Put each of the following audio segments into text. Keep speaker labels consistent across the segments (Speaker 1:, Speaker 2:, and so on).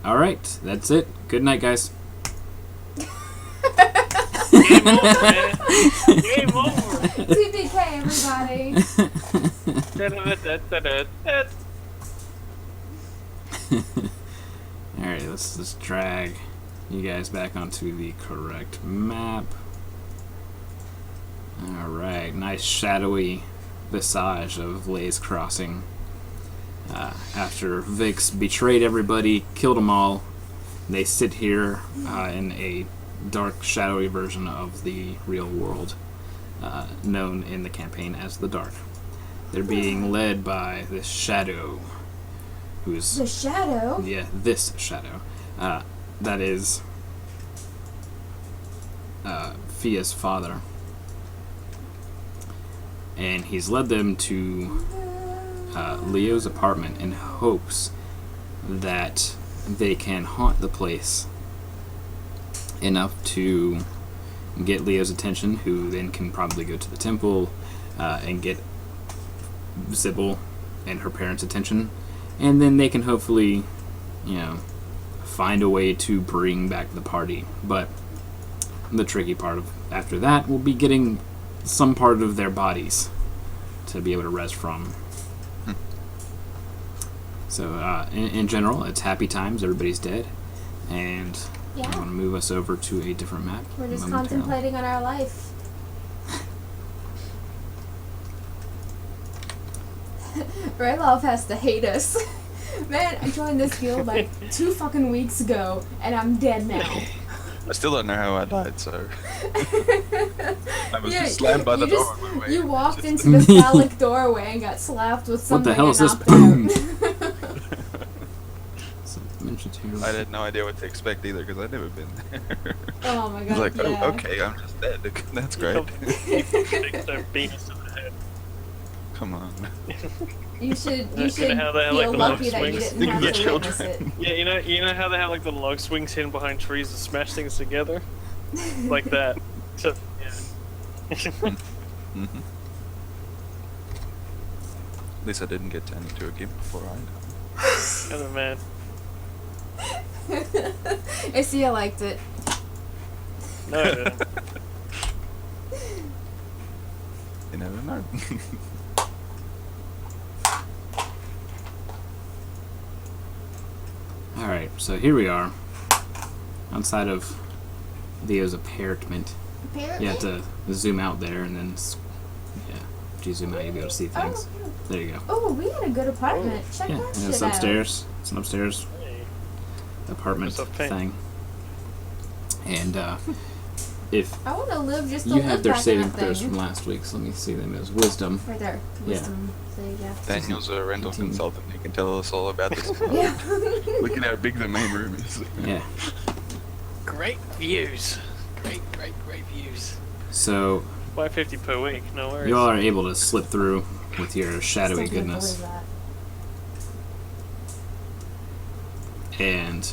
Speaker 1: Alright, that's it. Good night, guys.
Speaker 2: Game over, man. Game over.
Speaker 3: TPK, everybody.
Speaker 1: Alright, let's just drag you guys back onto the correct map. Alright, nice shadowy visage of Lay's Crossing. After Vix betrayed everybody, killed them all, they sit here in a dark, shadowy version of the real world, known in the campaign as the Dark. They're being led by this shadow, who's...
Speaker 3: The shadow?
Speaker 1: Yeah, this shadow. That is Fia's father. And he's led them to Leo's apartment in hopes that they can haunt the place enough to get Leo's attention, who then can probably go to the temple and get Sybil and her parents' attention, and then they can hopefully, find a way to bring back the party. But the tricky part after that will be getting some part of their bodies to be able to rest from. So in general, it's happy times. Everybody's dead, and
Speaker 3: Yeah.
Speaker 1: I want to move us over to a different map.
Speaker 3: We're just
Speaker 1: momentarily.
Speaker 3: contemplating on our life. Rayloff has to hate us. Man, I joined this guild like 2 fucking weeks ago, and I'm dead now.
Speaker 4: I still don't know how I died, so... I was just slammed by the door on my way.
Speaker 3: You walked into the phallic doorway and got slapped with
Speaker 1: What the
Speaker 3: something
Speaker 1: hell is this?
Speaker 3: and knocked out.
Speaker 4: I had no idea what to expect either, because I'd never been there.
Speaker 3: Oh my
Speaker 4: I was
Speaker 3: god,
Speaker 4: like,
Speaker 3: yeah.
Speaker 4: oh, okay, I'm just dead. That's great.
Speaker 2: Stick their penis to the head.
Speaker 4: Come on.
Speaker 3: You should
Speaker 2: how they have,
Speaker 3: feel
Speaker 2: like, the
Speaker 3: lucky
Speaker 2: log
Speaker 3: that you
Speaker 2: swings?
Speaker 3: didn't
Speaker 4: Think
Speaker 3: have
Speaker 4: of the
Speaker 3: to witness it.
Speaker 4: children.
Speaker 2: Yeah, you know how they have like the log swings hidden behind trees to smash things together? Like that. So, yeah.
Speaker 4: Mm-hmm. At least I didn't get turned into a gimp before I died.
Speaker 2: Other man.
Speaker 3: I see I liked it.
Speaker 2: No, I didn't.
Speaker 4: You never know.
Speaker 1: Alright, so here we are, outside of Leo's apartment.
Speaker 3: Apparently.
Speaker 1: You have to zoom out there, and then, if you zoom out, you'll be able to see things.
Speaker 3: Oh,
Speaker 1: There you go.
Speaker 3: oh, we had a good apartment. Check
Speaker 1: Yeah,
Speaker 3: that
Speaker 1: and
Speaker 3: shit
Speaker 1: it's
Speaker 3: out.
Speaker 1: upstairs. It's an upstairs
Speaker 2: Hey.
Speaker 1: apartment
Speaker 2: What's up, Pink?
Speaker 1: thing. And if
Speaker 3: I want to live just to
Speaker 1: you
Speaker 3: live
Speaker 1: have their
Speaker 3: back in
Speaker 1: saving
Speaker 3: that
Speaker 1: throws
Speaker 3: thing.
Speaker 1: from last week, so let me see them as wisdom.
Speaker 3: Right there.
Speaker 1: Yeah.
Speaker 3: Wisdom. Save, yeah.
Speaker 4: Daniel's a rental consultant. He can tell us all about this.
Speaker 3: Yeah.
Speaker 4: Look at how big the main room is.
Speaker 1: Yeah.
Speaker 2: Great views. Great views.
Speaker 1: So
Speaker 2: $550 per week, no worries.
Speaker 1: you all are able to slip through with your shadowy
Speaker 3: Still can't
Speaker 1: goodness.
Speaker 3: believe that.
Speaker 1: And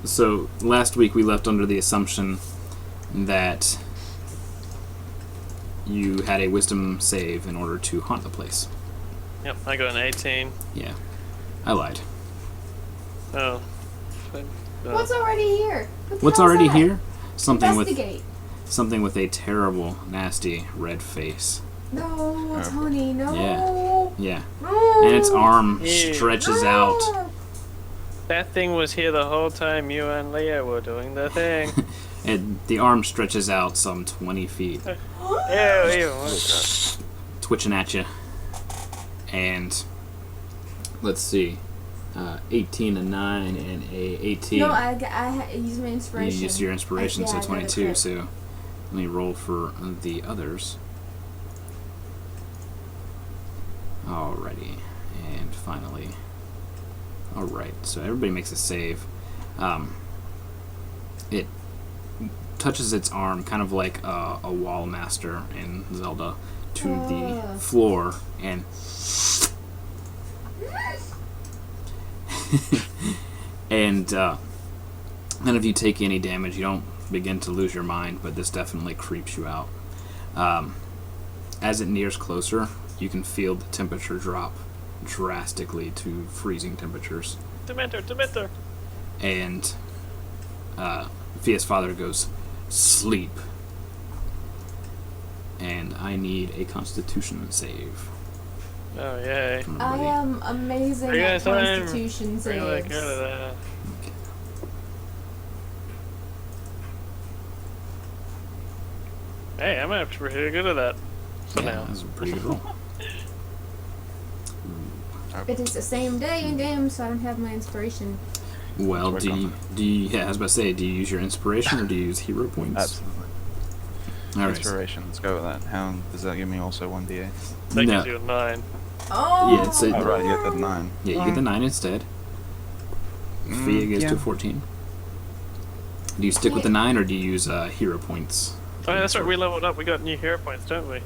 Speaker 1: so last week we left under the assumption that you had a wisdom save in order to haunt the place.
Speaker 2: Yep, I got an 18.
Speaker 1: Yeah. I lied.
Speaker 2: Oh.
Speaker 3: What's already here? What the
Speaker 1: What's
Speaker 3: hell's
Speaker 1: already
Speaker 3: that?
Speaker 1: here? Something
Speaker 3: Investigate.
Speaker 1: with a terrible, nasty red face.
Speaker 3: No, it's honey. No.
Speaker 1: Yeah.
Speaker 3: No.
Speaker 1: And its arm
Speaker 2: Ew.
Speaker 1: stretches
Speaker 3: No.
Speaker 1: out.
Speaker 2: That thing was here the whole time you and Leo were doing the thing.
Speaker 1: And the arm stretches out some 20 feet,
Speaker 2: Ew.
Speaker 1: twitching at you. And let's see, 18, a 9, and a 18.
Speaker 3: No, I used my
Speaker 1: You
Speaker 3: inspiration.
Speaker 1: used your inspiration,
Speaker 3: Yeah, I
Speaker 1: so
Speaker 3: got it
Speaker 1: 22.
Speaker 3: correct.
Speaker 1: So let me roll for the others. Alrighty, and finally. Alright, so everybody makes a save. It touches its arm, kind of like a wall master in Zelda, to the floor, and and none of you take any damage. You don't begin to lose your mind, but this definitely creeps you out. As it nears closer, you can feel the temperature drop drastically to freezing temperatures.
Speaker 2: Dementor.
Speaker 1: And Fia's father goes, sleep. And I need a Constitution save.
Speaker 2: Oh, yay.
Speaker 1: From
Speaker 3: I
Speaker 1: everybody.
Speaker 3: am amazing
Speaker 2: Bring
Speaker 3: at
Speaker 2: us home.
Speaker 3: Constitution
Speaker 2: Bring the
Speaker 3: saves.
Speaker 2: cat of that.
Speaker 1: Okay.
Speaker 2: Hey, I might have to be pretty good at that. For
Speaker 1: Yeah,
Speaker 2: now.
Speaker 1: that was a pretty good roll.
Speaker 3: It is the same day in game, so I don't have my inspiration.
Speaker 1: Well,
Speaker 4: Work
Speaker 1: do
Speaker 4: on
Speaker 1: you, yeah, I was about to say, do you use your inspiration or do you use hero points?
Speaker 4: Absolutely.
Speaker 1: All right.
Speaker 4: Inspiration. Let's go with that. How does that give me also 1d8?
Speaker 2: That
Speaker 1: No.
Speaker 2: gives you a 9.
Speaker 3: Oh!
Speaker 1: Yeah, it's a-
Speaker 4: Oh, right, you get the 9.
Speaker 1: Yeah, you get the 9 instead. Fia gets
Speaker 4: yeah.
Speaker 1: to 14. Do you stick with the 9 or do you use hero points?
Speaker 2: Oh, yeah, that's right. We leveled up. We got new hero points, don't we?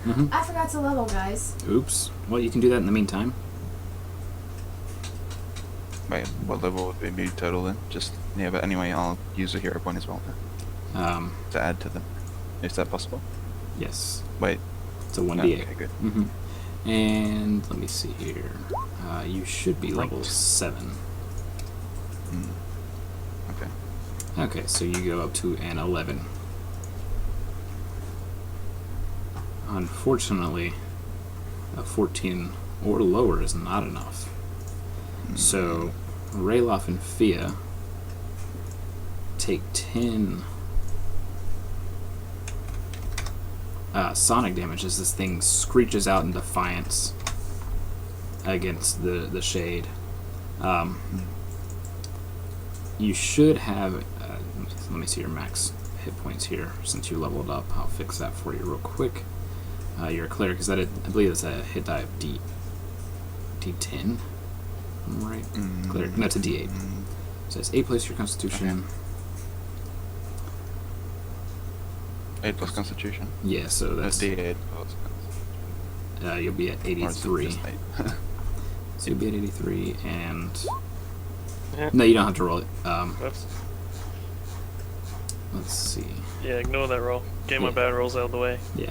Speaker 1: Mm-hmm.
Speaker 3: I forgot to level, guys.
Speaker 1: Oops. Well, you can do that in the meantime.
Speaker 4: Wait, what level would be me total then? Just, yeah, but anyway, I'll use a hero point as well to add to them. Is that possible?
Speaker 1: Yes.
Speaker 4: Wait.
Speaker 1: It's a
Speaker 4: No,
Speaker 1: 1d8.
Speaker 4: okay, good.
Speaker 1: Mm-hmm. And let me see here. You should be level
Speaker 4: Right.
Speaker 1: 7.
Speaker 4: Mm. Okay.
Speaker 1: Okay, so you go up to an 11. Unfortunately, a 14 or lower is not enough. So, Rayloff and Fia take 10 sonic damage as this thing screeches out in defiance against the shade. You should have... let me see your max hit points here. Since you leveled up, I'll fix that for you real quick. You're a cleric, because I believe it's a hit die of D10. Am I right? Cleric. No, it's a D8. So it's 8 plus your constitution.
Speaker 4: Okay. 8 plus constitution.
Speaker 1: Yeah, so
Speaker 4: That's
Speaker 1: that's...
Speaker 4: d8 plus
Speaker 1: you'll be at
Speaker 4: or is it
Speaker 1: 83.
Speaker 4: just 8?
Speaker 1: So you'll be at 83, and...
Speaker 2: Yeah.
Speaker 1: No, you don't have to roll it.
Speaker 2: Whoops.
Speaker 1: Let's see.
Speaker 2: Yeah, ignore that roll. Get my
Speaker 1: Yeah.
Speaker 2: bad rolls out of the way.
Speaker 1: Yeah.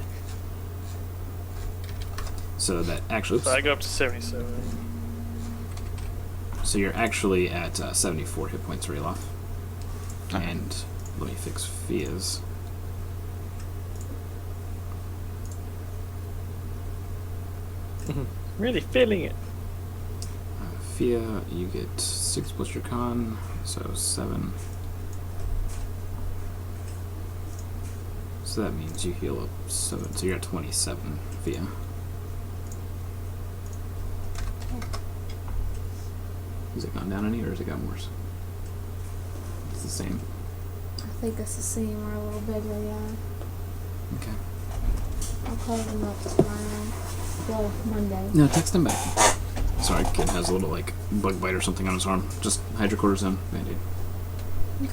Speaker 1: So that actually... Oops.
Speaker 2: So I go up to 77.
Speaker 1: So you're actually at 74 hit points, Rayloff.
Speaker 4: Okay.
Speaker 1: And let me fix Fia's.
Speaker 2: Really feeling it.
Speaker 1: Fia, you get 6 plus your con, so 7. So that means you heal up 7, so you're at 27, Fia. Has it gone down any, or has it gotten worse? It's the same.
Speaker 3: I think it's the same or a little bigger, yeah.
Speaker 1: Okay.
Speaker 3: I'll call them up tomorrow. Well, Monday.
Speaker 1: No, text him back. Sorry, kid has a little, like, bug bite or something on his arm. Just hydrocortisone, Band-Aid.
Speaker 3: Okay.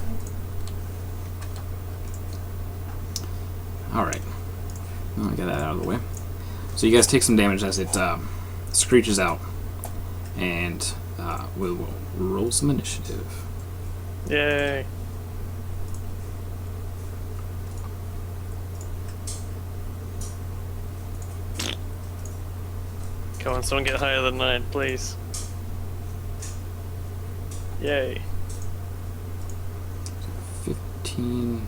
Speaker 1: Alright. Well, I got that out of the way. So you guys take some damage as it screeches out. And we will roll some initiative.
Speaker 2: Yay. Come on, someone get higher than 9, please. Yay.
Speaker 1: 15.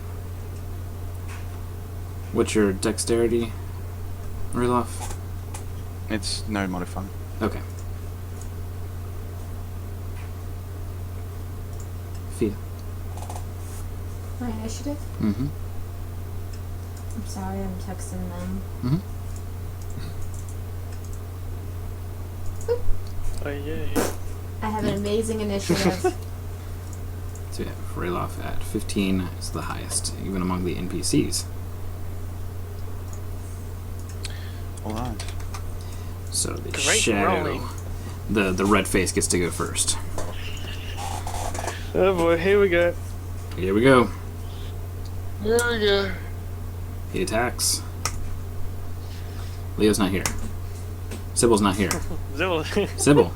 Speaker 1: What's your dexterity, Rayloff?
Speaker 4: It's no modifier.
Speaker 1: Okay. Fia.
Speaker 3: My initiative?
Speaker 1: Mm-hmm.
Speaker 3: I'm sorry, I'm texting them.
Speaker 1: Mm-hmm.
Speaker 2: Oh, yay.
Speaker 3: I have an amazing initiative.
Speaker 1: So yeah, Rayloff at 15 is the highest, even among the NPCs.
Speaker 4: Alright.
Speaker 1: So the
Speaker 2: Great
Speaker 1: shadow,
Speaker 2: rolling.
Speaker 1: the red face gets to go first.
Speaker 2: Oh boy, here we go.
Speaker 1: Here we go.
Speaker 2: Here we go.
Speaker 1: He attacks. Leo's not here. Sybil's not here.
Speaker 2: Zilla.
Speaker 1: Sybil.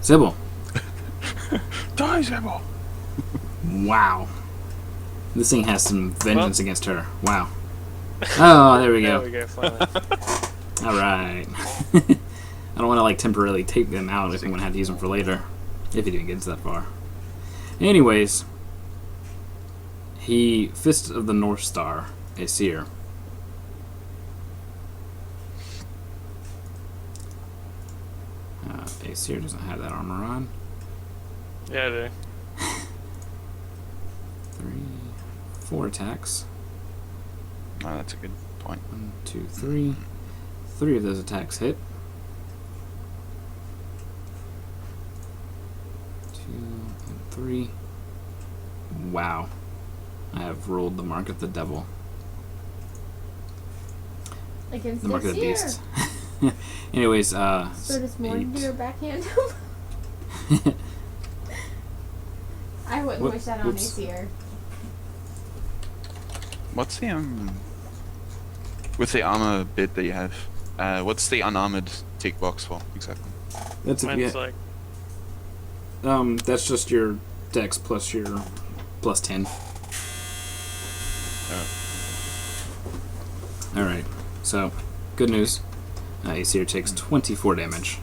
Speaker 1: Sybil.
Speaker 4: Die, Zebel!
Speaker 1: Wow. This thing has some vengeance against her. Wow. Oh, there we
Speaker 2: There
Speaker 1: go.
Speaker 2: we go, finally.
Speaker 1: Alright. I don't want to like temporarily take them out if I'm going to have to use them for later. If it even gets that far. Anyways, Fist of the North Star is here. Aesir doesn't have that armor on.
Speaker 2: Yeah, I do.
Speaker 1: 3, 4 attacks.
Speaker 4: Oh, that's a good point.
Speaker 1: 1, 2, 3. 3 of those attacks hit. 2 and 3. Wow. I have rolled the mark of the devil.
Speaker 3: Against
Speaker 1: The mark of the
Speaker 3: Aesir.
Speaker 1: beast. Anyways,
Speaker 3: So does Morndir backhand him? I wouldn't
Speaker 1: Whoop-
Speaker 3: wish that on
Speaker 1: whoops.
Speaker 3: Aesir.
Speaker 4: What's the with the armor bit that you have? What's the unarmored tick box for exactly?
Speaker 1: That's if you
Speaker 2: Mine's like,
Speaker 1: that's just your dex plus your plus 10. Alright, so, good news. Aesir takes 24 damage.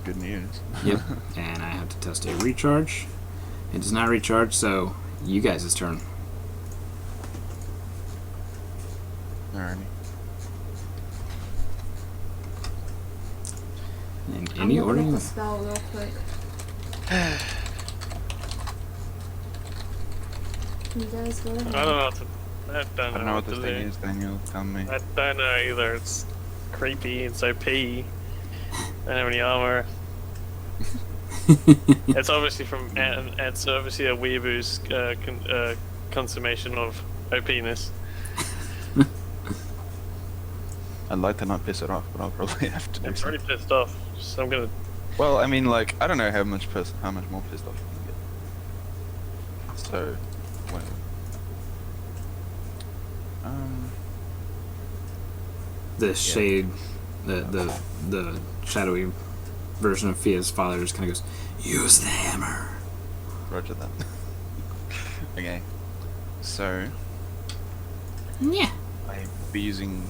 Speaker 4: Good news.
Speaker 1: Yep, and I have to test a recharge. It does not recharge, so you guys' turn.
Speaker 4: Alrighty.
Speaker 1: In
Speaker 3: I'm
Speaker 1: any order
Speaker 3: looking
Speaker 1: you
Speaker 3: at the spell real quick. You guys go ahead.
Speaker 2: I don't know what to. I
Speaker 4: I don't know what this
Speaker 2: to
Speaker 4: thing
Speaker 2: do.
Speaker 4: is, Daniel. Tell me.
Speaker 2: I don't know either. It's creepy. It's OP. I don't have any armor. It's obviously from. And it's obviously a weeaboo's consummation of OPness.
Speaker 4: I'd like to not piss it off, but I'll probably have to do
Speaker 2: I'm
Speaker 4: something.
Speaker 2: pretty pissed off. So I'm gonna.
Speaker 4: Well, I mean, like, I don't know how much more pissed off you can get. So, whatever.
Speaker 1: The shade, the shadowy version of Fia's father just kind of goes, use the hammer.
Speaker 4: Roger that. Okay. So,
Speaker 1: Yeah.
Speaker 4: I'll be using.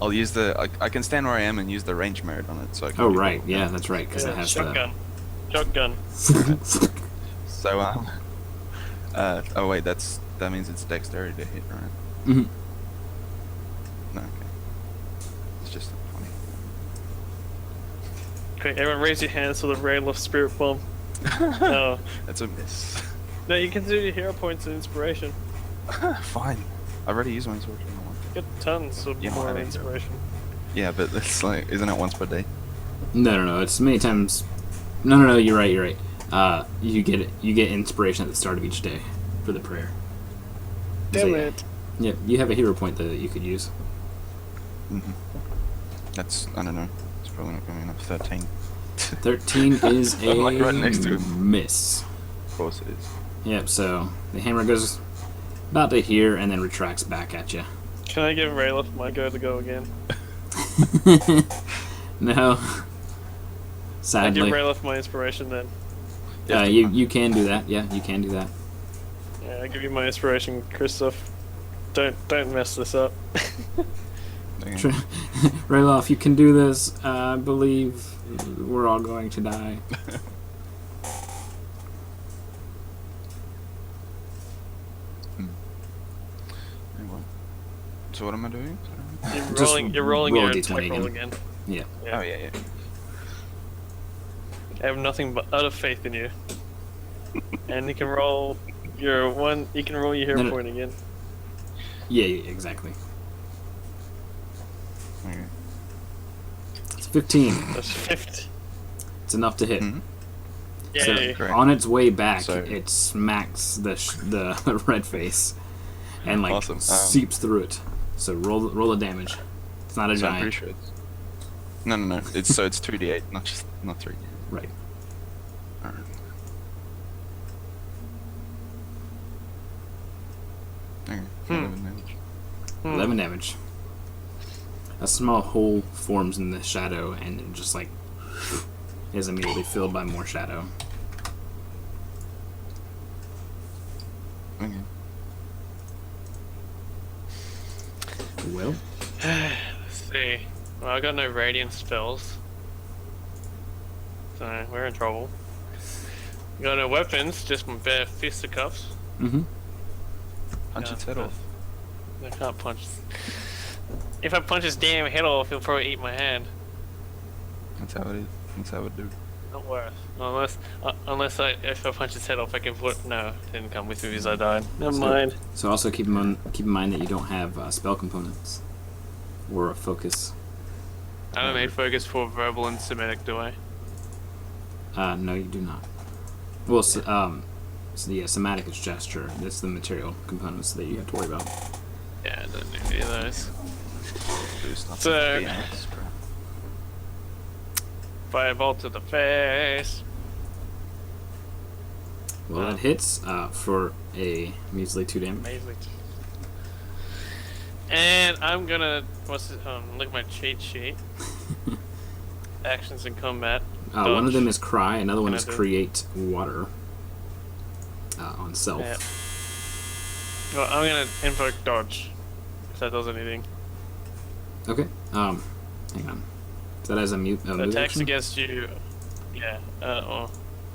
Speaker 4: I'll use the. I can stand where I am and use the range mode on it, so I can.
Speaker 1: Oh,
Speaker 4: do
Speaker 1: right.
Speaker 4: that.
Speaker 1: Yeah, that's right, because it has
Speaker 2: shotgun. Shotgun.
Speaker 4: So, oh wait, that means it's dexterity to hit, right?
Speaker 1: Mhm.
Speaker 4: No, okay. It's just funny.
Speaker 2: Okay, everyone raise your hands for the rail of spirit bomb. No.
Speaker 4: That's a miss.
Speaker 2: No, you can do your hero points and inspiration.
Speaker 4: Fine. I've already used my inspiration.
Speaker 2: Get tons of
Speaker 4: Yeah,
Speaker 2: more
Speaker 4: I know.
Speaker 2: inspiration.
Speaker 4: Yeah, but it's like, isn't it once per day?
Speaker 1: No, it's many times. No, you're right. You get inspiration at the start of each day for the prayer.
Speaker 2: Damn
Speaker 1: So,
Speaker 2: it.
Speaker 1: Yep, you have a hero point that you could use.
Speaker 4: That's, I don't know. It's probably not coming up. 13.
Speaker 1: 13 is a
Speaker 4: I'm like right next to him.
Speaker 1: miss.
Speaker 4: Of course it is.
Speaker 1: Yep, so the hammer goes about to here and then retracts back at you.
Speaker 2: Can I give Rayleigh my go to go again?
Speaker 1: No.
Speaker 2: I give
Speaker 1: Sadly.
Speaker 2: Rayleigh my inspiration then.
Speaker 1: You can do that. Yeah, you can do that.
Speaker 2: Yeah, I give you my inspiration, Christoph. Don't mess this up.
Speaker 4: Okay.
Speaker 1: Rayloff, you can do this. I believe we're all going to die.
Speaker 4: Anyway. So what am I doing?
Speaker 2: You're rolling
Speaker 1: roll
Speaker 2: your
Speaker 1: a
Speaker 2: attack
Speaker 1: D20
Speaker 2: roll
Speaker 1: again.
Speaker 2: again.
Speaker 1: Yeah.
Speaker 4: Oh, yeah.
Speaker 2: I have nothing but utter faith in you. And you can roll your hero
Speaker 1: No.
Speaker 2: point again.
Speaker 1: Yeah, exactly.
Speaker 4: Okay.
Speaker 1: It's 15.
Speaker 2: That's 50.
Speaker 1: It's enough to hit.
Speaker 4: Mhm.
Speaker 1: So
Speaker 2: Yay.
Speaker 4: Great.
Speaker 1: on its way back,
Speaker 4: So-
Speaker 1: it smacks the red face and like
Speaker 4: Awesome.
Speaker 1: seeps through it. So roll the damage. It's not a
Speaker 4: So I'm pretty
Speaker 1: giant.
Speaker 4: sure it's... No. It's 2d8, not 3d8.
Speaker 1: Right.
Speaker 4: Alright. Okay. 11 damage.
Speaker 1: 11 damage. A small hole forms in the shadow, and it just like is immediately filled by more shadow.
Speaker 4: Okay.
Speaker 1: Well,
Speaker 2: Let's see. Well, I got no radiant spells. So we're in trouble. Got no weapons, just my bare fisticuffs.
Speaker 1: Mm-hmm.
Speaker 4: Punch its head off.
Speaker 2: I can't punch. If I punch his damn head off, he'll probably eat my hand.
Speaker 4: That's how it is. That's how it do.
Speaker 2: Not worth. Unless if I punch his head off, I can put. No, it didn't come with me because I died. Never mind.
Speaker 1: So also keep in mind that you don't have spell components or a focus.
Speaker 2: I don't need focus for verbal and Semitic, do I?
Speaker 1: No, you do not. Well, so yeah, somatic is gesture. That's the material components that you have to worry about.
Speaker 2: Yeah, I don't need any of those.
Speaker 4: Do stuff
Speaker 2: So-
Speaker 4: with BMX, bro.
Speaker 2: Fireball to the face.
Speaker 1: Well, that hits for a measly 2 damage.
Speaker 2: Amazing. And I'm gonna look at my cheat sheet. Actions in combat.
Speaker 1: One of them is cry. Another one
Speaker 2: Can I
Speaker 1: is
Speaker 2: do it?
Speaker 1: create water on self.
Speaker 2: Yeah. Well, I'm gonna invoke dodge. If that does anything.
Speaker 1: Okay. Hang on. That has a move
Speaker 2: Attacks
Speaker 1: action?
Speaker 2: against you. Yeah. Well,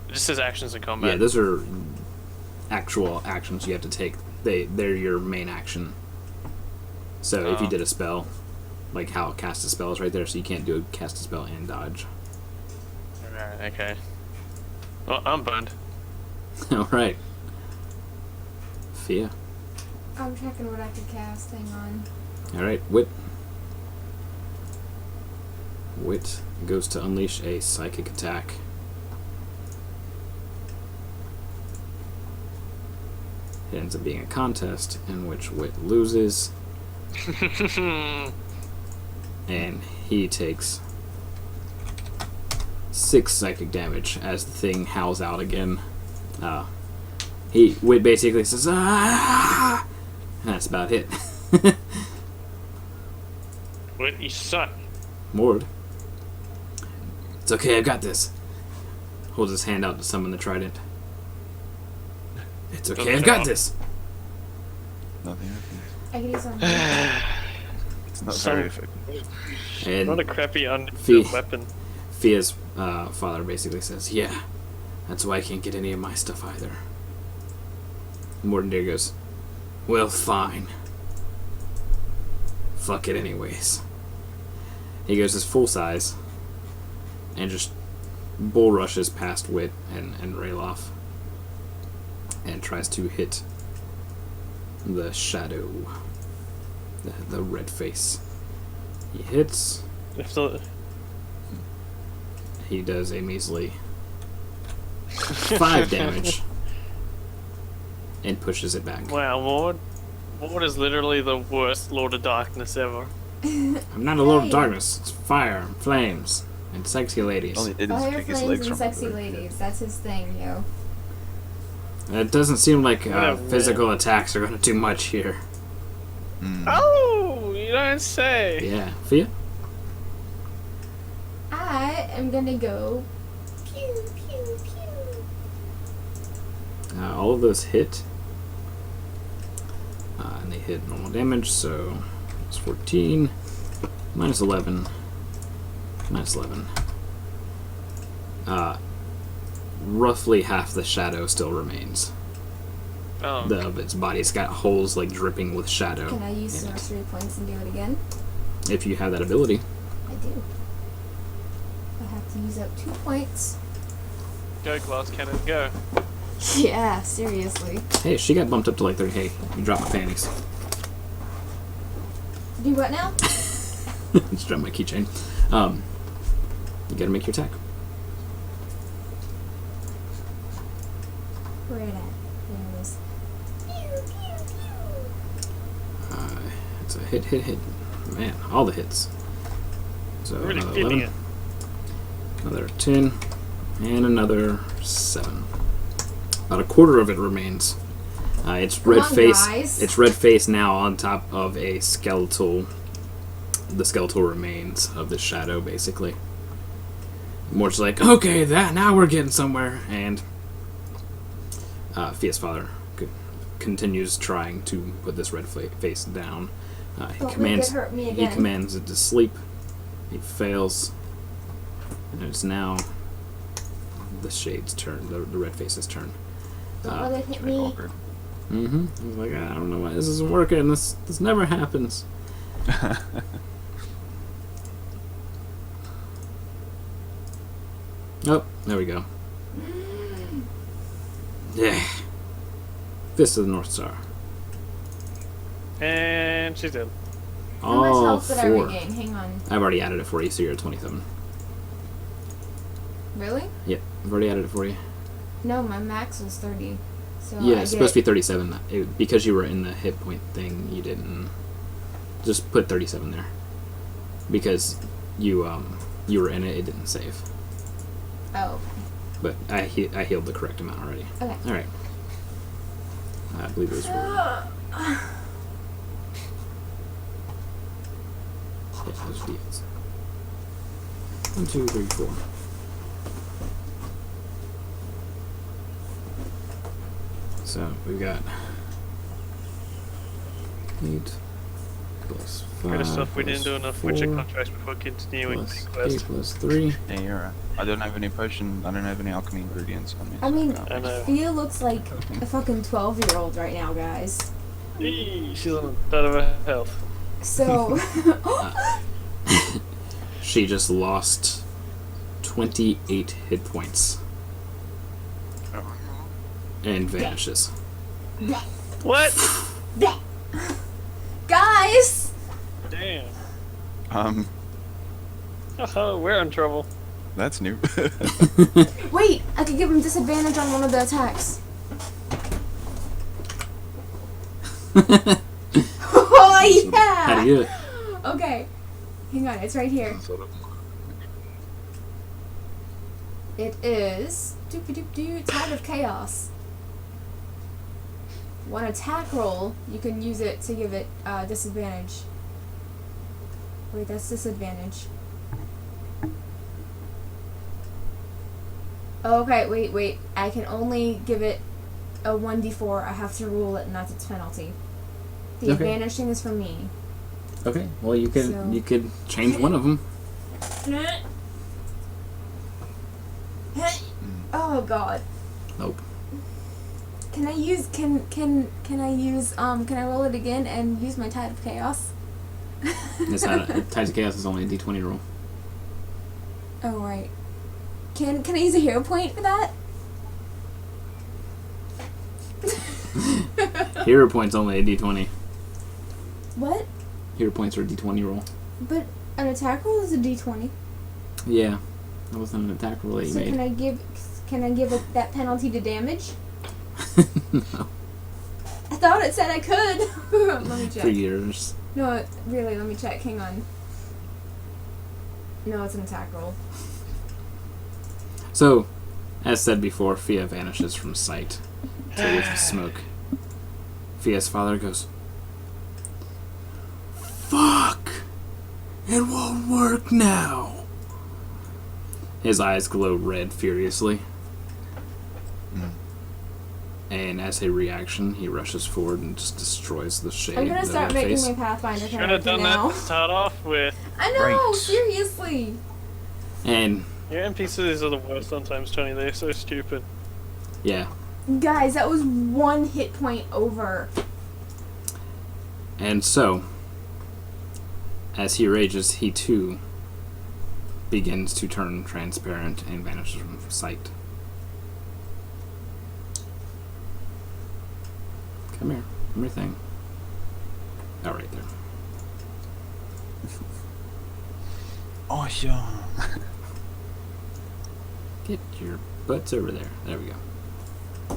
Speaker 2: it just says actions in combat.
Speaker 1: Yeah, those are actual actions you have to take. They're your main action. So if you did a spell, like how cast a spell is right there, so you can't do a cast a spell and dodge.
Speaker 2: Alright, okay. Well, I'm burned.
Speaker 1: All right. Fia.
Speaker 3: I'm checking what I could cast. Hang on.
Speaker 1: All right. Wit. Wit goes to unleash a psychic attack. It ends up being a contest in which Wit loses, and he takes 6 psychic damage as the thing howls out again. Wit basically says, "Ah!" And that's about it.
Speaker 2: What? You suck.
Speaker 1: Mord. It's okay, I've got this. Holds his hand out to summon the trident. It's okay,
Speaker 2: Doesn't
Speaker 1: I've got
Speaker 2: help.
Speaker 1: this.
Speaker 4: Nothing happens.
Speaker 3: I could use some.
Speaker 4: It's not
Speaker 2: Some-
Speaker 4: very effective.
Speaker 1: And
Speaker 2: Not a crappy
Speaker 1: Fee.
Speaker 2: weapon.
Speaker 1: Fia's father basically says, yeah, that's why I can't get any of my stuff either. Mordendir goes, well, fine. Fuck it anyways. He goes his full size and just bull rushes past Wit and Rayloff and tries to hit the shadow, the red face. He hits.
Speaker 2: If the-
Speaker 1: He does a measly 5 damage and pushes it back.
Speaker 2: Wow, Mord is literally the worst Lord of Darkness ever.
Speaker 1: I'm not a Lord of Darkness. It's fire, flames, and sexy ladies.
Speaker 4: All he did is
Speaker 3: Fire,
Speaker 4: kick his
Speaker 3: flames,
Speaker 4: legs
Speaker 3: and
Speaker 4: from
Speaker 3: sexy
Speaker 4: the
Speaker 3: ladies. That's his thing, yo.
Speaker 1: It doesn't seem like
Speaker 2: Whatever,
Speaker 1: physical attacks are going to do much here.
Speaker 2: Oh, you don't say.
Speaker 1: Yeah. Fia?
Speaker 3: I am gonna go. Pew pew pew.
Speaker 1: All of those hit. And they hit normal damage, so it's 14. Minus 11. Minus 11. Roughly half the shadow still remains.
Speaker 2: Oh.
Speaker 1: Of its body. It's got holes like dripping with shadow.
Speaker 3: Can I use
Speaker 1: in it.
Speaker 3: sorcery points and do it again?
Speaker 1: If you have that ability.
Speaker 3: I do. I have to use up 2 points.
Speaker 2: Go, glass cannon, go.
Speaker 3: Yeah, seriously.
Speaker 1: Hey, she got bumped up to like 30. Hey, you dropped my panties.
Speaker 3: Do what now?
Speaker 1: Just dropped my keychain. You gotta make your attack.
Speaker 3: Where it at? There it is. Pew pew pew.
Speaker 1: It's a hit. Man, all the hits. So
Speaker 2: I'm really
Speaker 1: another
Speaker 2: feeling
Speaker 1: 11, another 10, and another 7. About a quarter of it remains. It's red
Speaker 3: on,
Speaker 1: face.
Speaker 3: guys.
Speaker 1: It's red face now on top of a skeletal. The skeletal remains of the shadow, basically. More just like, okay, now we're getting somewhere. And Fia's father continues trying to put this red face down. He
Speaker 3: Don't
Speaker 1: commands.
Speaker 3: make it hurt me
Speaker 1: He
Speaker 3: again.
Speaker 1: commands it to sleep. He fails, and it's now the shade's turn, the red face's turn.
Speaker 3: Don't let it hit me.
Speaker 4: Awkward.
Speaker 1: Mm-hmm. I was like, I don't know why this isn't working. This never happens. Oh, there we go. Yeah. Fist of the North Star.
Speaker 2: And she's dead.
Speaker 3: How much
Speaker 1: All
Speaker 3: health did I
Speaker 1: 4.
Speaker 3: regain? Hang on.
Speaker 1: I've already added it for you, so you're at 27.
Speaker 3: Really?
Speaker 1: Yep, I've already added it for you.
Speaker 3: No, my max was 30. So
Speaker 1: Yeah,
Speaker 3: I
Speaker 1: it's supposed to be 37. Because you were in the hit point thing, you didn't. Just put 37 there. Because you were in it, it didn't save.
Speaker 3: Oh.
Speaker 1: But I healed the correct amount already.
Speaker 3: Okay.
Speaker 1: All right. I believe it was. Yeah, those deals. 1, 2, 3, 4. So we've got 8 plus 5.
Speaker 2: Kind of stuff we didn't do enough Witcher
Speaker 1: 4
Speaker 2: contracts before continuing the
Speaker 1: plus
Speaker 2: quest.
Speaker 1: 8 plus 3.
Speaker 4: Yeah, you're right. I don't have any potion. I don't have any alchemy ingredients on me.
Speaker 3: I mean,
Speaker 2: I know.
Speaker 3: Thea looks like a fucking 12-year-old right now, guys.
Speaker 2: Eee, she's on the side of her health.
Speaker 3: So.
Speaker 1: She just lost 28 hit points and vanishes.
Speaker 2: What?
Speaker 3: Guys!
Speaker 2: Damn.
Speaker 4: Um,
Speaker 2: We're in trouble.
Speaker 4: that's new.
Speaker 3: Wait, I could give him disadvantage on one of the attacks. Oh, yeah!
Speaker 1: How do you do it?
Speaker 3: Okay. Hang on, it's right here. It is Tide of Chaos. One attack roll, you can use it to give it disadvantage. Wait, that's disadvantage. Okay, wait. I can only give it a 1d4. I have to roll it, and that's its penalty. The
Speaker 1: Okay.
Speaker 3: advantage thing is from me.
Speaker 1: Okay, well you could
Speaker 3: So-
Speaker 1: you could change one of them.
Speaker 3: Oh god.
Speaker 1: Nope.
Speaker 3: Can I use can I roll it again and use my Tide of Chaos?
Speaker 1: It's not Tides of Chaos is only a D20 roll.
Speaker 3: Oh right. Can I use a hero point for that?
Speaker 1: Hero points only a D20.
Speaker 3: What?
Speaker 1: Hero points are a D20 roll.
Speaker 3: But an attack roll is a d20.
Speaker 1: Yeah, that wasn't an attack roll that you
Speaker 3: So
Speaker 1: made.
Speaker 3: can I give it that penalty to damage?
Speaker 1: No.
Speaker 3: I thought it said I could. Let me check.
Speaker 1: For years.
Speaker 3: No, really, let me check. Hang on. No, it's an attack roll.
Speaker 1: So, as said before, Fia vanishes from sight to a whiff of smoke. Fia's father goes, "Fuck! It won't work now." His eyes glow red furiously. And as a reaction, he rushes forward and just destroys the shade.
Speaker 3: I'm gonna
Speaker 1: of
Speaker 3: start
Speaker 1: the
Speaker 3: making
Speaker 1: face.
Speaker 3: my Pathfinder
Speaker 2: Should have
Speaker 3: character
Speaker 2: done
Speaker 3: now.
Speaker 2: that to start off with.
Speaker 3: I know,
Speaker 4: Right.
Speaker 3: seriously.
Speaker 1: And
Speaker 2: Your NPCs are the worst sometimes, Tony. They're so stupid.
Speaker 1: yeah,
Speaker 3: Guys, that was 1 hit point over.
Speaker 1: and so as he rages, he too begins to turn transparent and vanishes from sight. Come here, come here, thing. Oh, right there.
Speaker 4: Oh, yeah.
Speaker 1: Get your butts over there. There we go.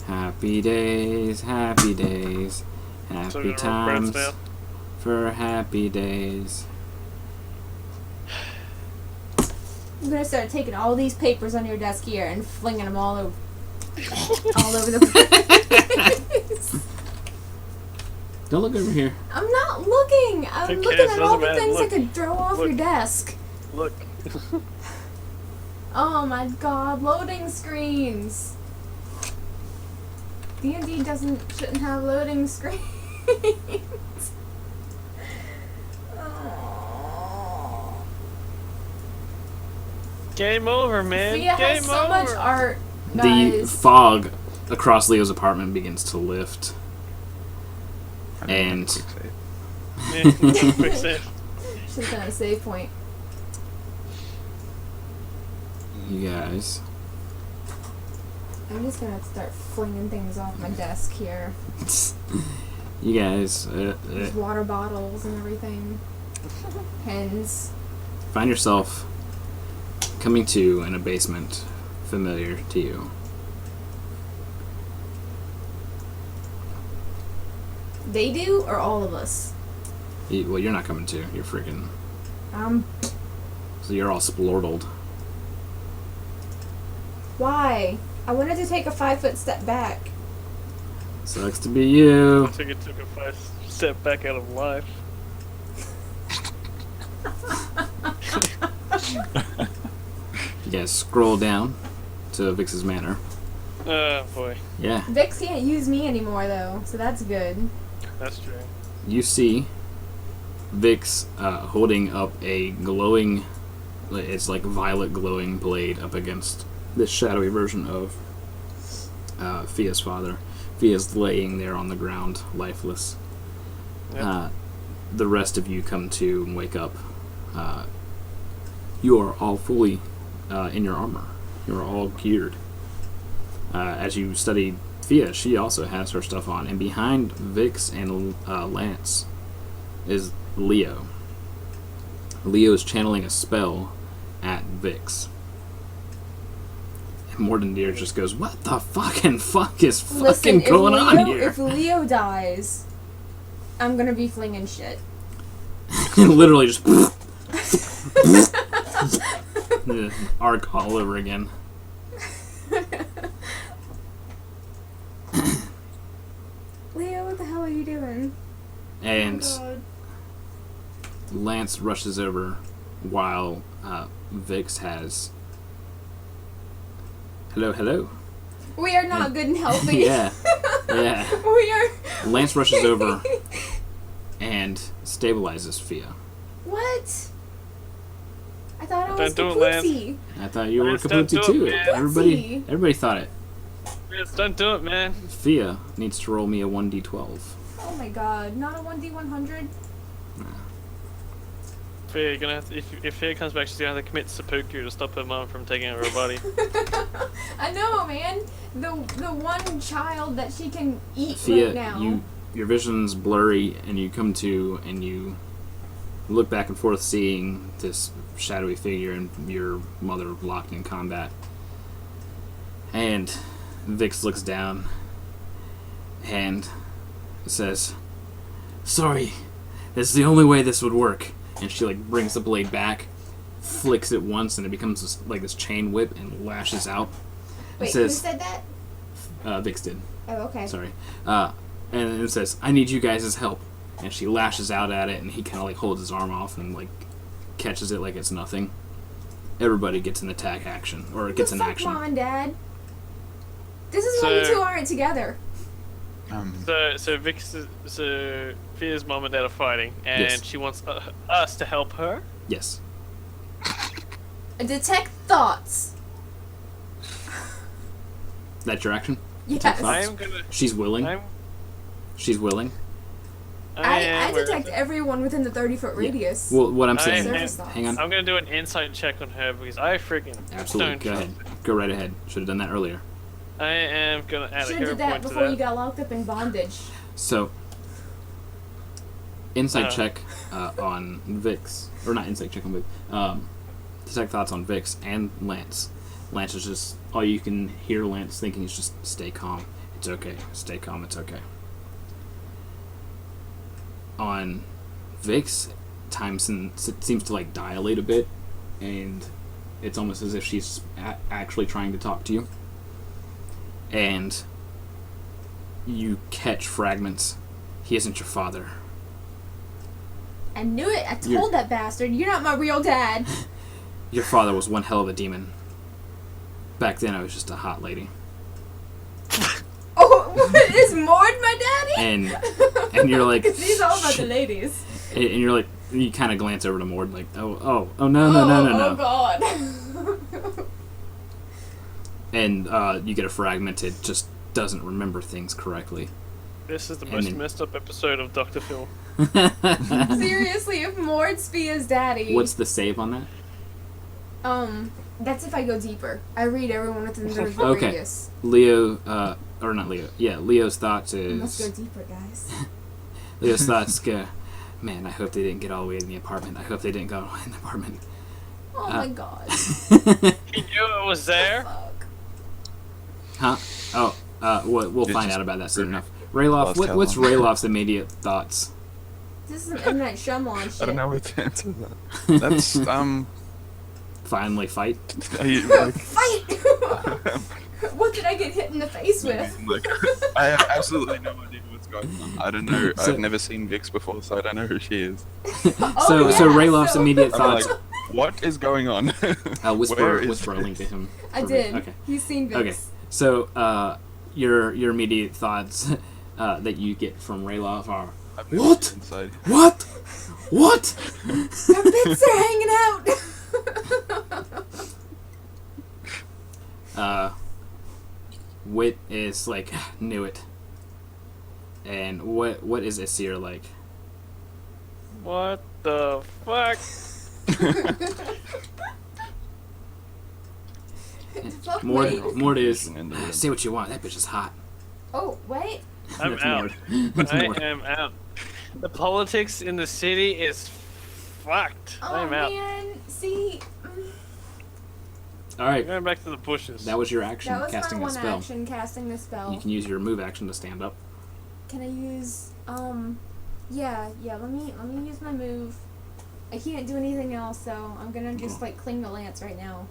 Speaker 1: Happy days, happy days,
Speaker 2: So
Speaker 1: happy
Speaker 2: we're friends
Speaker 1: times
Speaker 2: now.
Speaker 1: for happy days.
Speaker 3: I'm gonna start taking all these papers on your desk here and flinging them all over the place.
Speaker 1: Don't look over here.
Speaker 3: I'm not looking. I'm
Speaker 2: Who
Speaker 3: looking
Speaker 2: cares?
Speaker 3: at all
Speaker 2: Doesn't
Speaker 3: the
Speaker 2: matter.
Speaker 3: things
Speaker 2: Look.
Speaker 3: I could throw off
Speaker 2: Look.
Speaker 3: your desk.
Speaker 2: Look.
Speaker 3: Oh my god, loading screens. D&D shouldn't have loading screens. Oh.
Speaker 2: Game over, man.
Speaker 3: Fia has so much art,
Speaker 1: The
Speaker 3: guys.
Speaker 1: fog across Leo's apartment begins to lift.
Speaker 4: I didn't
Speaker 1: And-
Speaker 4: have a quick save.
Speaker 2: Yeah, quick save.
Speaker 3: Should've done a save point.
Speaker 1: You guys.
Speaker 3: I'm just gonna start flinging things off my desk here.
Speaker 1: You guys
Speaker 3: There's water bottles and everything. Pens.
Speaker 1: find yourself coming to in a basement familiar to you.
Speaker 3: They do, or all of us?
Speaker 1: Well, you're not coming to. You're freaking. So you're all splortled.
Speaker 3: Why? I wanted to take a 5-foot step back.
Speaker 1: Sucks to be you.
Speaker 2: I think it took a 5-step back out of life.
Speaker 1: You guys scroll down to Vix's manor.
Speaker 2: Oh boy,
Speaker 1: Yeah.
Speaker 3: Vix can't use me anymore, though, so that's good.
Speaker 2: that's true.
Speaker 1: You see Vix holding up a glowing, it's like violet glowing blade up against this shadowy version of Fia's father. Fia's laying there on the ground, lifeless.
Speaker 2: Yep.
Speaker 1: The rest of you come to and wake up. You are all fully in your armor. You're all geared. As you study Fia, she also has her stuff on. And behind Vix and Lance is Leo. Leo is channeling a spell at Vix. And Morden Deer just goes, "What the fucking fuck is fucking going on here?"
Speaker 3: If Leo dies, I'm gonna be flinging shit.
Speaker 1: Literally just arc all over again.
Speaker 3: Leo, what the hell are you doing?
Speaker 1: And
Speaker 3: Oh God.
Speaker 1: Lance rushes over while Vix has hello.
Speaker 3: We are not good and healthy.
Speaker 1: Yeah. Yeah.
Speaker 3: We are.
Speaker 1: Lance rushes over and stabilizes Fia.
Speaker 3: What? I thought I was
Speaker 2: Don't do it, Lance.
Speaker 3: Kaputzi.
Speaker 1: I thought you were
Speaker 2: Lance, don't
Speaker 1: Kaputzi
Speaker 2: do it,
Speaker 1: too.
Speaker 2: man.
Speaker 1: Everybody thought it.
Speaker 2: Yes, don't do it, man.
Speaker 1: Fia needs to roll me a 1d12.
Speaker 3: Oh my god, not a 1d100?
Speaker 2: Fia, you're gonna have to, if Fia comes back, she's gonna have to commit seppuku to stop her mom from taking over her body.
Speaker 3: I know, man. The one child that she can eat
Speaker 1: Fia,
Speaker 3: right now.
Speaker 1: your vision's blurry, and you come to and you look back and forth, seeing this shadowy figure and your mother locked in combat. And Vix looks down and says, "Sorry, that's the only way this would work." And she like brings the blade back, flicks it once, and it becomes this chain whip and lashes out.
Speaker 3: Wait,
Speaker 1: It says,
Speaker 3: who said that?
Speaker 1: Vix did.
Speaker 3: Oh, okay.
Speaker 1: Sorry. And it says, "I need you guys' help." And she lashes out at it, and he kind of like holds his arm off and like catches it like it's nothing. Everybody gets an attack action, or gets an action.
Speaker 3: Mom and Dad? This is why you two aren't together.
Speaker 2: So Fia's mom and dad are fighting, and
Speaker 1: Yes.
Speaker 2: she wants us to help her.
Speaker 1: Yes.
Speaker 3: Detect thoughts.
Speaker 1: That's your action?
Speaker 3: Yes.
Speaker 1: Thoughts?
Speaker 2: I am gonna.
Speaker 1: She's willing.
Speaker 2: I'm.
Speaker 1: She's willing.
Speaker 3: I
Speaker 2: where is
Speaker 3: detect
Speaker 2: it?
Speaker 3: everyone within the 30-foot radius.
Speaker 1: Well, what I'm
Speaker 2: I
Speaker 1: saying.
Speaker 3: Surface thoughts.
Speaker 1: Hang on.
Speaker 2: I'm gonna do an insight check on her because I freaking
Speaker 1: Absolutely.
Speaker 2: don't
Speaker 1: Go
Speaker 2: trust
Speaker 1: ahead. Go right ahead. Should have done that earlier.
Speaker 2: I am gonna add a
Speaker 3: Should
Speaker 2: hero
Speaker 3: have did that
Speaker 2: point to
Speaker 3: before
Speaker 2: that.
Speaker 3: you got locked up in bondage.
Speaker 1: So, insight
Speaker 2: Uh.
Speaker 1: check on Vix, or not insight check on Vix. Detect thoughts on Vix and Lance. Lance is just all you can hear. Lance thinking is just stay calm. It's okay. Stay calm. It's okay. On Vix, time seems to like dilate a bit, and it's almost as if she's actually trying to talk to you. And you catch fragments. He isn't your father.
Speaker 3: I knew it. I told
Speaker 1: You're-
Speaker 3: that bastard. You're not my real dad.
Speaker 1: Your father was one hell of a demon. Back then, I was just a hot lady.
Speaker 3: Oh, is Mord my daddy?
Speaker 1: And you're like,
Speaker 3: 'Cause he's all about
Speaker 1: shit.
Speaker 3: the ladies.
Speaker 1: And you're like, you kind of glance over to Mord, like, oh, no.
Speaker 3: Oh God.
Speaker 1: and you get a fragmented, just doesn't remember things correctly.
Speaker 2: This is the most messed up episode of Dr. Phil.
Speaker 3: Seriously, if Mord Spia's daddy...
Speaker 1: What's the save on that?
Speaker 3: That's if I go deeper. I read everyone within the
Speaker 1: Okay.
Speaker 3: radius.
Speaker 1: Leo, or not Leo. Yeah, Leo's thoughts
Speaker 3: Let's go
Speaker 1: is...
Speaker 3: deeper, guys.
Speaker 1: Leo's thoughts go, man, I hope they didn't get all the way in the apartment. I hope they didn't go all the way in the apartment.
Speaker 3: Oh my god.
Speaker 2: He knew it was there?
Speaker 3: Fuck.
Speaker 1: Huh? Oh, we'll find out about that soon enough. Rayloff,
Speaker 4: Lost
Speaker 1: what's
Speaker 4: Helen.
Speaker 1: Rayloff's immediate thoughts?
Speaker 3: This is an M. Night Shyamalan shit.
Speaker 4: I don't know what to answer that. That's
Speaker 1: Finally fight?
Speaker 4: like,
Speaker 3: Fight! What did I get hit in the face with?
Speaker 4: like, I have absolutely no idea what's going on. I don't know.
Speaker 1: So-
Speaker 4: I've never seen Vix before, so I don't know who she is.
Speaker 3: Oh,
Speaker 1: So
Speaker 3: yeah,
Speaker 1: Rayloff's
Speaker 3: so-
Speaker 1: immediate
Speaker 4: I'm
Speaker 1: thoughts...
Speaker 4: like, what is going on? Where
Speaker 1: whisper
Speaker 4: is
Speaker 1: rolling to him.
Speaker 3: I
Speaker 1: for me.
Speaker 3: did.
Speaker 1: Okay.
Speaker 3: He's seen Vix.
Speaker 1: Okay. So, your immediate thoughts that you get from Rayloff are,
Speaker 4: I've never
Speaker 1: What?
Speaker 4: been inside.
Speaker 1: what? What?
Speaker 3: Their bits are hanging out!
Speaker 1: Wit is like, knew it. And what is Asir like?
Speaker 2: What the fuck?
Speaker 3: Fuck
Speaker 1: Mord
Speaker 3: me.
Speaker 1: is,
Speaker 4: In the room.
Speaker 1: say what you want, that bitch is hot.
Speaker 3: Oh, wait.
Speaker 2: I'm
Speaker 1: That's
Speaker 2: out.
Speaker 1: Mord. That's
Speaker 2: I
Speaker 1: Mord.
Speaker 2: am out. The politics in the city is fucked.
Speaker 3: Oh,
Speaker 2: I'm out.
Speaker 3: man. See,
Speaker 1: Alright,
Speaker 2: Going back to the bushes.
Speaker 1: that was your action,
Speaker 3: that was
Speaker 1: casting
Speaker 3: my
Speaker 1: a
Speaker 3: one
Speaker 1: spell.
Speaker 3: action, casting the spell.
Speaker 1: You can use your move action to stand up.
Speaker 3: Can I use, yeah, let me use my move. I can't do anything else, so I'm gonna just, like, cling the lance right now.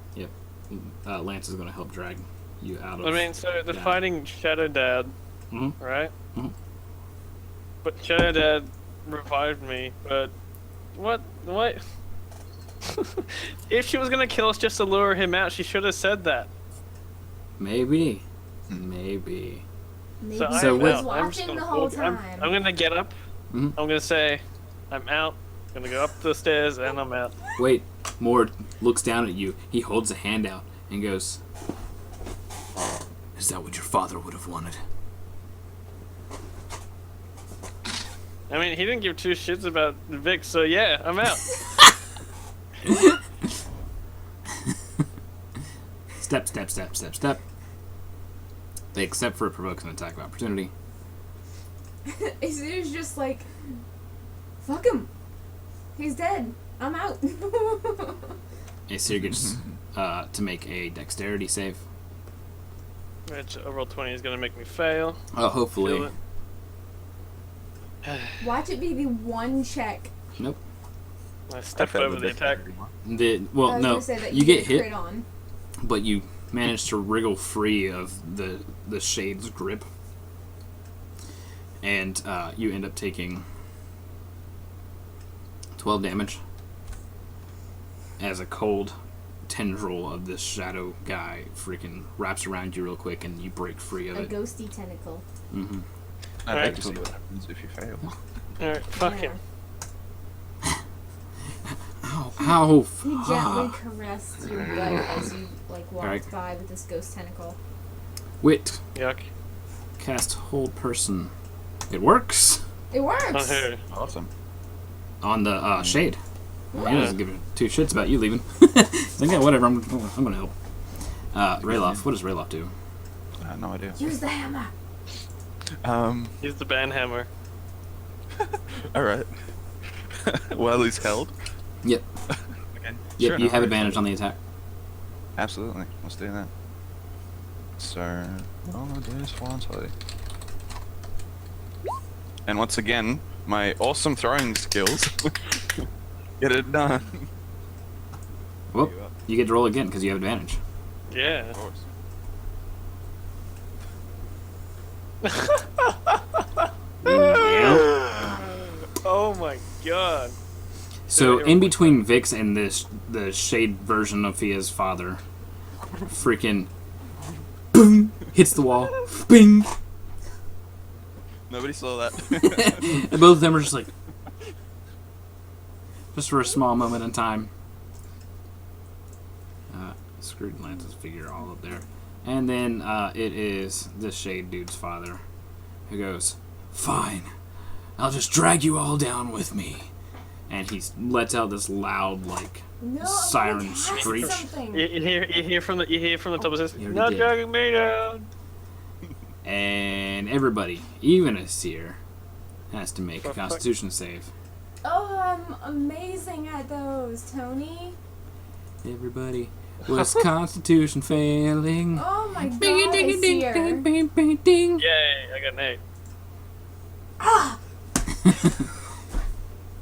Speaker 1: Lance is going to help drag you out of...
Speaker 2: I mean, so they're
Speaker 1: Yeah.
Speaker 2: fighting Shadow Dad,
Speaker 1: Mhm.
Speaker 2: right?
Speaker 1: Mhm.
Speaker 2: But Shadow Dad revived me, but what? If she was gonna kill us just to lure him out, she should have said that.
Speaker 1: Maybe.
Speaker 3: Maybe
Speaker 2: So,
Speaker 3: he
Speaker 1: So
Speaker 2: I'm
Speaker 3: was
Speaker 2: out. I'm just
Speaker 3: watching
Speaker 2: gonna
Speaker 3: the whole
Speaker 2: walk- I'm
Speaker 3: time.
Speaker 2: gonna get up.
Speaker 1: Mhm.
Speaker 2: I'm gonna say, I'm out. I'm gonna go up the stairs and I'm out.
Speaker 1: Wait, Mord looks down at you. He holds a hand out and goes, is that what your father would have wanted?
Speaker 2: I mean, he didn't give two shits about Vic, so yeah, I'm out.
Speaker 1: Step. Except for it provokes an attack of opportunity.
Speaker 3: It's just like, fuck him. He's dead. I'm out.
Speaker 1: Asir gets to make a dexterity save.
Speaker 2: Which a roll 20 is gonna make me fail.
Speaker 1: Oh,
Speaker 2: Feel
Speaker 1: hopefully.
Speaker 2: it.
Speaker 3: Watch it be the one check.
Speaker 1: Nope.
Speaker 2: I
Speaker 4: I
Speaker 2: stepped
Speaker 4: failed
Speaker 2: over the attack.
Speaker 1: The,
Speaker 3: I
Speaker 1: well,
Speaker 3: was
Speaker 1: no.
Speaker 3: gonna say that
Speaker 1: You get
Speaker 3: crit
Speaker 1: hit,
Speaker 3: on.
Speaker 1: but you manage to wriggle free of the shade's grip. And you end up taking 12 damage as a cold tendril of this shadow guy freaking wraps around you real quick and you break free of
Speaker 3: A
Speaker 1: it.
Speaker 3: ghosty tentacle.
Speaker 1: Mm-hmm.
Speaker 4: I'd
Speaker 2: Alright.
Speaker 4: like to see what happens if you fail.
Speaker 2: Alright, fuck
Speaker 3: Yeah.
Speaker 2: him.
Speaker 1: Ow!
Speaker 3: He gently
Speaker 1: Ah.
Speaker 3: caressed your butt as you like walked
Speaker 1: Alright.
Speaker 3: by with this ghost tentacle.
Speaker 1: Wit,
Speaker 2: Yuck.
Speaker 1: cast hold person. It works
Speaker 3: It works.
Speaker 2: On who?
Speaker 4: Awesome.
Speaker 1: on the shade.
Speaker 3: Yeah.
Speaker 1: He doesn't give two shits about you leaving. He's like, yeah, whatever. I'm gonna help. Rayloff, what does Rayloff do?
Speaker 4: I have no idea.
Speaker 3: Use the hammer.
Speaker 2: He's the banhammer.
Speaker 4: Alright. While he's held.
Speaker 1: Yep.
Speaker 4: Okay.
Speaker 1: Yep.
Speaker 4: Sure,
Speaker 1: You
Speaker 4: no
Speaker 1: have
Speaker 4: worries.
Speaker 1: advantage on the attack.
Speaker 4: Absolutely. Let's do that. So, roll a d20. And once again, my awesome throwing skills get it done.
Speaker 1: Well, you get to roll again because you have advantage.
Speaker 2: Yeah.
Speaker 4: Of course.
Speaker 2: Oh my god.
Speaker 1: So in between Vix and the shade version of Fia's father, freaking boom hits the wall, bing.
Speaker 4: Nobody saw that.
Speaker 1: And both of them are just like, just for a small moment in time. Screwed Lance's figure all up there, And then it is this shade dude's father who goes, "Fine, I'll just drag you all down with me." And he lets out this loud, like, siren screech.
Speaker 2: You hear from the top of this.
Speaker 1: You already
Speaker 2: Not
Speaker 1: did.
Speaker 2: dragging me down.
Speaker 1: And everybody, even a seer, has to make a
Speaker 2: Fuck.
Speaker 1: Constitution save.
Speaker 3: Oh, I'm amazing at those, Tony.
Speaker 1: Everybody was Constitution failing.
Speaker 3: Oh my god,
Speaker 1: Ding, ding,
Speaker 3: I
Speaker 1: ding,
Speaker 3: see
Speaker 1: ding,
Speaker 3: her.
Speaker 1: ding, ding, ding.
Speaker 2: Yay! I got an 8.
Speaker 3: Ah!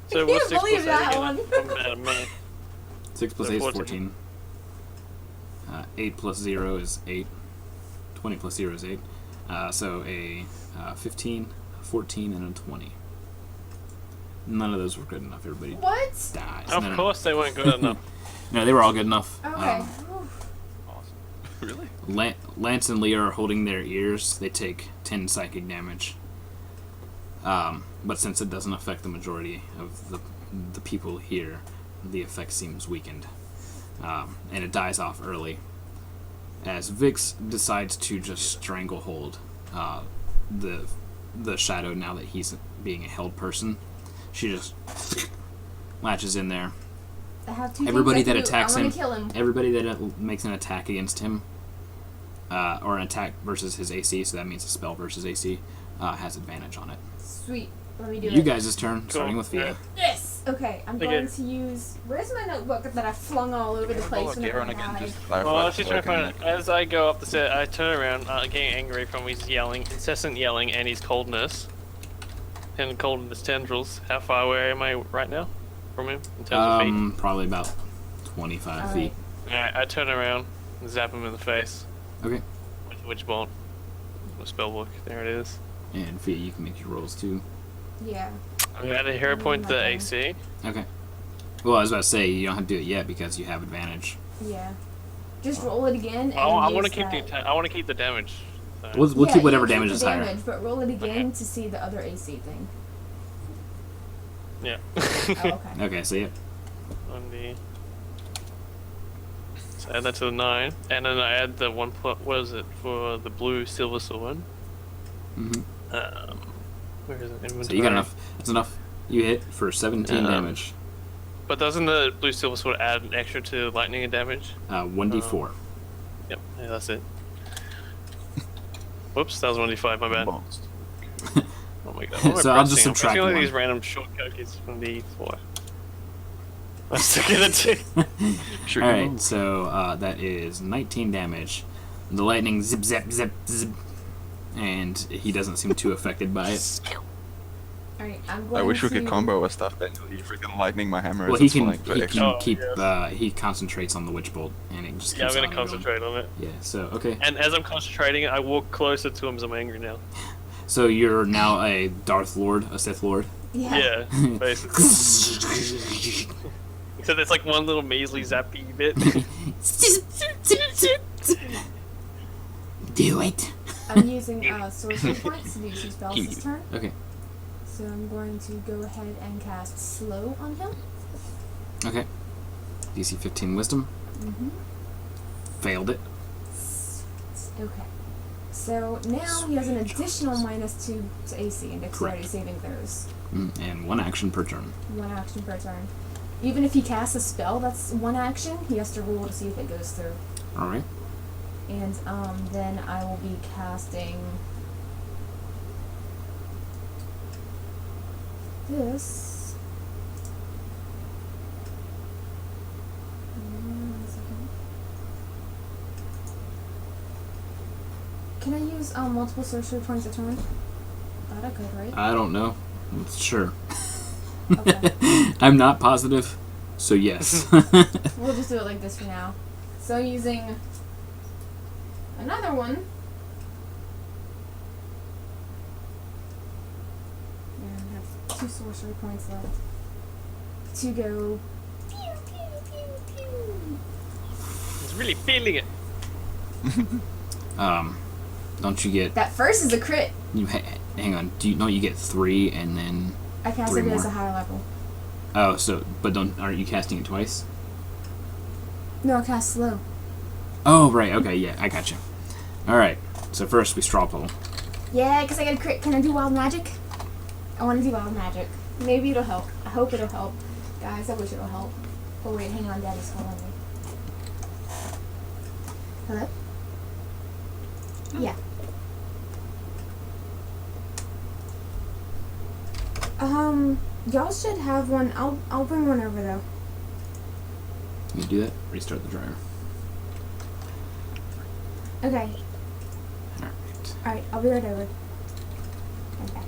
Speaker 2: So
Speaker 3: I
Speaker 2: what's
Speaker 3: can't
Speaker 2: 6
Speaker 3: believe
Speaker 2: plus 8
Speaker 3: that
Speaker 2: again?
Speaker 3: one.
Speaker 2: I'm mad at me.
Speaker 1: 6 plus
Speaker 2: So
Speaker 1: 8 is
Speaker 2: 14.
Speaker 1: 14. 8 plus 0 is 8. 20 plus 0 is 8. So a 15, a 14, and a 20. None of those were good enough. Everybody
Speaker 3: What?
Speaker 1: dies.
Speaker 2: Of
Speaker 1: No,
Speaker 2: course they weren't good enough.
Speaker 1: No, they were all good enough.
Speaker 3: Okay.
Speaker 4: Awesome. Really?
Speaker 1: Lance and Leah are holding their ears. They take 10 psychic damage. But since it doesn't affect the majority of the people here, the effect seems weakened. And it dies off early. As Vix decides to just stranglehold the shadow now that he's being a held person. She just latches in there.
Speaker 3: I have two
Speaker 1: Everybody
Speaker 3: things I
Speaker 1: that
Speaker 3: can do.
Speaker 1: attacks
Speaker 3: I
Speaker 1: him,
Speaker 3: want to kill him.
Speaker 1: everybody that makes an attack against him, or an attack versus his AC, so that means a spell versus AC, has advantage on it.
Speaker 3: Sweet. Let me do it.
Speaker 1: You guys' turn,
Speaker 2: Cool.
Speaker 1: starting with Fia.
Speaker 2: Yeah.
Speaker 3: Yes! Okay, I'm
Speaker 2: Okay.
Speaker 3: going to use... Where's my notebook that I flung all over the place
Speaker 4: Look,
Speaker 3: whenever
Speaker 4: Aaron
Speaker 3: I
Speaker 4: again,
Speaker 3: died?
Speaker 4: just clarify.
Speaker 2: Well, I was just
Speaker 4: so I
Speaker 2: trying to
Speaker 4: can-
Speaker 2: find it. As I go up the stairs, I turn around, getting angry from his yelling, incessant yelling, and his coldness. And coldness tendrils. How far away am I right now from him in terms of feet?
Speaker 1: Probably about 25 feet.
Speaker 2: Alright, I turn around and zap him in the face
Speaker 1: Okay.
Speaker 2: with the witch bolt. The spell book. There it is.
Speaker 1: And Fia, you can make your rolls too.
Speaker 3: Yeah.
Speaker 2: I'm gonna add a hero point to the
Speaker 3: Okay.
Speaker 2: AC.
Speaker 1: Okay. Well, I was about to say, you don't have to do it yet because you have advantage.
Speaker 3: Yeah. Just roll it again and
Speaker 2: I want to
Speaker 3: use
Speaker 2: keep
Speaker 3: that.
Speaker 2: I want to keep the damage. So.
Speaker 1: We'll
Speaker 3: Yeah,
Speaker 1: keep whatever
Speaker 3: you keep
Speaker 1: damage
Speaker 3: the
Speaker 1: is higher.
Speaker 3: damage, but roll it again to see the other AC thing.
Speaker 2: Yeah.
Speaker 3: Oh, okay.
Speaker 1: Okay, so yep.
Speaker 2: On the. So add that to the 9, and then I add the one. What is it for the blue silver sword?
Speaker 1: Mm-hmm.
Speaker 2: Where is it? Inventory.
Speaker 1: So you got enough. That's enough. You hit for 17 damage.
Speaker 2: But doesn't the blue silver sword add an extra to lightning and damage?
Speaker 1: 1d4.
Speaker 2: Yep, yeah, that's it. Whoops, that was 1d5, my bad.
Speaker 4: Bonus.
Speaker 2: Oh my god. What am I
Speaker 1: So I'll just
Speaker 2: pressing? I'm
Speaker 1: subtract
Speaker 2: pressing all
Speaker 1: one.
Speaker 2: these random short cookies from the 4. I'm stuck in a 2.
Speaker 4: Sure you
Speaker 1: Alright,
Speaker 4: will.
Speaker 1: so that is 19 damage. The lightning zip, zap, zip, zip. And he doesn't seem too affected by it.
Speaker 3: Alright, I'm going
Speaker 4: I wish we
Speaker 3: to...
Speaker 4: could combo with stuff that you freaking lightning my hammer
Speaker 1: Well,
Speaker 4: as
Speaker 1: he
Speaker 4: it's
Speaker 1: can,
Speaker 4: flying for
Speaker 1: he
Speaker 4: extra.
Speaker 1: can
Speaker 2: Oh,
Speaker 1: keep,
Speaker 2: yes.
Speaker 1: he concentrates on the witch bolt, and it just
Speaker 2: Yeah, I'm
Speaker 1: keeps
Speaker 2: gonna
Speaker 1: on going.
Speaker 2: concentrate on it.
Speaker 1: Yeah, so, okay.
Speaker 2: And as I'm concentrating, I walk closer to him as I'm angry now.
Speaker 1: So you're now a Darth Lord, a Sith Lord.
Speaker 3: Yeah.
Speaker 2: Yeah, basically. Except it's like one little measly zappy bit.
Speaker 1: Do it.
Speaker 3: I'm using sorcery points to do 2 spells this turn.
Speaker 1: Okay.
Speaker 3: So I'm going to go ahead and cast Slow on him.
Speaker 1: Okay. DC 15 Wisdom.
Speaker 3: Mm-hmm.
Speaker 1: Failed it.
Speaker 3: Okay. So now he has an additional -2 to AC and dexterity
Speaker 1: Correct.
Speaker 3: saving throws.
Speaker 1: And 1 action per turn.
Speaker 3: 1 action per turn. Even if he casts a spell that's 1 action, he has to roll to see if it goes through.
Speaker 1: Alright.
Speaker 3: And then I will be casting this. One second. Can I use multiple sorcery points a turn? Thought I could, right?
Speaker 1: I don't know. Sure.
Speaker 3: Okay.
Speaker 1: I'm not positive, so yes.
Speaker 3: We'll just do it like this for now. So using another one. And I have 2 sorcery points left. To go pew pew pew pew.
Speaker 2: He's really feeling it.
Speaker 1: Don't you get...
Speaker 3: That first is a crit.
Speaker 1: Hang on. Do you know you get 3 and then...
Speaker 3: I cast
Speaker 1: 3
Speaker 3: it as
Speaker 1: more.
Speaker 3: a higher level.
Speaker 1: Oh, so... But aren't you casting it twice?
Speaker 3: No, I cast slow.
Speaker 1: Oh, right. Okay, yeah. I gotcha. Alright, so first we straw poll.
Speaker 3: Yeah, because I got a crit. Can I do wild magic? I want to do wild magic. Maybe it'll help. I hope it'll help. Guys, I wish it'll help. Oh wait, hang on, Daddy's calling me. Hello? Yeah. Y'all should have one. I'll bring one over though.
Speaker 1: Can you do that? Restart the dryer.
Speaker 3: Okay.
Speaker 1: Alright.
Speaker 3: Alright, I'll be right over. Okay.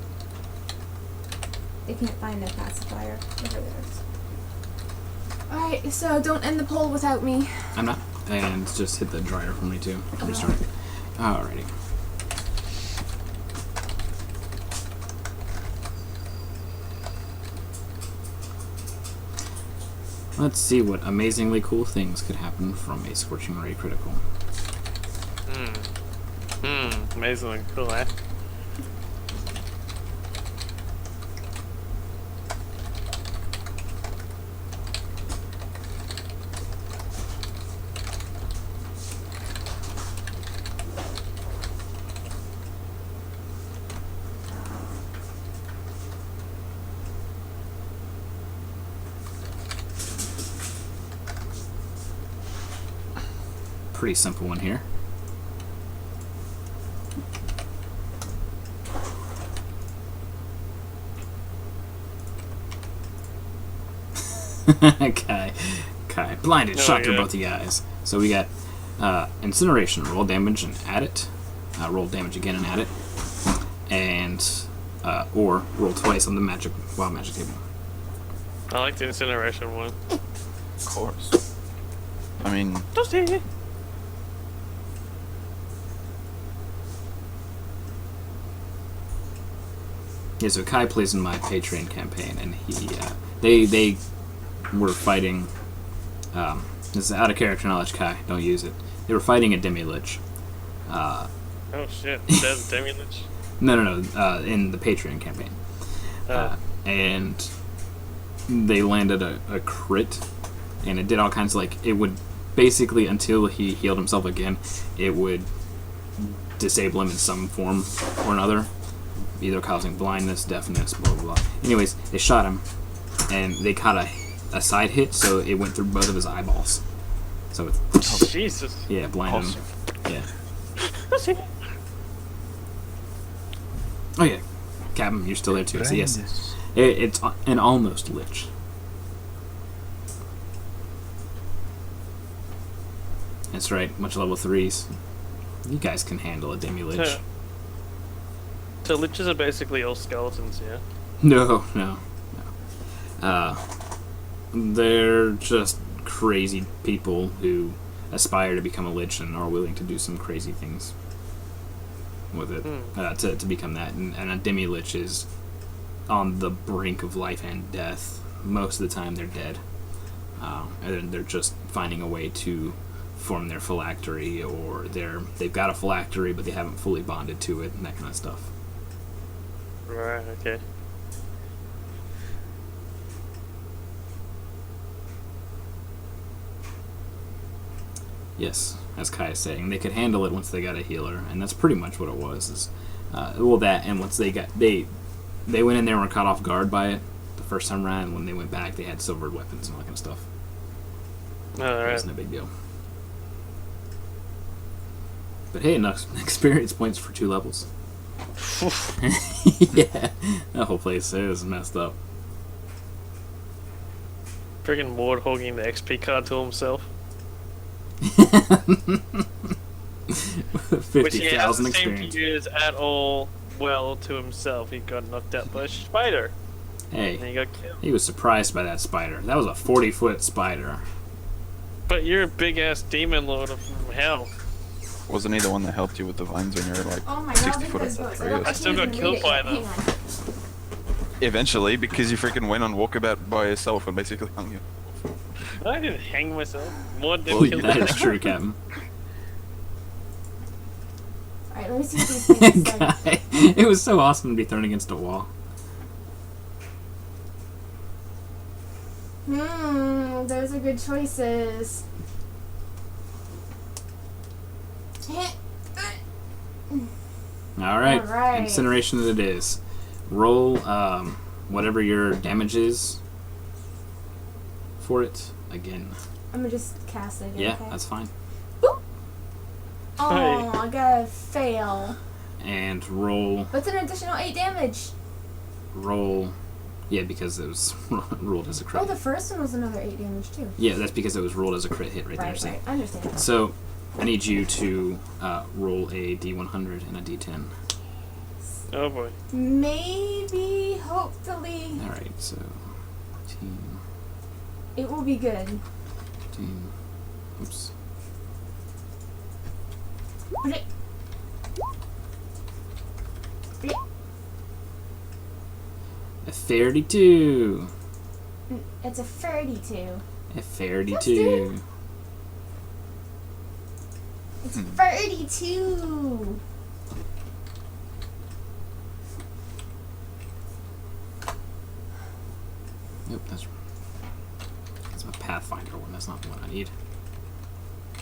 Speaker 3: They can't find a pacifier over there. Alright, so don't end the poll without me.
Speaker 1: I'm not. And just hit the dryer for me too. Restart it. Alrighty. Let's see what amazingly cool things could happen from a Scorching Ray critical.
Speaker 2: Amazingly cool, eh?
Speaker 1: Pretty simple one here. Kai. Blinded, shot through both the eyes. So we got incineration, roll damage and add it. Roll damage again and add it. And or roll twice on the wild magic table.
Speaker 2: I like the incineration one.
Speaker 4: Of course. I mean,
Speaker 1: yeah, so Kai plays in my Patreon campaign, and they were fighting. This is out of character knowledge, Kai. Don't use it. They were fighting a demi-lich.
Speaker 2: Oh shit! That's demi-lich.
Speaker 1: No. In the Patreon campaign, and they landed a crit, and it did all kinds of it would basically until he healed himself again, it would disable him in some form or another. Either causing blindness, deafness, blah, blah, blah. Anyways, they shot him, and they caught a side hit, so it went through both of his eyeballs. So it's...
Speaker 2: Jesus.
Speaker 1: Yeah, blinded him. Yeah. Oh, yeah. Captain, you're still there, too. So, yes. It's an almost lich. That's right. Much level 3s. You guys can handle a demi-lich.
Speaker 2: So liches are basically all skeletons, yeah?
Speaker 1: No. They're just crazy people who aspire to become a lich and are willing to do some crazy things with it to become that. And a demi-lich is on the brink of life and death. Most of the time they're dead. And they're just finding a way to form their phylactery, or they've got a phylactery but they haven't fully bonded to it, and that kind of stuff.
Speaker 2: Right, okay.
Speaker 1: Yes, as Kai is saying, they could handle it once they got a healer, and that's pretty much what it was. That, and once they went in there and were caught off guard by it the first time around, and when they went back, they had silvered weapons and all that kind of stuff.
Speaker 2: Alright.
Speaker 1: It wasn't a big deal. But hey, enough experience points for 2 levels. Yeah, that whole place is messed up.
Speaker 2: Friggin' warthogging the XP card to himself.
Speaker 1: 50,000
Speaker 2: Which he hasn't seemed
Speaker 1: experience.
Speaker 2: to use at all well to himself. He got knocked out by a spider.
Speaker 1: Hey,
Speaker 2: And he got killed.
Speaker 1: he was surprised by that spider. That was a 40-foot spider.
Speaker 2: But you're a big ass demon lord of hell.
Speaker 4: wasn't he the one that helped you with the vines when you were like
Speaker 3: Oh my god,
Speaker 4: 60
Speaker 3: look
Speaker 4: foot
Speaker 3: at those
Speaker 4: up
Speaker 3: books.
Speaker 4: the
Speaker 2: I still got killed by them.
Speaker 3: Hang on.
Speaker 4: Eventually, because you freaking went on walkabout by yourself and basically hung you.
Speaker 2: I didn't hang myself. More didn't
Speaker 1: Well,
Speaker 2: kill
Speaker 1: that
Speaker 2: me.
Speaker 1: is true, Captain.
Speaker 3: Alright, let me see what these things say.
Speaker 1: Guy, it was so awesome to be thrown against a wall.
Speaker 3: Those are good choices.
Speaker 1: All right.
Speaker 3: All right.
Speaker 1: Incineration it is. Roll whatever your damage is for it again.
Speaker 3: I'm gonna just cast it again.
Speaker 1: Yeah,
Speaker 3: okay?
Speaker 1: that's fine.
Speaker 3: Boop. Oh, I gotta fail.
Speaker 1: And roll.
Speaker 3: What's an additional 8 damage?
Speaker 1: Roll. Yeah, because it was ruled as a crit.
Speaker 3: Oh, the first one was another 8 damage too.
Speaker 1: Yeah, that's because it was ruled as a crit hit right there.
Speaker 3: Right,
Speaker 1: See?
Speaker 3: right. I understand.
Speaker 1: So, I need you to roll a D100 and a D10.
Speaker 2: Oh boy.
Speaker 3: Maybe, hopefully,
Speaker 1: All right, so 15,
Speaker 3: it will be good.
Speaker 1: 15. Oops. A 32.
Speaker 3: It's a 32.
Speaker 1: A 32.
Speaker 3: It's 32.
Speaker 1: Yep, that's my Pathfinder one. That's not the one I need.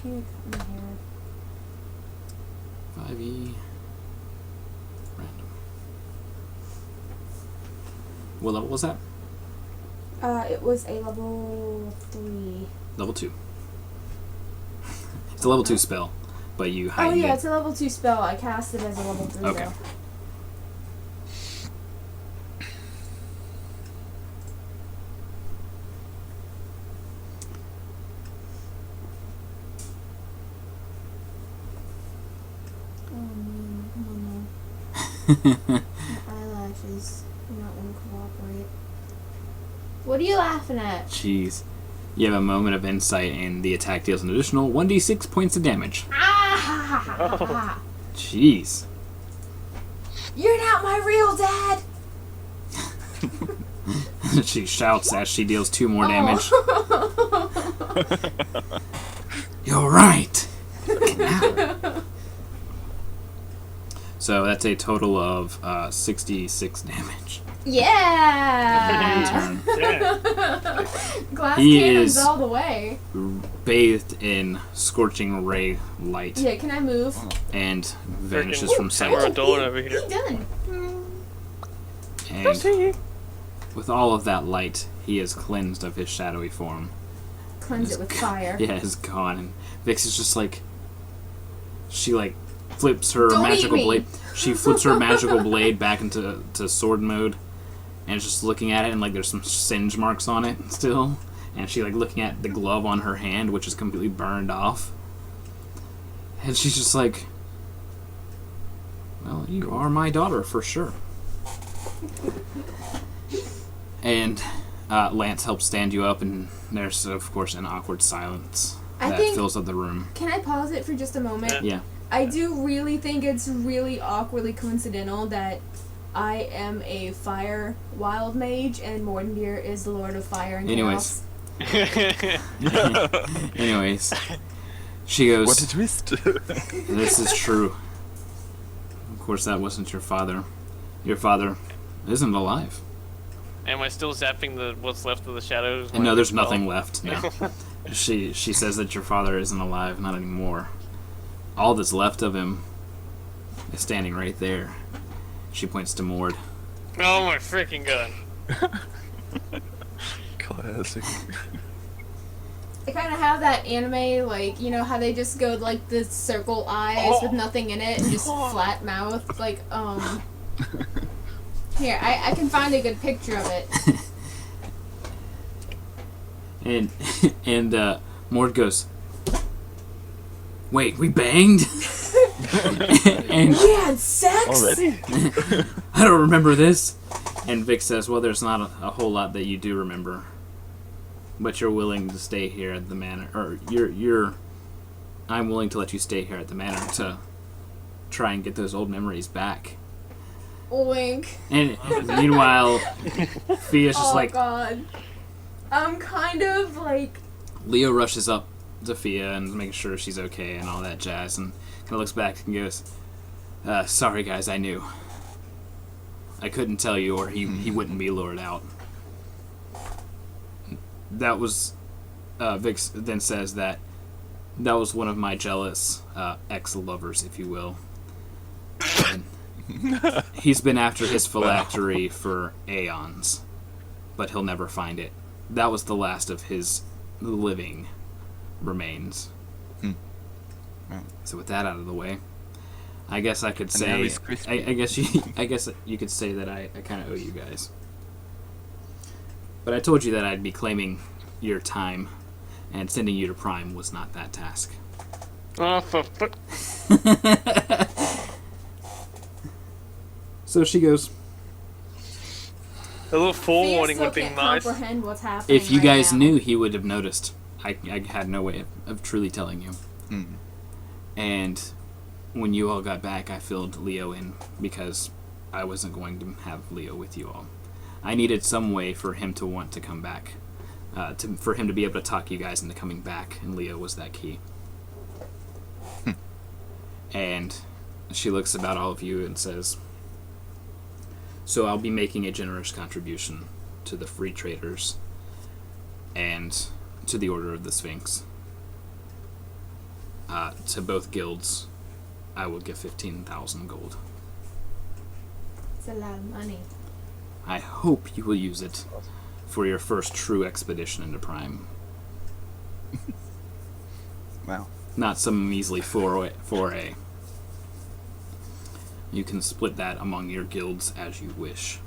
Speaker 3: Here, come here.
Speaker 1: 5e. Random. What level was that?
Speaker 3: It was a level 3.
Speaker 1: Level 2. It's a level 2 spell, but you
Speaker 3: Oh
Speaker 1: heightened
Speaker 3: yeah,
Speaker 1: it.
Speaker 3: it's a level 2 spell. I cast it as a level 3
Speaker 1: Okay.
Speaker 3: though. Oh man, come on now. My eyelashes are not going to cooperate. What are you laughing at?
Speaker 1: Jeez. You have a moment of insight, and the attack deals an additional 1d6 points of damage.
Speaker 3: Ah! Ha, ha, ha, ha, ha.
Speaker 1: Jeez.
Speaker 3: You're not my real dad!
Speaker 1: She shouts as she deals 2 more damage. You're right! So that's a total of 66 damage.
Speaker 3: Yeah!
Speaker 1: Turn.
Speaker 2: Yeah.
Speaker 3: Glass
Speaker 1: He
Speaker 3: cannons
Speaker 1: is-
Speaker 3: all the way.
Speaker 1: Bathed in scorching ray light
Speaker 3: Yeah, can I move?
Speaker 1: and vanishes
Speaker 2: Freaking
Speaker 1: from
Speaker 2: Tower
Speaker 1: sight.
Speaker 2: of Dawn over here.
Speaker 3: He done.
Speaker 1: And with all of that light, he is cleansed of his shadowy form.
Speaker 3: Cleanse it with fire.
Speaker 1: Yeah, is gone. And Vix is just like, she like flips her
Speaker 3: Don't eat
Speaker 1: magical
Speaker 3: me.
Speaker 1: blade. She flips her magical blade back into sword mode, and is just looking at it, and like there's some singe marks on it still. And she like looking at the glove on her hand, which is completely burned off. And she's just like, well, you are my daughter for sure. And Lance helps stand you up, and there's, of course, an awkward silence
Speaker 3: I
Speaker 1: that
Speaker 3: think-
Speaker 1: fills up the room.
Speaker 3: Can I pause it for just a moment?
Speaker 1: Yeah.
Speaker 3: I do really think it's really awkwardly coincidental that I am a fire wild mage and Mordendir is the Lord of Fire and
Speaker 1: Anyways.
Speaker 3: Chaos.
Speaker 1: Anyways, she goes,
Speaker 4: What a twist!
Speaker 1: this is true. Of course, that wasn't your father. Your father isn't alive.
Speaker 2: Am I still zapping the what's left of the shadows?
Speaker 1: And no, there's nothing left now. She says that your father isn't alive, not anymore. All that's left of him is standing right there. She points to Mord.
Speaker 2: Oh my freaking god.
Speaker 4: Classic.
Speaker 3: I kind of have that anime, like, you know how they just go like the circle eyes with nothing in it and just flat mouth, like, Here, I can find a good picture of it.
Speaker 1: And Mord goes, wait, we banged? And
Speaker 3: We had sex?
Speaker 4: Already?
Speaker 1: I don't remember this. And Vic says, well, there's not a whole lot that you do remember. But you're willing to stay here at the manor. Or I'm willing to let you stay here at the manor to try and get those old memories back.
Speaker 3: Wink.
Speaker 1: And meanwhile, Fia's just
Speaker 3: Oh
Speaker 1: like,
Speaker 3: god. I'm kind of like...
Speaker 1: Leo rushes up to Fia and makes sure she's okay and all that jazz, and kind of looks back and goes, sorry guys, I knew. I couldn't tell you or he wouldn't be lured out. That was, Vix then says that was one of my jealous ex-lovers, if you will. And He's been after his phylactery for aeons, but he'll never find it. That was the last of his living remains. So with that out of the way, I guess I could say, I guess you could say that I kind of owe you guys. But I told you that I'd be claiming your time, and sending you to Prime was not that task.
Speaker 2: Oh,
Speaker 1: So she goes.
Speaker 2: A little forewarning
Speaker 3: Thea
Speaker 2: would be
Speaker 3: still
Speaker 2: nice.
Speaker 3: can't comprehend what's happening
Speaker 1: If you
Speaker 3: right
Speaker 1: guys
Speaker 3: now.
Speaker 1: knew, he would have noticed. I had no way of truly telling you. And when you all got back, I filled Leo in because I wasn't going to have Leo with you all. I needed some way for him to want to come back, for him to be able to talk you guys into coming back, and Leo was that key. And she looks about all of you and says, so I'll be making a generous contribution to the free traders and to the Order of the Sphinx. To both guilds, I will give 15,000 gold.
Speaker 3: It's a lot of money.
Speaker 1: I hope you will use it for your first true expedition into Prime.
Speaker 4: Wow.
Speaker 1: Not some measly foray. You can split that among your guilds as you wish.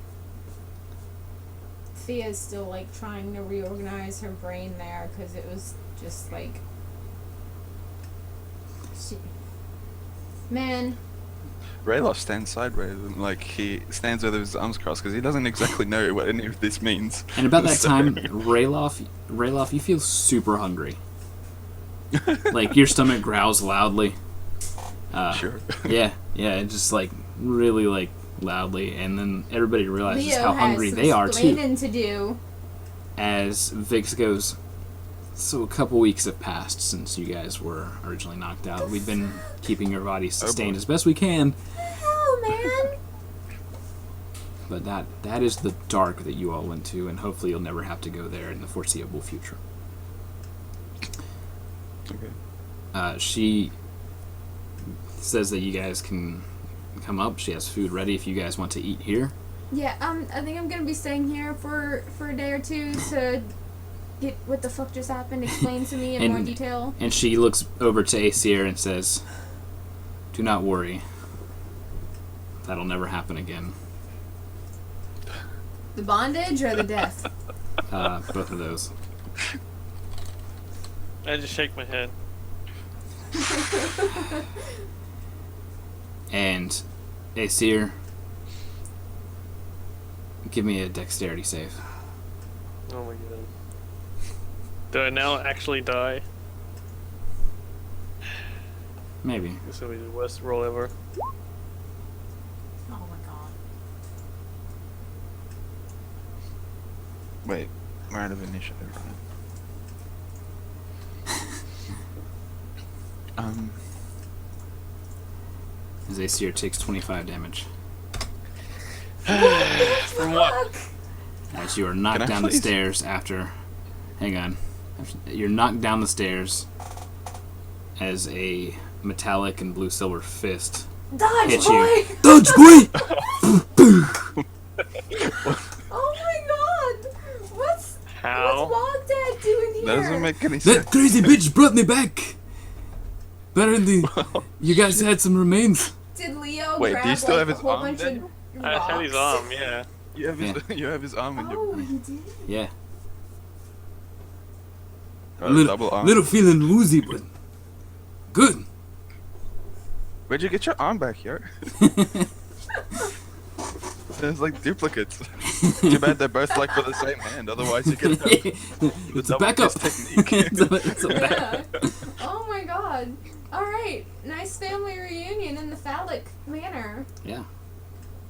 Speaker 3: Thea's still like trying to reorganize her brain there because it was just like, man.
Speaker 4: Rayloff stands sideways and like he stands with his arms crossed because he doesn't exactly know what any of this means.
Speaker 1: And about that time, Rayloff, you feel super hungry. Like your stomach growls loudly.
Speaker 4: Sure.
Speaker 1: Yeah, just like really like loudly, and then everybody realizes
Speaker 3: Leo
Speaker 1: how
Speaker 3: has
Speaker 1: hungry
Speaker 3: some
Speaker 1: they are too.
Speaker 3: explaining to do.
Speaker 1: As Vix goes, so a couple weeks have passed since you guys were originally knocked out. We've been keeping your bodies sustained as best we can.
Speaker 3: Hell, man.
Speaker 1: But that is the dark that you all went to, and hopefully you'll never have to go there in the foreseeable future.
Speaker 4: Okay.
Speaker 1: She says that you guys can come up. She has food ready if you guys want to eat here.
Speaker 3: Yeah, I think I'm gonna be staying here for a day or two to get what the fuck just happened explained to me in more detail.
Speaker 1: And she looks over to Aesir and says, "Do not worry. That'll never happen again."
Speaker 3: The bondage or the death?
Speaker 1: Both of those.
Speaker 2: I just shake my head.
Speaker 1: And Aesir, give me a dexterity save.
Speaker 2: Oh my god. Do I now actually die?
Speaker 1: Maybe.
Speaker 2: This will be the worst roll ever.
Speaker 3: Oh my god.
Speaker 4: Wait, we're out of initiative, right?
Speaker 1: As Aesir takes 25 damage.
Speaker 2: From what?
Speaker 1: As you are knocked
Speaker 4: Can I
Speaker 1: down the
Speaker 4: please-
Speaker 1: stairs after... Hang on. You're knocked down the stairs as a metallic and blue-silver fist
Speaker 3: Dodge,
Speaker 1: hits
Speaker 3: boy!
Speaker 1: you. Dodge, boy!
Speaker 3: Oh my god! What's
Speaker 2: How?
Speaker 3: Wogdad doing here?
Speaker 4: That doesn't make any sense.
Speaker 1: That crazy bitch brought me back! Apparently, you guys had some remains.
Speaker 3: Did Leo
Speaker 4: Wait,
Speaker 3: grab
Speaker 4: do you still
Speaker 3: like,
Speaker 4: have
Speaker 3: a
Speaker 4: his
Speaker 3: whole
Speaker 4: arm
Speaker 3: bunch
Speaker 4: then?
Speaker 3: of
Speaker 2: I had his
Speaker 3: rocks?
Speaker 2: arm, yeah.
Speaker 4: You have his, you have his arm in your
Speaker 3: Oh,
Speaker 4: brain.
Speaker 3: you did?
Speaker 1: Yeah.
Speaker 4: Got a double arm.
Speaker 1: Little feeling woozy, but good.
Speaker 4: Where'd you get your arm back, yo? There's like duplicates. Too bad they're both like for the same hand, otherwise you could have
Speaker 1: It's a
Speaker 4: double
Speaker 1: backup.
Speaker 4: fist technique.
Speaker 1: it's a back.
Speaker 3: Yeah. Oh my god. Alright, nice family reunion in the phallic manner.
Speaker 1: Yeah.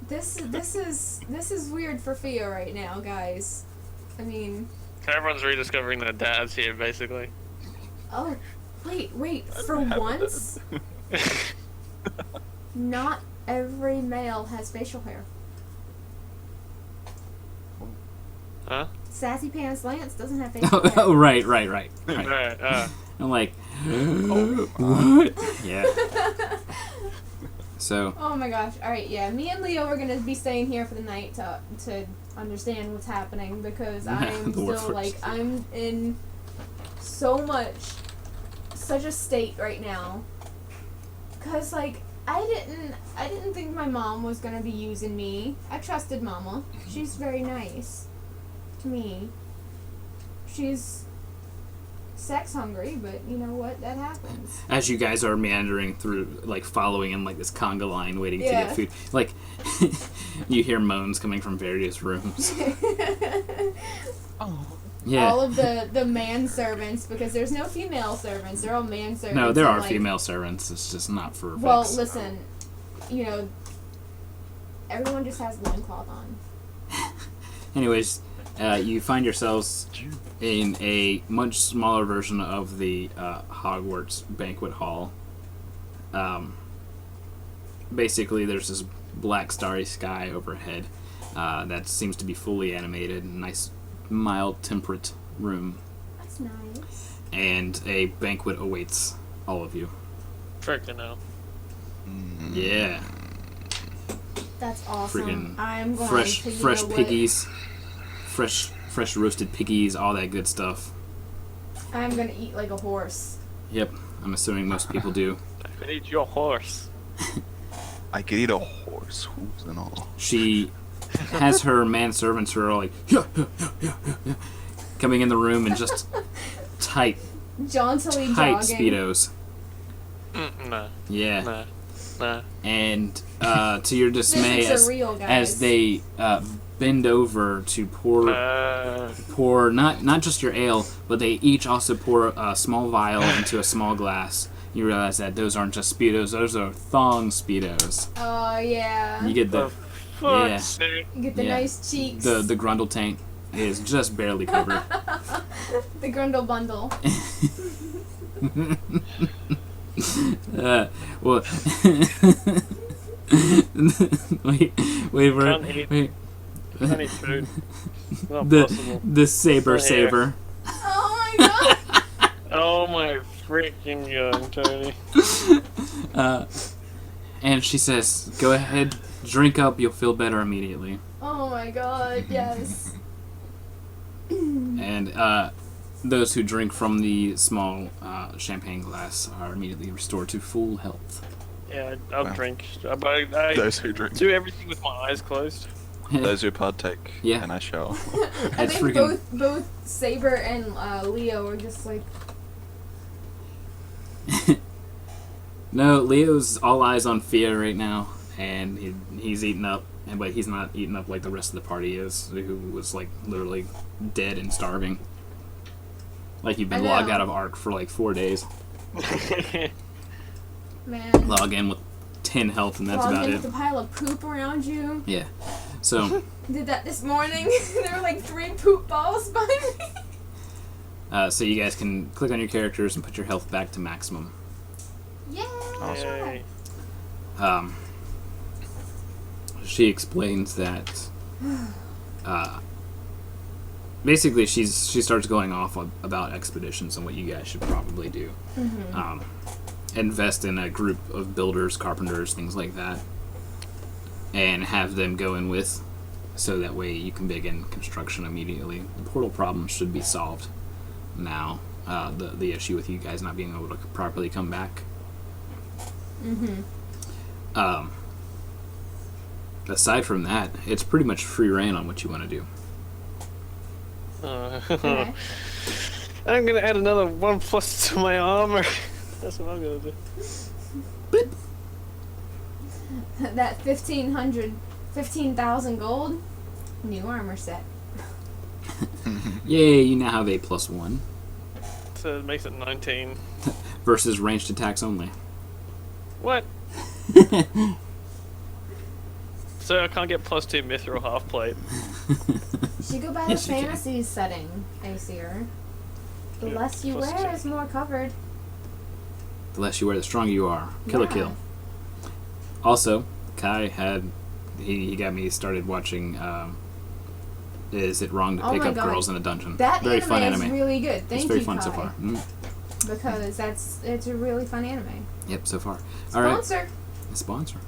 Speaker 3: This is weird for Fia right now, guys. I mean,
Speaker 2: Everyone's rediscovering their dads here, basically.
Speaker 3: oh, wait, for once, not every male has facial hair.
Speaker 2: Huh?
Speaker 3: Sassy Pants Lance doesn't have facial hair.
Speaker 1: Oh, right.
Speaker 2: Right,
Speaker 1: I'm like, what? Yeah. So.
Speaker 3: Oh my gosh! All right, yeah. Me and Leo are gonna be staying here for the night to understand what's happening because I'm still like I'm in such a state right now. Cause like I didn't think my mom was gonna be using me. I trusted Mama. She's very nice to me. She's sex hungry, but you know what? That happens.
Speaker 1: As you guys are meandering through, like following in like this conga line, waiting to get food, like you hear moans coming from various rooms.
Speaker 4: Oh.
Speaker 1: Yeah.
Speaker 3: All of the manservants, because there's no female servants. They're all manservants.
Speaker 1: No, there are
Speaker 3: like,
Speaker 1: female servants. It's just not for.
Speaker 3: Well,
Speaker 1: Vex.
Speaker 3: listen, you know, everyone just has loincloth on.
Speaker 1: Anyways, you find yourselves in a much smaller version of the Hogwarts banquet hall. Basically, there's this black starry sky overhead that seems to be fully animated. Nice, mild, temperate room.
Speaker 3: That's nice.
Speaker 1: And a banquet awaits all of you.
Speaker 2: Freaking hell.
Speaker 1: Yeah.
Speaker 3: That's awesome.
Speaker 1: Freaking
Speaker 3: I'm going
Speaker 1: fresh
Speaker 3: to,
Speaker 1: piggies. Fresh roasted piggies, all that good stuff.
Speaker 3: I'm gonna eat like a horse.
Speaker 1: Yep, I'm assuming most people do.
Speaker 2: I could eat your horse.
Speaker 4: I could eat a horse, hooves and all.
Speaker 1: She has her manservants who are all like, yeah, coming in the room and just tight
Speaker 3: Jauntily
Speaker 1: jogging.
Speaker 3: Speedos.
Speaker 2: Nah.
Speaker 1: Yeah.
Speaker 2: Nah.
Speaker 1: And to your dismay,
Speaker 3: surreal,
Speaker 1: as they bend over to pour not just your ale, but they each also pour a small vial into a small glass. You realize that those aren't just Speedos; those are thong Speedos.
Speaker 3: Oh yeah.
Speaker 1: You get the
Speaker 3: You get the nice cheeks.
Speaker 1: The grundle tank is just barely covered.
Speaker 3: The Grundle bundle.
Speaker 1: Well, wait.
Speaker 2: Can't eat food. Not possible.
Speaker 1: The saber.
Speaker 3: Oh my god!
Speaker 2: Oh my freaking god, Tony.
Speaker 1: And she says, "Go ahead, drink up. You'll feel better immediately."
Speaker 3: Oh my god! Yes.
Speaker 1: And those who drink from the small champagne glass are immediately restored to full health.
Speaker 2: Yeah, I'll drink. But I
Speaker 4: Those who drink.
Speaker 2: do everything with my eyes closed.
Speaker 4: Those who partake.
Speaker 1: Yeah.
Speaker 4: And I shall.
Speaker 3: I think both Saber and Leo are just like.
Speaker 1: No, Leo's all eyes on Fia right now, and he's eating up, but he's not eating up like the rest of the party is, who was like literally dead and starving. Like you've been logged out of Ark for like 4 days.
Speaker 3: Man.
Speaker 1: Log in with 10 health, and that's about it.
Speaker 3: With a pile of poop around you.
Speaker 1: Yeah. So.
Speaker 3: Did that this morning. There were like 3 poop balls by me.
Speaker 1: So you guys can click on your characters and put your health back to maximum.
Speaker 3: Yeah.
Speaker 2: Awesome.
Speaker 1: She explains that. Basically, she starts going off about expeditions and what you guys should probably do.
Speaker 3: Mm-hmm.
Speaker 1: Invest in a group of builders, carpenters, things like that, and have them go in with, so that way you can begin construction immediately. The portal problem should be solved now. The issue with you guys not being able to properly come back.
Speaker 3: Mm-hmm.
Speaker 1: Aside from that, it's pretty much free reign on what you want to do.
Speaker 3: Okay.
Speaker 2: I'm gonna add another 1+ to my armor. That's what I'm gonna do.
Speaker 3: That 15,000 gold. New armor set.
Speaker 1: Yay, you now have a +1.
Speaker 2: So it makes it 19.
Speaker 1: Versus ranged attacks only.
Speaker 2: What? So I can't get +2 mithril half plate.
Speaker 3: You should go by
Speaker 1: Yes,
Speaker 3: the
Speaker 1: you can.
Speaker 3: fantasy setting, Aesir. The
Speaker 2: Yeah,
Speaker 3: less you
Speaker 2: +2.
Speaker 3: wear is more covered.
Speaker 1: The less you wear, the stronger you are. Kill a
Speaker 3: Yeah.
Speaker 1: kill. Also, Kai had he got me started watching. Is it wrong to
Speaker 3: Oh
Speaker 1: pick
Speaker 3: my
Speaker 1: up
Speaker 3: God.
Speaker 1: girls in a dungeon?
Speaker 3: That
Speaker 1: Very
Speaker 3: anime
Speaker 1: fun
Speaker 3: is
Speaker 1: anime.
Speaker 3: really good. Thank
Speaker 1: It's very
Speaker 3: you,
Speaker 1: fun
Speaker 3: Kai,
Speaker 1: so far.
Speaker 3: because it's a really fun anime.
Speaker 1: Yep, so far. All right,
Speaker 3: Sponsor.
Speaker 1: sponsor.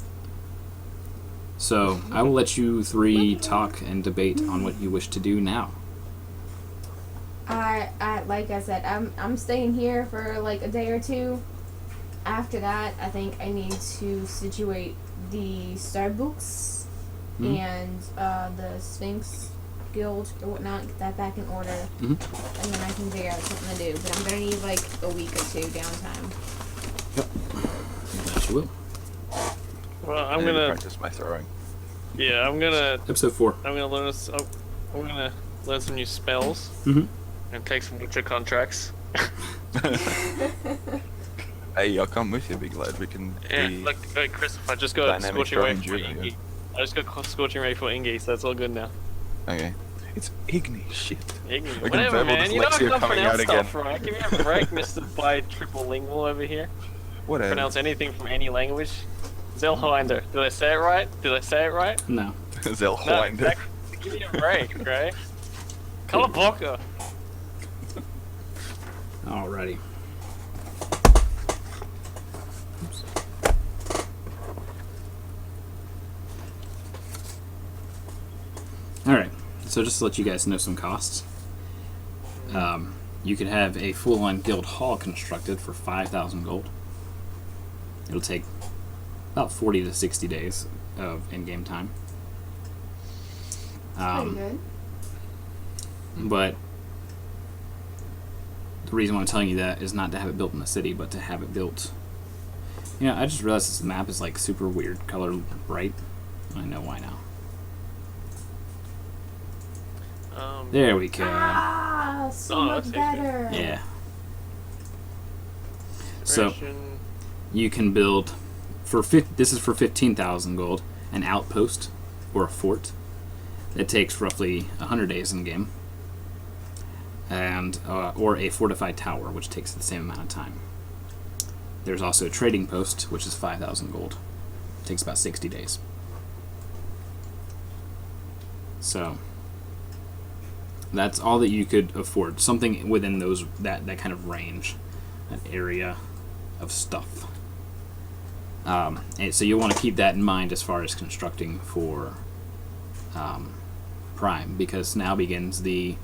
Speaker 1: So I will let you three talk and debate on what you wish to do now.
Speaker 3: I like I said, I'm staying here for like a day or two. After that, I think I need to situate the Starbooks and the Sphinx Guild or whatnot, get that back in order, and then I can figure out something to do. But I'm gonna need like a week or two downtime.
Speaker 1: Yep. That you will.
Speaker 2: Well,
Speaker 4: I'm gonna practice my throwing.
Speaker 2: Yeah, I'm gonna.
Speaker 1: Episode 4.
Speaker 2: I'm gonna learn. I'm gonna learn some new spells and take some Witcher contracts.
Speaker 4: Hey, I'll come with you, big lad. We can.
Speaker 2: Yeah, look, Chris, I just got
Speaker 4: Dynamic
Speaker 2: Scorching Ray
Speaker 4: throwing
Speaker 2: for
Speaker 4: duo.
Speaker 2: Ingy. I just got Scorching Ray for Ingy, so that's all good now.
Speaker 4: Okay. It's Igni, shit.
Speaker 2: Iggy.
Speaker 4: We can
Speaker 2: Whatever,
Speaker 4: verbal
Speaker 2: man. You know I
Speaker 4: dyslexia
Speaker 2: can't
Speaker 4: coming out
Speaker 2: pronounce stuff
Speaker 4: again.
Speaker 2: right. Give me a break, Mr. By Triple Lingual over here.
Speaker 4: Whatever.
Speaker 2: Pronounce anything from any language. Zelhoinder. Did I say it right? Did I say it right?
Speaker 1: No.
Speaker 2: No,
Speaker 4: Zelhoinder.
Speaker 2: exactly. Give me a break, right? Kalabocca.
Speaker 1: Alrighty. Oops. Alright, so just to let you guys know some costs. You could have a full-on guild hall constructed for 5,000 gold. It'll take about 40 to 60 days of in-game time.
Speaker 3: Pretty good.
Speaker 1: But the reason why I'm telling you that is not to have it built in the city, but to have it built... You know, I just realized this map is like super weird, color bright. I know why now. There we go.
Speaker 3: So much better.
Speaker 1: Yeah. So you can build for this is for 15,000 gold, an outpost or a fort. It takes roughly 100 days in game, and or a fortified tower, which takes the same amount of time. There's also a trading post, which is 5,000 gold. It takes about 60 days. So that's all that you could afford. Something within those that kind of range, that area of stuff. And so you'll want to keep that in mind as far as constructing for Prime, because now begins the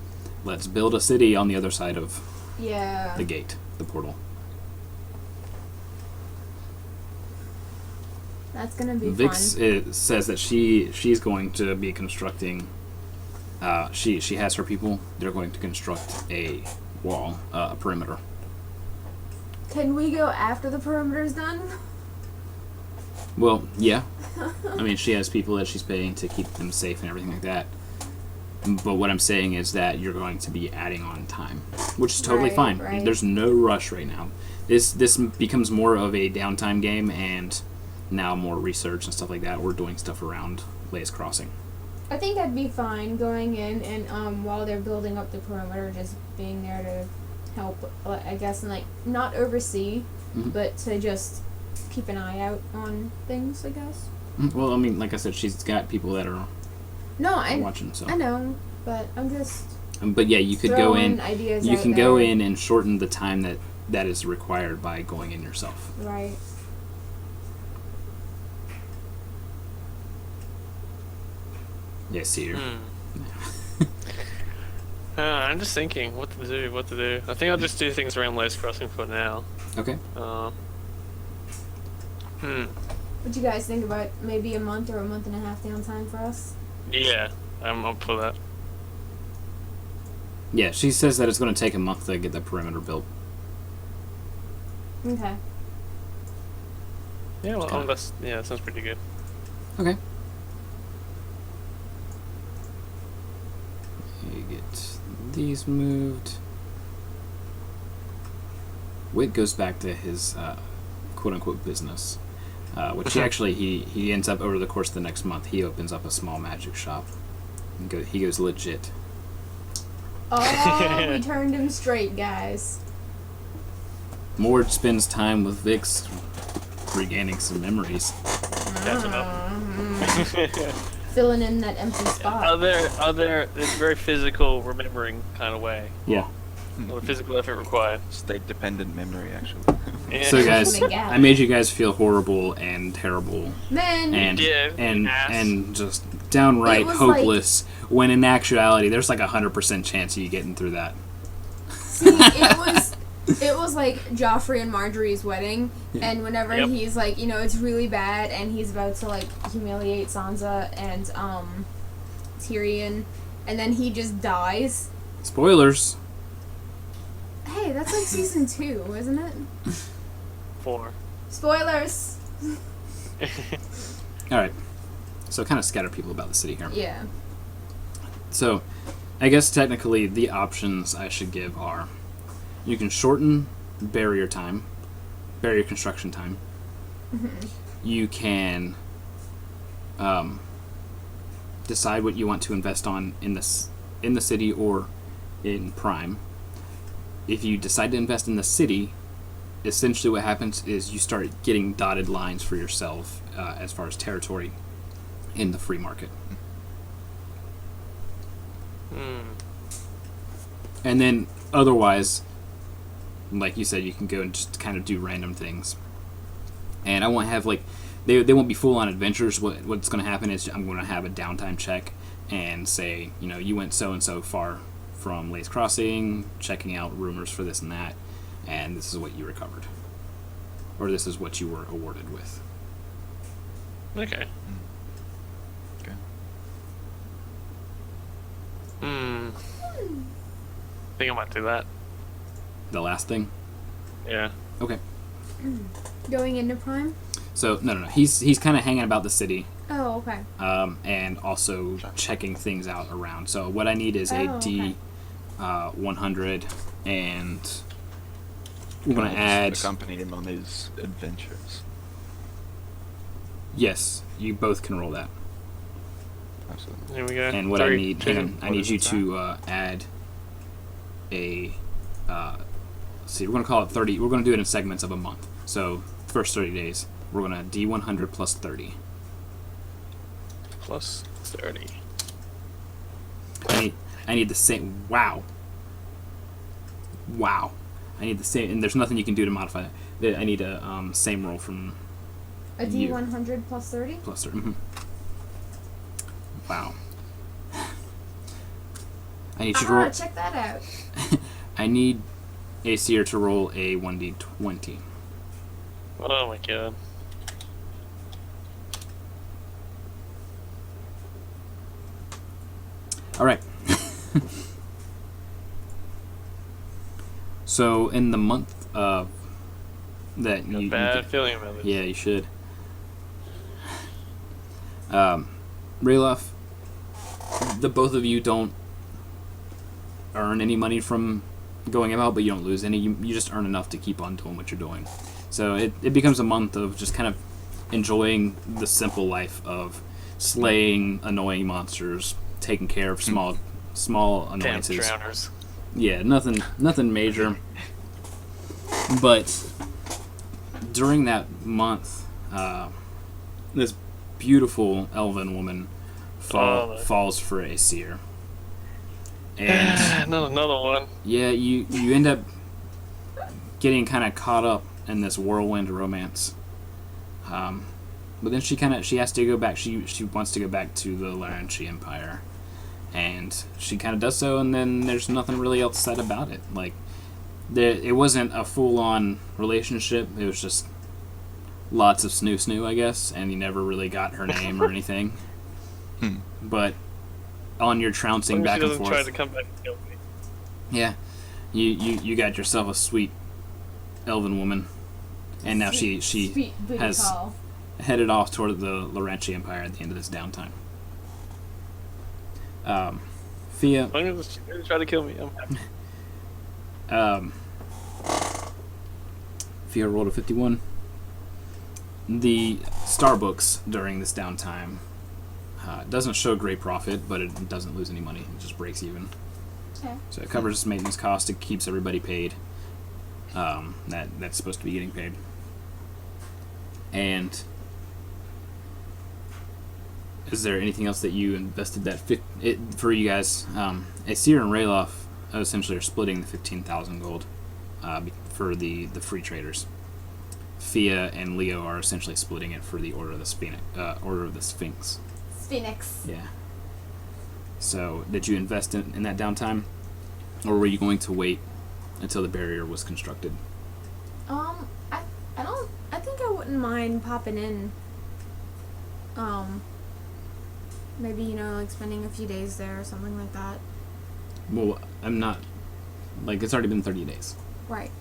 Speaker 1: let's build a city on the other side of the gate, the portal.
Speaker 3: That's gonna be
Speaker 1: Vix
Speaker 3: fun.
Speaker 1: says that she's going to be constructing. She has her people. They're going to construct a wall, a perimeter.
Speaker 3: Can we go after the perimeter's done?
Speaker 1: Well, yeah. I mean, she has people that she's paying to keep them safe and everything like that. But what I'm saying is that you're going to be adding on time, which is totally fine.
Speaker 3: Right.
Speaker 1: There's no rush right now. This becomes more of a downtime game, and now more research and stuff like that. We're doing stuff around Blaze Crossing.
Speaker 3: I think that'd be fine going in and while they're building up the perimeter, just being there to help, I guess, and like not oversee, but to just keep an eye out on things, I guess.
Speaker 1: Well, I mean, like I said, she's got people that are watching. So
Speaker 3: I know, but I'm just.
Speaker 1: But yeah, you could go in.
Speaker 3: Ideas
Speaker 1: You
Speaker 3: out
Speaker 1: can
Speaker 3: there.
Speaker 1: go in and shorten the time that is required by going in yourself.
Speaker 3: Right.
Speaker 1: Yeah, see her.
Speaker 2: I'm just thinking what to do. I think I'll just do things around Blaze Crossing for now.
Speaker 1: Okay.
Speaker 3: What you guys think about maybe a month or a month and a half downtime for us?
Speaker 2: Yeah, I'm up for that.
Speaker 1: Yeah, she says that it's going to take a month to get the perimeter built.
Speaker 3: Okay.
Speaker 2: Yeah, well, that sounds pretty good.
Speaker 1: Okay. You get these moved. Witt goes back to his quote-unquote business, which he ends up over the course of the next month. He opens up a small magic shop. He goes legit.
Speaker 3: Oh, we turned him straight, guys.
Speaker 1: Mord spends time with Vix, regaining some memories.
Speaker 2: That's enough.
Speaker 3: Filling in that empty spot.
Speaker 2: It's very physical remembering kind of way.
Speaker 1: Yeah.
Speaker 2: A lot of physical effort required.
Speaker 4: State-dependent memory, actually.
Speaker 2: Yeah.
Speaker 1: So guys,
Speaker 3: Big gap.
Speaker 1: I made you guys feel horrible and terrible
Speaker 3: Man,
Speaker 1: and
Speaker 2: did, ass.
Speaker 1: and just downright
Speaker 3: It was
Speaker 1: hopeless. When in actuality, there's like 100% chance of you getting through that.
Speaker 3: see, it was like Joffrey and Marjorie's wedding, and whenever
Speaker 2: Yep.
Speaker 3: he's like, you know, it's really bad, and he's about to like humiliate Sansa and Tyrion, and then he just dies.
Speaker 1: Spoilers.
Speaker 3: Hey, that's like season 2, isn't it?
Speaker 2: 4.
Speaker 3: Spoilers.
Speaker 1: All right. So kind of scatter people about the city here.
Speaker 3: Yeah.
Speaker 1: So, I guess technically the options I should give are: you can shorten barrier construction time. You can decide what you want to invest on in the city or in Prime. If you decide to invest in the city, essentially what happens is you start getting dotted lines for yourself as far as territory in the free market. And then otherwise, like you said, you can go and just kind of do random things. And I won't have like, they won't be full on adventures. What's going to happen is I'm going to have a downtime check and say, you know, you went so and so far from Lay's Crossing, checking out rumors for this and that, and this is what you recovered, or this is what you were awarded with.
Speaker 2: Okay.
Speaker 4: Okay.
Speaker 2: I think I might do that.
Speaker 1: The last thing.
Speaker 2: Yeah.
Speaker 1: Okay.
Speaker 3: Going into Prime?
Speaker 1: So no. He's kind of hanging about the city.
Speaker 3: Oh, okay.
Speaker 1: And also checking things out around. So what I need is a D 100, and we're going to add...
Speaker 4: accompany him on his adventures.
Speaker 1: Yes, you both can roll that.
Speaker 4: Absolutely.
Speaker 2: Here we go.
Speaker 1: And what
Speaker 2: 3,
Speaker 1: I need,
Speaker 2: 2,
Speaker 1: I need you to add a... let's see, we're going to call it 30. We're going to do it in segments of a month. So first 30 days, we're going to D 100 plus 30.
Speaker 2: plus 30.
Speaker 1: I need the same. Wow. I need the same, and there's nothing you can do to modify that. I need a same roll from
Speaker 3: A D100 plus 30?
Speaker 1: plus 30. Mm-hmm. Wow. I need you to roll.
Speaker 3: Check that out.
Speaker 1: I need a seer to roll a 1d20.
Speaker 2: Oh my god.
Speaker 1: All right. So in the month of that
Speaker 2: Got a bad feeling about this.
Speaker 1: yeah, you should. Rayloff, the both of you don't earn any money from going about, but you don't lose any. You just earn enough to keep on doing what you're doing. So it becomes a month of just kind of enjoying the simple life of slaying annoying monsters, taking care of small
Speaker 2: Damn
Speaker 1: annoyances.
Speaker 2: drowners.
Speaker 1: Yeah, nothing major. But during that month, this beautiful elven woman falls for a seer. And
Speaker 2: Another one.
Speaker 1: yeah, you end up getting kind of caught up in this whirlwind romance. But then she has to go back. She wants to go back to the Laranchi Empire. And she kind of does so, and then there's nothing really else said about it. Like, it wasn't a full-on relationship. It was just lots of snoo, I guess, and you never really got her name or anything. But on your trouncing back and
Speaker 2: She
Speaker 1: forth,
Speaker 2: doesn't try to come back and kill me.
Speaker 1: yeah, you got yourself a sweet elven woman, and now she
Speaker 3: Sweet booty
Speaker 1: has
Speaker 3: call.
Speaker 1: headed off toward the Laranchi Empire at the end of this downtime. Fia,
Speaker 2: As long as she doesn't try to kill me, I'm happy.
Speaker 1: Fia rolled a 51. The Starbooks during this downtime doesn't show great profit, but it doesn't lose any money. It just breaks even.
Speaker 3: Okay.
Speaker 1: So it covers its maintenance cost. It keeps everybody paid. That's supposed to be getting paid. And is there anything else that you invested for you guys? Aesir and Rayloff essentially are splitting the 15,000 gold for the free traders. Fia and Leo are essentially splitting it for the Order of the Sphinx.
Speaker 3: Phoenix.
Speaker 1: Yeah. So, did you invest in that downtime, or were you going to wait until the barrier was constructed?
Speaker 3: I think I wouldn't mind popping in. Maybe, like spending a few days there or something like that.
Speaker 1: Well, I'm not. Like, it's already been 30 days.
Speaker 3: Right.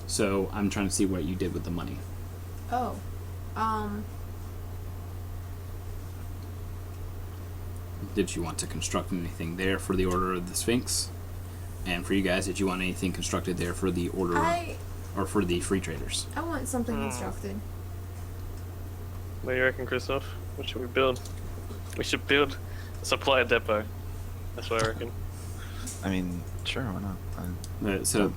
Speaker 1: So, I'm trying to see what you did with the money.
Speaker 3: Oh.
Speaker 1: Did you want to construct anything there for the Order of the Sphinx? And for you guys, did you want anything constructed there for the Order or for the Free Traders?
Speaker 3: I want something constructed.
Speaker 2: What do you reckon, Christoph? What should we build? We should build a supply depot. That's what I reckon.
Speaker 4: I mean, sure, why not?
Speaker 1: So,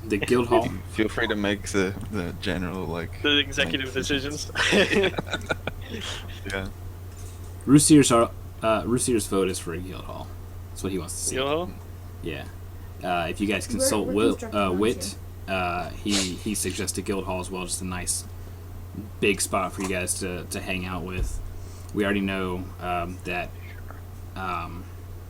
Speaker 1: the Guild Hall.
Speaker 4: Feel free to make the general, like...
Speaker 2: The executive decisions.
Speaker 4: Yeah.
Speaker 1: Roosier's vote is for a Guild Hall. That's what he wants to see.
Speaker 2: Guild Hall?
Speaker 1: Yeah. If you guys consult Wit, he suggested Guild Hall as well, just a nice big spot for you guys to hang out with. We already know that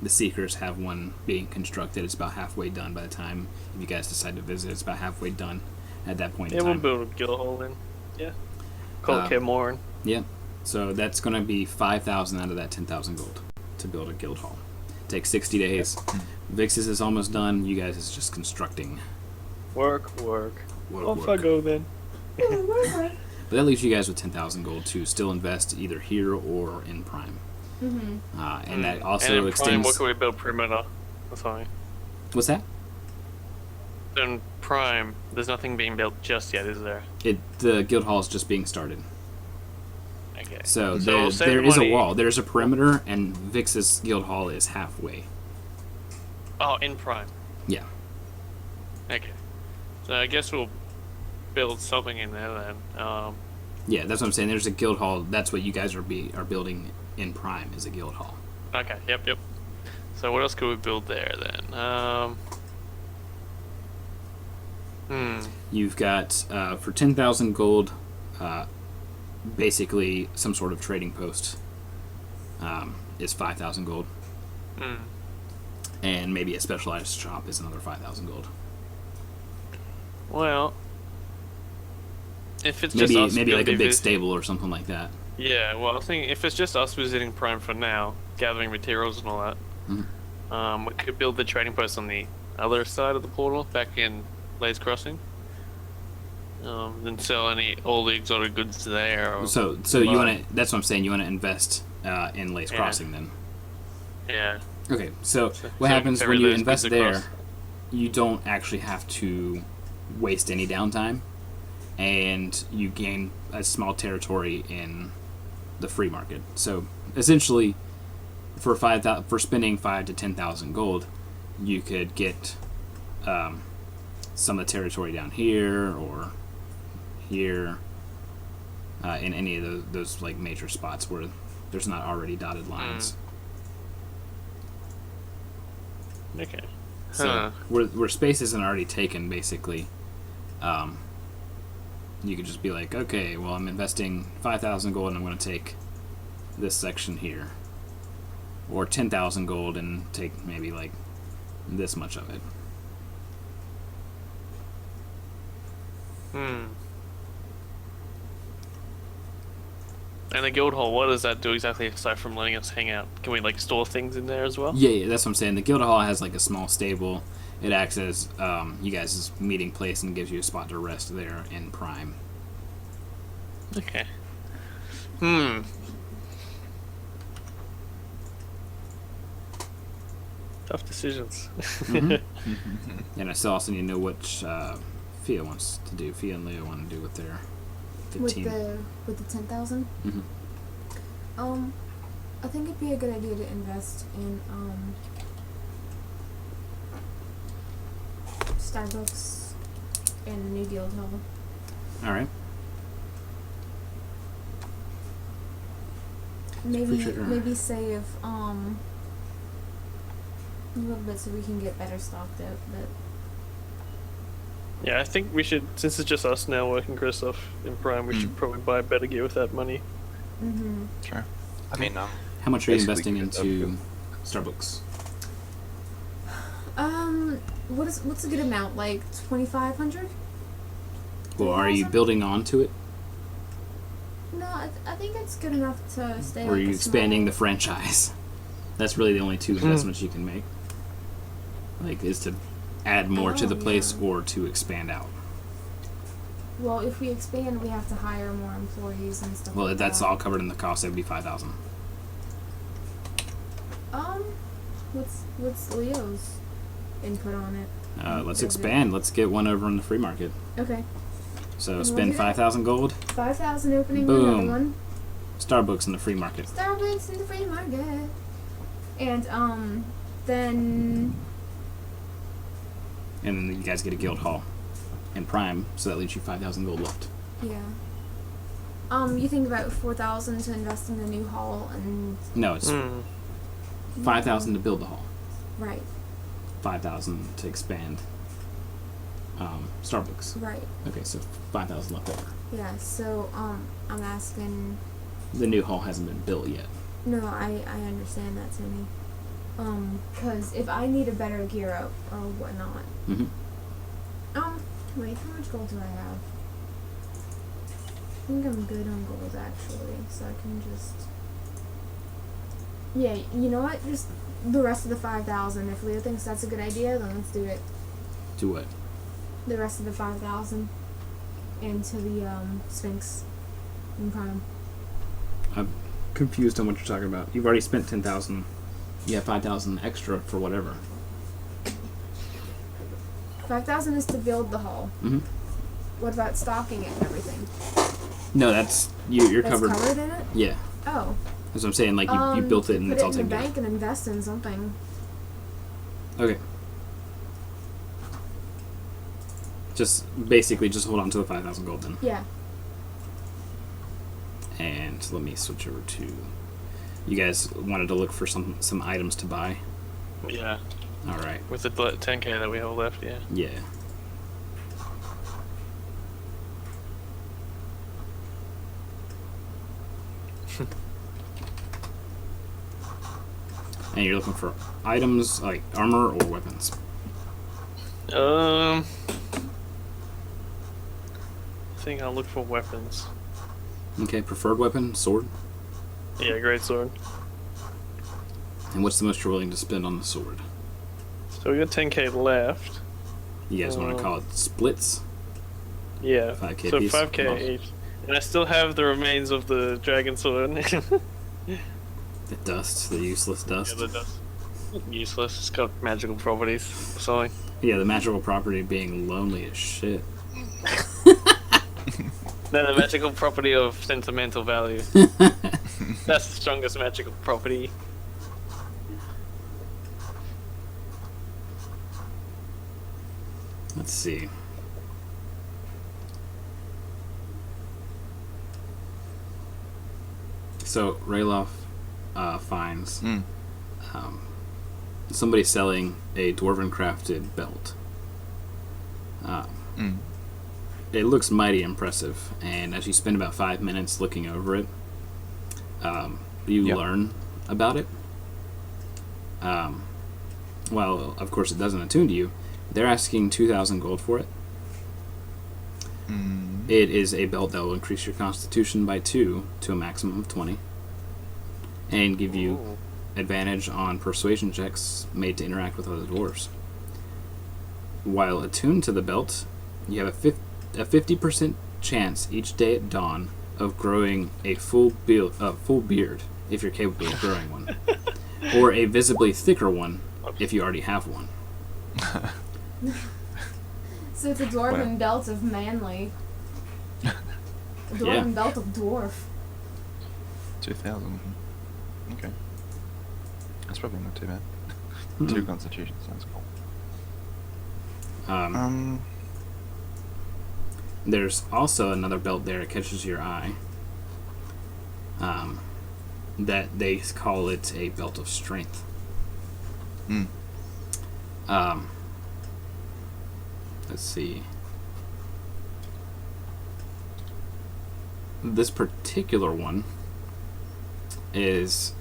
Speaker 1: the Seekers have one being constructed. It's about halfway done by the time if you guys decide to visit. It's about halfway done at that point in time.
Speaker 2: Yeah, we'll build a Guild Hall then. Yeah. Call it Camoran.
Speaker 1: Yeah. So that's going to be 5,000 out of that 10,000 gold to build a Guild Hall. Takes 60 days. Vix's is almost done. You guys is just constructing.
Speaker 2: Work. Off I go then.
Speaker 1: But that leaves you guys with 10,000 gold to still invest either here or in Prime.
Speaker 3: Mm-hmm.
Speaker 1: And that also
Speaker 2: and in
Speaker 1: extends.
Speaker 2: Prime, what can we build perimeter? That's fine.
Speaker 1: What's that?
Speaker 2: In Prime, there's nothing being built just yet, is there?
Speaker 1: The Guild Hall is just being started.
Speaker 2: Okay.
Speaker 1: So
Speaker 2: we'll save
Speaker 1: there is a
Speaker 2: money.
Speaker 1: wall. There's a perimeter, and Vix's Guild Hall is halfway.
Speaker 2: Oh, in Prime.
Speaker 1: Yeah.
Speaker 2: Okay. So I guess we'll build something in there then.
Speaker 1: Yeah, that's what I'm saying. There's a Guild Hall. That's what you guys are building in Prime is a Guild Hall.
Speaker 2: Okay. Yep. So what else could we build there then?
Speaker 1: You've got for 10,000 gold, basically some sort of trading post is 5,000 gold. And maybe a specialized shop is another 5,000 gold.
Speaker 2: Well, if it's just us,
Speaker 1: maybe like a big stable or something like that.
Speaker 2: Yeah, well, I think if it's just us visiting Prime for now, gathering materials and all that, we could build the trading post on the other side of the portal, back in Blaze Crossing. Then sell all the exotic goods there. Or
Speaker 1: so you want to? That's what I'm saying. You want to invest in Blaze Crossing then.
Speaker 2: Yeah.
Speaker 1: Okay, so what happens when you invest there? You don't actually have to waste any downtime, and you gain a small territory in the free market. So essentially, for spending 5,000 to 10,000 gold, you could get some of the territory down here or here in any of those like major spots where there's not already dotted lines.
Speaker 2: Okay.
Speaker 1: So where space isn't already taken, basically, you could just be like, okay, well, I'm investing 5,000 gold and I'm going to take this section here, or 10,000 gold and take maybe like this much of it.
Speaker 2: And the Guild Hall, what does that do exactly aside from letting us hang out? Can we like store things in there as well?
Speaker 1: Yeah, that's what I'm saying. The Guild Hall has like a small stable. It acts as you guys' meeting place and gives you a spot to rest there in Prime.
Speaker 2: Okay. Tough decisions.
Speaker 1: And I still also need to know what Fia wants to do. Fia and Leo want to do with their 15.
Speaker 3: With the 10,000. I think it'd be a good idea to invest in Starbucks and a new guild hall.
Speaker 1: All right.
Speaker 3: Maybe save a little bit so we can get better stocked up, but
Speaker 2: Yeah, I think we should, since it's just us now working Kristoff in Prime, we should probably buy better gear with that money.
Speaker 3: Mm-hmm.
Speaker 4: Sure. I mean,
Speaker 1: How much are you
Speaker 4: basically
Speaker 1: investing
Speaker 4: good
Speaker 1: into Starbucks?
Speaker 3: What's a good amount? Like 2,500?
Speaker 1: Well, are you
Speaker 3: 3,000?
Speaker 1: building onto it?
Speaker 3: No, I think it's good enough to stay.
Speaker 1: Or are
Speaker 3: like
Speaker 1: you
Speaker 3: a
Speaker 1: expanding
Speaker 3: small...
Speaker 1: the franchise? That's really the only two investments you can make. Like, is to add more to the place
Speaker 3: yeah.
Speaker 1: or to expand out.
Speaker 3: Well, if we expand, we have to hire more employees and stuff.
Speaker 1: Well,
Speaker 3: like
Speaker 1: that's
Speaker 3: that.
Speaker 1: all covered in the cost. That would be $5,000.
Speaker 3: What's Leo's input on it?
Speaker 1: Let's
Speaker 3: Does it-
Speaker 1: expand. Let's get one over in the free market.
Speaker 3: Okay.
Speaker 1: So
Speaker 3: We'll
Speaker 1: spend
Speaker 3: do that.
Speaker 1: 5,000 gold.
Speaker 3: 5,000 opening
Speaker 1: Boom.
Speaker 3: another one.
Speaker 1: Starbucks in the free market.
Speaker 3: Starbucks in the free market. And then
Speaker 1: And then you guys get a guild hall in Prime, so that leaves you 5,000 gold left.
Speaker 3: yeah. You think about 4,000 to invest in the new hall and
Speaker 1: No, it's 5,000 to build the hall.
Speaker 3: right,
Speaker 1: 5,000 to expand Starbucks.
Speaker 3: right.
Speaker 1: Okay, so 5,000 left over.
Speaker 3: Yeah. So I'm asking.
Speaker 1: The new hall hasn't been built yet.
Speaker 3: No, I understand that, Timmy. Cause if I need a better gear up or whatnot.
Speaker 1: Mm-hmm.
Speaker 3: Wait, how much gold do I have? I think I'm good on gold actually, so I can just. Yeah, you know what? Just the rest of the 5,000. If Leo thinks that's a good idea, then let's do it.
Speaker 1: Do what?
Speaker 3: The rest of the 5,000 into the Sphinx in Prime.
Speaker 1: I'm confused on what you're talking about. You've already spent 10,000. You have 5,000 extra for whatever.
Speaker 3: 5,000 is to build the hall.
Speaker 1: Mm-hmm.
Speaker 3: What about stocking it and everything?
Speaker 1: No, that's you're
Speaker 3: That's
Speaker 1: covered.
Speaker 3: covered in it?
Speaker 1: Yeah,
Speaker 3: Oh.
Speaker 1: that's what I'm saying. Like you built it and
Speaker 3: put
Speaker 1: it's
Speaker 3: it
Speaker 1: all
Speaker 3: in the
Speaker 1: taken care of.
Speaker 3: bank and invest in something.
Speaker 1: Okay. Just basically just hold on to the 5,000 gold then.
Speaker 3: Yeah.
Speaker 1: And let me switch over to. You guys wanted to look for some items to buy.
Speaker 2: Yeah,
Speaker 1: All right.
Speaker 2: with the 10k that we have left, yeah.
Speaker 1: Yeah. And you're looking for items like armor or weapons.
Speaker 2: I think I'll look for weapons.
Speaker 1: Okay, preferred weapon, sword.
Speaker 2: Yeah, great sword.
Speaker 1: And what's the most you're willing to spend on the sword?
Speaker 2: So we got 10k left.
Speaker 1: You guys want to call it splits?
Speaker 2: Yeah.
Speaker 1: 5k
Speaker 2: so
Speaker 1: piece?
Speaker 2: 5k
Speaker 1: Awesome.
Speaker 2: each. And I still have the remains of the dragon sword.
Speaker 1: The dust, the useless dust.
Speaker 2: Yeah, the dust. Useless. It's got magical properties. Sorry.
Speaker 1: Yeah, the magical property being lonely as shit.
Speaker 2: Then the magical property of sentimental value. That's the strongest magical property.
Speaker 1: Let's see. So Rayloff finds somebody selling a dwarven crafted belt. It looks mighty impressive, and as you spend about 5 minutes looking over it, you learn about it. Well, of course, it doesn't attune to you. They're asking 2,000 gold for it. It is a belt that will increase your constitution by 2 to a maximum of 20, and give you advantage on persuasion checks made to interact with other dwarves. While attuned to the belt, you have a 50% chance each day at dawn of growing a full beard, if you're capable of growing one, or a visibly thicker one if you already have one.
Speaker 3: So it's a dwarven belt of manly. A dwarven belt of dwarf.
Speaker 4: 2,000. Okay. That's probably not too bad. 2 constitution sounds cool.
Speaker 1: There's also another belt there that catches your eye. That they call it a belt of strength. Let's see. this particular one is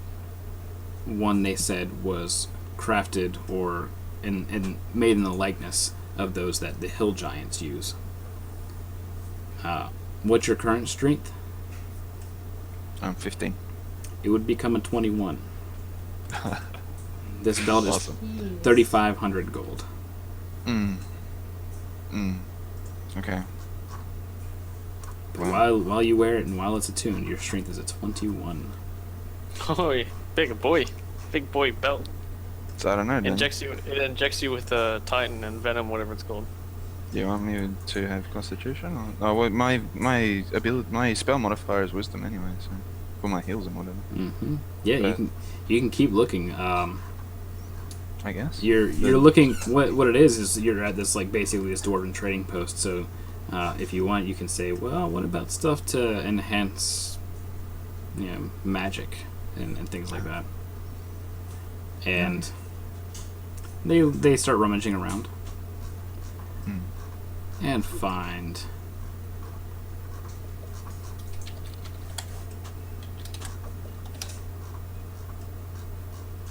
Speaker 1: one they said was crafted or made in the likeness of those that the hill giants use. What's your current strength?
Speaker 4: 15.
Speaker 1: It would become a 21. This belt is
Speaker 4: Awesome.
Speaker 1: 3,500 gold.
Speaker 4: Okay.
Speaker 1: But while you wear it and while it's attuned, your strength is a 21.
Speaker 2: Oh, yeah. Big boy belt.
Speaker 4: So I don't know. Then.
Speaker 2: It injects you with Titan and Venom, whatever it's called.
Speaker 4: Do you want me to have Constitution? Or? Oh, well, my spell modifier is Wisdom anyway, so for my heals and whatever.
Speaker 1: Mm-hmm. Yeah,
Speaker 4: But
Speaker 1: you can keep looking.
Speaker 4: I guess
Speaker 1: You're looking. What it is you're at this like basically this dwarven trading post. So if you want, you can say, well, what about stuff to enhance, magic and things like that. And they start rummaging around and find.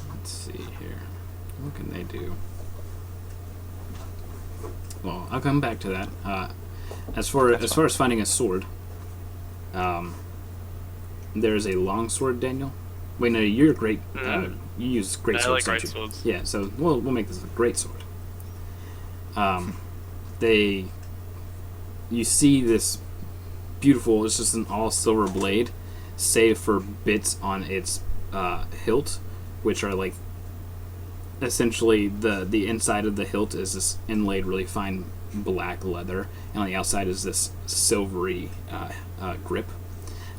Speaker 1: Let's see here. What can they do? Well, I'll come back to that. As far as finding a sword, there's a long sword, Daniel. Wait, no, you're great. You use great
Speaker 2: I
Speaker 1: swords.
Speaker 2: like great
Speaker 1: don't you?
Speaker 2: swords.
Speaker 1: Yeah, so we'll make this a great sword. You see this beautiful. It's just an all silver blade, save for bits on its hilt, which are like essentially the inside of the hilt is this inlaid really fine black leather, and on the outside is this silvery grip,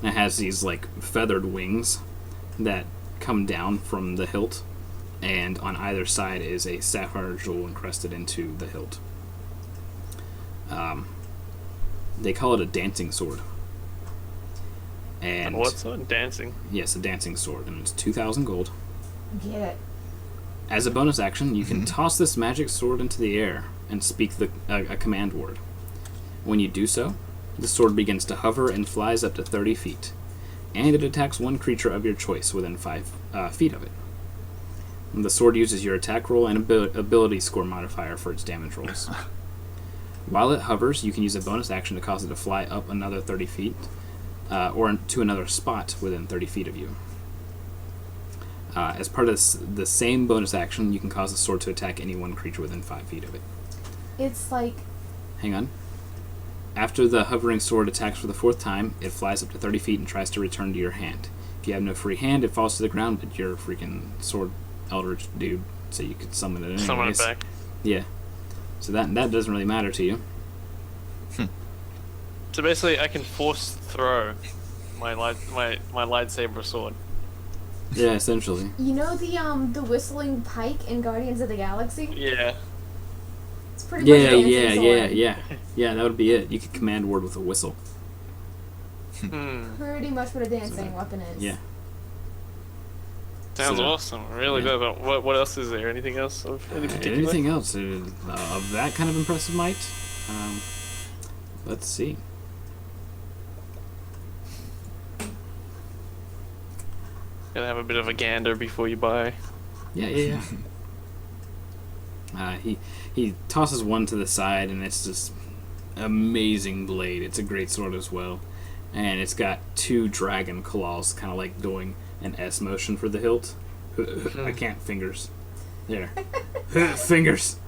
Speaker 1: and it has these like feathered wings that come down from the hilt, and on either side is a sapphire jewel encrusted into the hilt. They call it a dancing sword. And
Speaker 2: What's on dancing?
Speaker 1: yes, a dancing sword, and it's 2,000 gold.
Speaker 3: Get it.
Speaker 1: As a bonus action, you can toss this magic sword into the air and speak a command word. When you do so, the sword begins to hover and flies up to 30 feet, and it attacks one creature of your choice within 5 feet of it. And the sword uses your attack roll and ability score modifier for its damage rolls. While it hovers, you can use a bonus action to cause it to fly up another 30 feet, or to another spot within 30 feet of you. As part of the same bonus action, you can cause the sword to attack any one creature within 5 feet of it.
Speaker 3: It's like
Speaker 1: Hang on. After the hovering sword attacks for the 4th time, it flies up to 30 feet and tries to return to your hand. If you have no free hand, it falls to the ground, but you're a freaking sword eldritch dude, so you could summon it anyways.
Speaker 2: Summon it back.
Speaker 1: Yeah. So that doesn't really matter to you.
Speaker 2: So basically, I can force throw my lightsaber sword.
Speaker 1: Yeah, essentially.
Speaker 3: you know the whistling pike in Guardians of the Galaxy.
Speaker 2: Yeah.
Speaker 3: It's pretty much a dancing sword.
Speaker 1: Yeah, that would be it. You could command word with a whistle.
Speaker 3: Pretty much what a dancing weapon is.
Speaker 1: Yeah.
Speaker 2: Sounds
Speaker 1: So,
Speaker 2: awesome. Really
Speaker 1: yeah.
Speaker 2: good. But what else is there? Anything else of any particular?
Speaker 1: Anything else of that kind of impressive might? Let's see.
Speaker 2: Gotta have a bit of a gander before you buy.
Speaker 1: Yeah. He tosses one to the side, and it's this amazing blade. It's a great sword as well, and it's got 2 dragon claws, kind of like doing an S motion for the hilt. I can't fingers. There, fingers.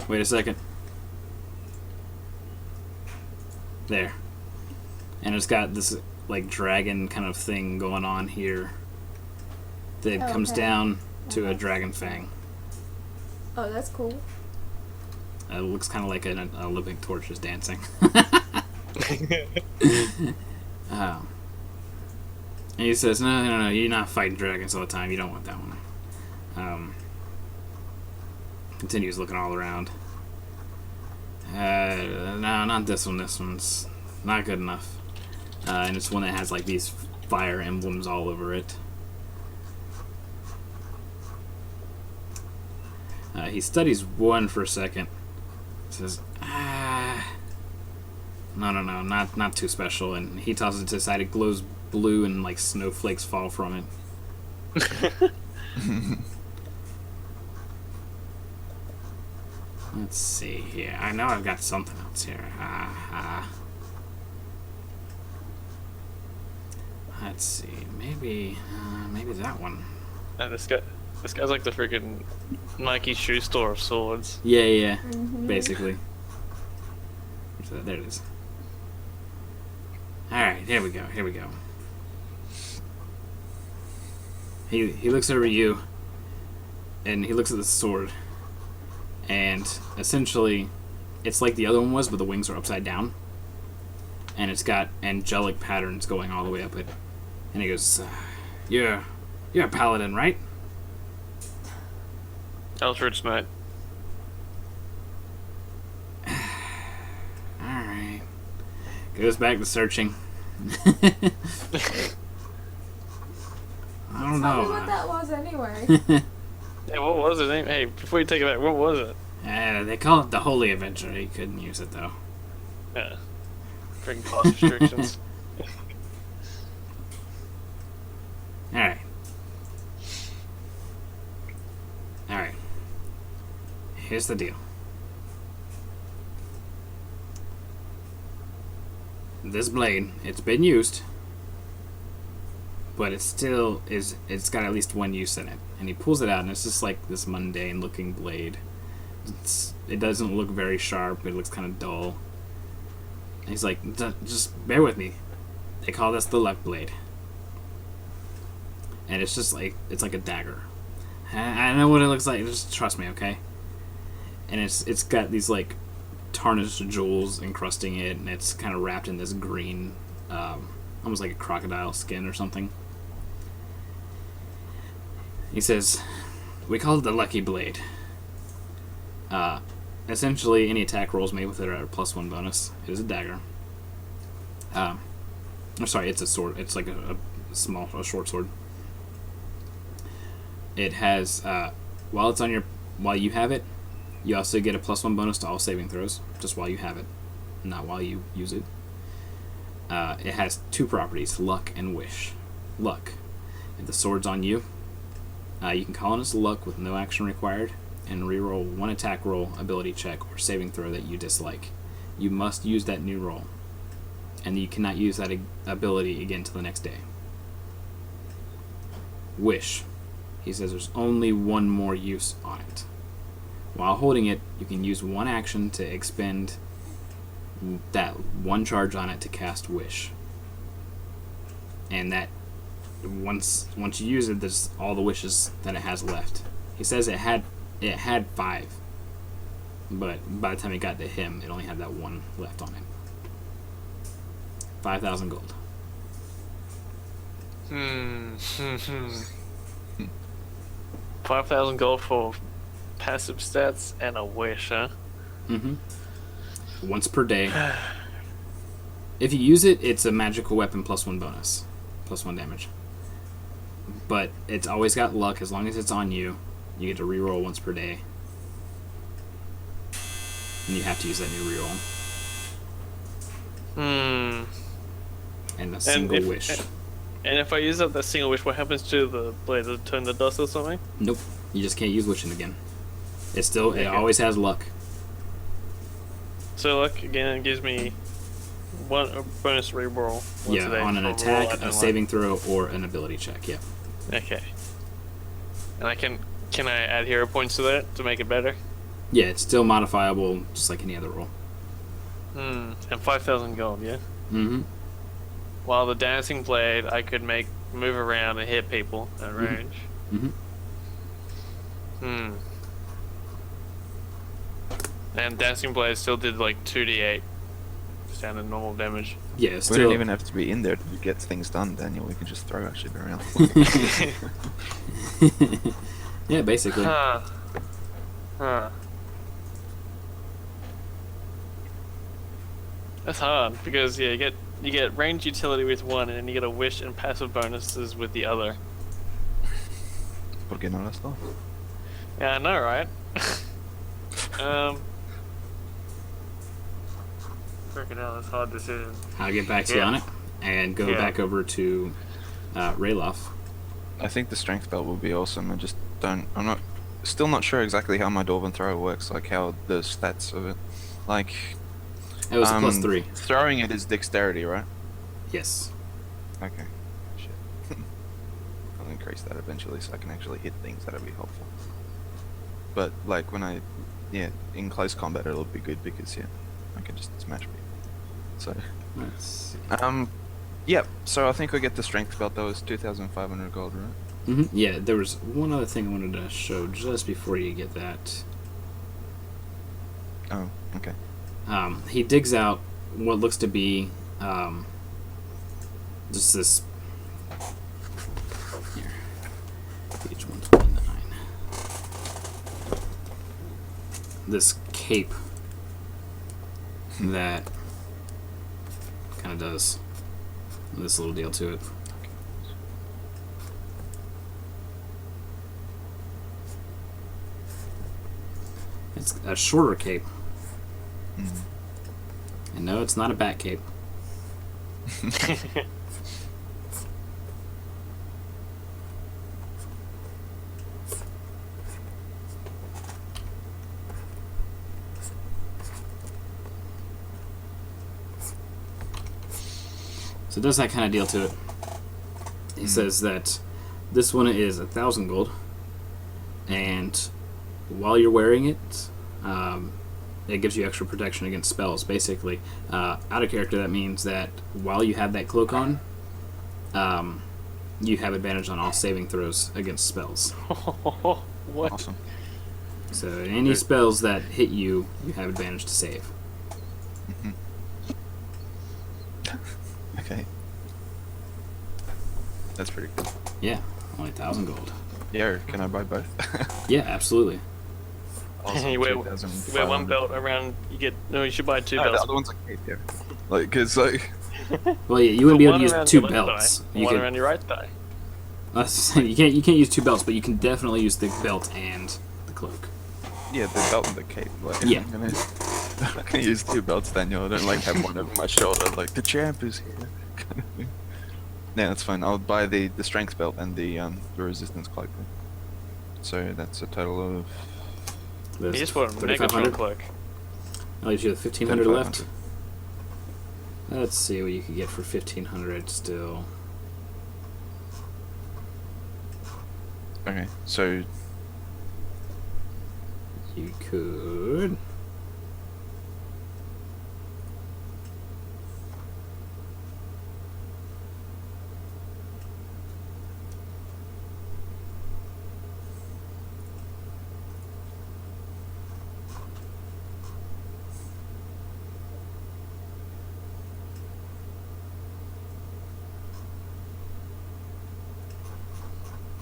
Speaker 1: Wait a second. There, and it's got this like dragon kind of thing going on here that comes
Speaker 3: Okay.
Speaker 1: down to a dragon fang.
Speaker 3: Oh, that's cool.
Speaker 1: It looks kind of like an Olympic torch is dancing. And he says, no, you're not fighting dragons all the time. You don't want that one. Continues looking all around. No, not this one. This one's not good enough. And it's one that has like these fire emblems all over it. He studies one for a second. Says, not too special. And he tosses it to the side. It glows blue, and like snowflakes fall from it. Let's see here. I know I've got something else here. Let's see. Maybe that one.
Speaker 2: And this guy's like the freaking Nike shoe store of swords.
Speaker 1: Yeah. Basically. So there it is. All right, here we go. He looks over you, and he looks at the sword, and essentially, it's like the other one was, but the wings are upside down, and it's got angelic patterns going all the way up it. And he goes, "You're a paladin, right?"
Speaker 2: Eldritch Knight.
Speaker 1: Alright. Goes back to searching. I don't
Speaker 3: Tell me
Speaker 1: know.
Speaker 3: what that was anyway.
Speaker 2: Hey, what was it? Hey, before you take it back, what was it?
Speaker 1: They call it the Holy Avenger. He couldn't use it, though.
Speaker 2: Yeah. Freaking cost restrictions.
Speaker 1: Alright. Here's the deal. This blade, it's been used, but it's got at least one use in it. And he pulls it out, and it's just like this mundane looking blade. It doesn't look very sharp, it looks kind of dull. And he's like, just bear with me. They call this the luck blade. And it's just like, it's like a dagger. I know what it looks like, just trust me, okay? And it's got these like tarnished jewels encrusting it, and it's kind of wrapped in this green, almost like a crocodile skin or something. He says, we call it the Lucky Blade. Essentially, any attack rolls made with it are at a +1 bonus. It is a dagger. I'm sorry, it's a sword. It's like a short sword. It has, while you have it, you also get a +1 bonus to all saving throws, just while you have it, not while you use it. It has two properties, luck and wish. Luck. If the sword's on you, you can call on its luck with no action required, and reroll one attack roll, ability check, or saving throw that you dislike. You must use that new roll, and you cannot use that ability again till the next day. Wish. He says there's only one more use on it. While holding it, you can use one action to expend that one charge on it to cast Wish. And that once you use it, there's all the wishes that it has left. He says it had 5, but by the time it got to him, it only had that one left on it. 5,000 gold.
Speaker 2: 5,000 gold for passive stats and a wish, huh?
Speaker 1: Once per day. If you use it, it's a magical weapon +1 bonus. +1 damage. But it's always got luck. As long as it's on you, you get to reroll once per day. And you have to use that new reroll. And a single wish.
Speaker 2: And if I use up that single wish, what happens to the blade? Does it turn to dust or something?
Speaker 1: Nope. You just can't use wishing again. It always has luck.
Speaker 2: So luck again gives me one bonus reroll.
Speaker 1: Yeah, on an attack, a saving throw, or an ability check. Yeah.
Speaker 2: Okay. And can I add hero points to that to make it better?
Speaker 1: Yeah, it's still modifiable, just like any other roll.
Speaker 2: And 5,000 gold, yeah. While the dancing blade, I could move around and hit people at range. And dancing blade still did like 2d8 standard normal damage.
Speaker 1: Yeah,
Speaker 4: We don't even have to be in there to get things done, Daniel. We can just throw our shit around.
Speaker 1: Yeah, basically.
Speaker 2: That's hard because you get range utility with one, and then you get a wish and passive bonuses with the other.
Speaker 4: ¿Por qué no las dos?
Speaker 2: Yeah, I know, right? Freaking hell, that's a hard decision.
Speaker 1: I'll get back to you on it and go back over to Rayloff.
Speaker 4: I think the strength belt would be awesome. Still not sure exactly how my Dwarven thrower works, like how the stats of it. Like,
Speaker 1: It was a +3.
Speaker 4: Throwing it is dexterity, right?
Speaker 1: Yes.
Speaker 4: Okay. Shit. I'll increase that eventually so I can actually hit things. That'll be helpful. But like in close combat it'll be good because I can just smash people. So
Speaker 1: Let's see.
Speaker 4: Yep. So I think I get the strength belt. That was 2,500 gold, right?
Speaker 1: Mm-hmm. Yeah, there was one other thing I wanted to show just before you get that.
Speaker 4: Oh, okay.
Speaker 1: He digs out what looks to be just this. Here, page 129. This cape that kind of does this little deal to it. It's a shorter cape. And no, it's not a bat cape. So it does that kind of deal to it. He says that this one is 1,000 gold, and while you're wearing it, it gives you extra protection against spells. Basically, out of character, that means that while you have that cloak on, you have advantage on all saving throws against spells.
Speaker 2: What?
Speaker 4: Awesome.
Speaker 1: So any spells that hit you, you have advantage to save.
Speaker 4: Okay. That's pretty cool.
Speaker 1: Yeah, only 1,000 gold.
Speaker 4: Yeah, can I buy both?
Speaker 1: Yeah, absolutely.
Speaker 4: Also,
Speaker 2: You wear
Speaker 4: 2,500.
Speaker 2: one belt around. You should buy two
Speaker 4: No, the
Speaker 2: belts.
Speaker 4: other one's a cape, yeah. Like, cause like,
Speaker 1: Well, yeah, you wouldn't be able to use
Speaker 2: One around
Speaker 1: 2
Speaker 2: your left
Speaker 1: belts.
Speaker 2: thigh,
Speaker 1: You
Speaker 2: one
Speaker 1: could,
Speaker 2: around your right thigh.
Speaker 1: you can't use 2 belts, but you can definitely use the belt and the cloak.
Speaker 4: yeah, the belt and the cape. Like,
Speaker 1: Yeah.
Speaker 4: I'm not gonna use 2 belts, Daniel. I don't like have one over my shoulder. Like the champ is here. Kind of thing. Yeah, that's fine. I'll buy the strength belt and the resistance cloak. Then. So that's a total of.
Speaker 2: You just put a Megatron
Speaker 1: 3,500.
Speaker 2: cloak.
Speaker 1: I'll leave you with 1,500 left.
Speaker 4: 3,500.
Speaker 1: Let's see what you could get for 1,500 still.
Speaker 4: Okay, so
Speaker 1: You could.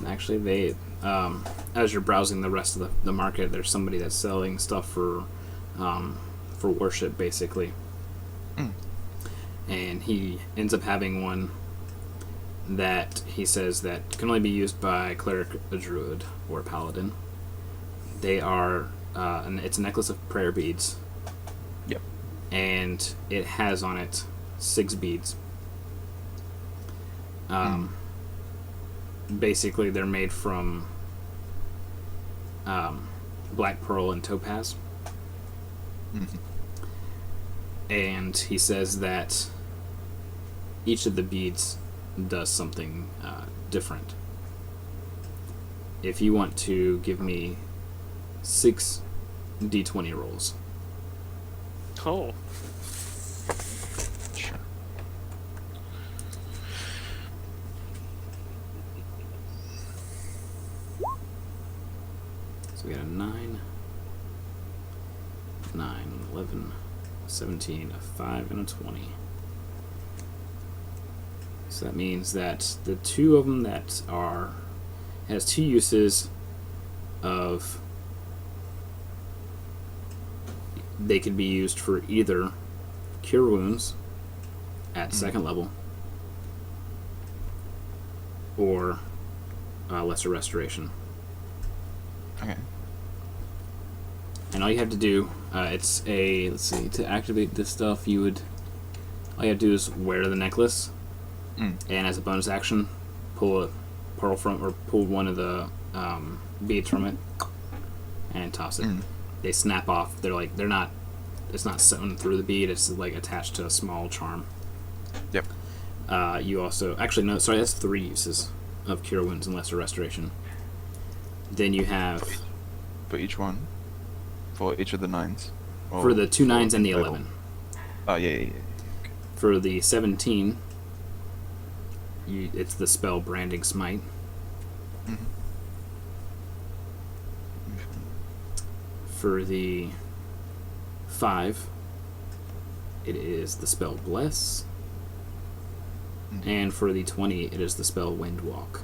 Speaker 1: Actually, they, as you're browsing the rest of the market, there's somebody that's selling stuff for worship, basically. And he ends up having one that he says that can only be used by a cleric, a druid, or a paladin. They are, it's a necklace of prayer beads.
Speaker 4: Yep.
Speaker 1: And it has on it 6 beads. Basically, they're made from black pearl and topaz. And he says that each of the beads does something different. If you want to give me 6 d20 rolls.
Speaker 2: Oh.
Speaker 4: sure.
Speaker 1: So we got a 9, 11, 17, a 5, and a 20. So that means that the 2 of them that has 2 uses of, they could be used for either cure wounds at 2nd level or lesser restoration.
Speaker 4: Okay.
Speaker 1: And all you have to do, it's a, let's see, to activate this stuff, all you have to do is wear the necklace, and as a bonus action, pull a pearl from, or pull one of the beads from it, and toss it. They snap off. They're not, it's not sewn through the bead, it's like attached to a small charm.
Speaker 4: Yep.
Speaker 1: You also, actually, no, sorry, that's 3 uses of Cure Wounds and Lesser Restoration. Then you have...
Speaker 4: For each one? For each of the 9s?
Speaker 1: For the 2 9s and the 11.
Speaker 4: Oh, yeah. Okay.
Speaker 1: For the 17, it's the spell Branding Smite. For the 5, it is the spell Bless. And for the 20, it is the spell Windwalk.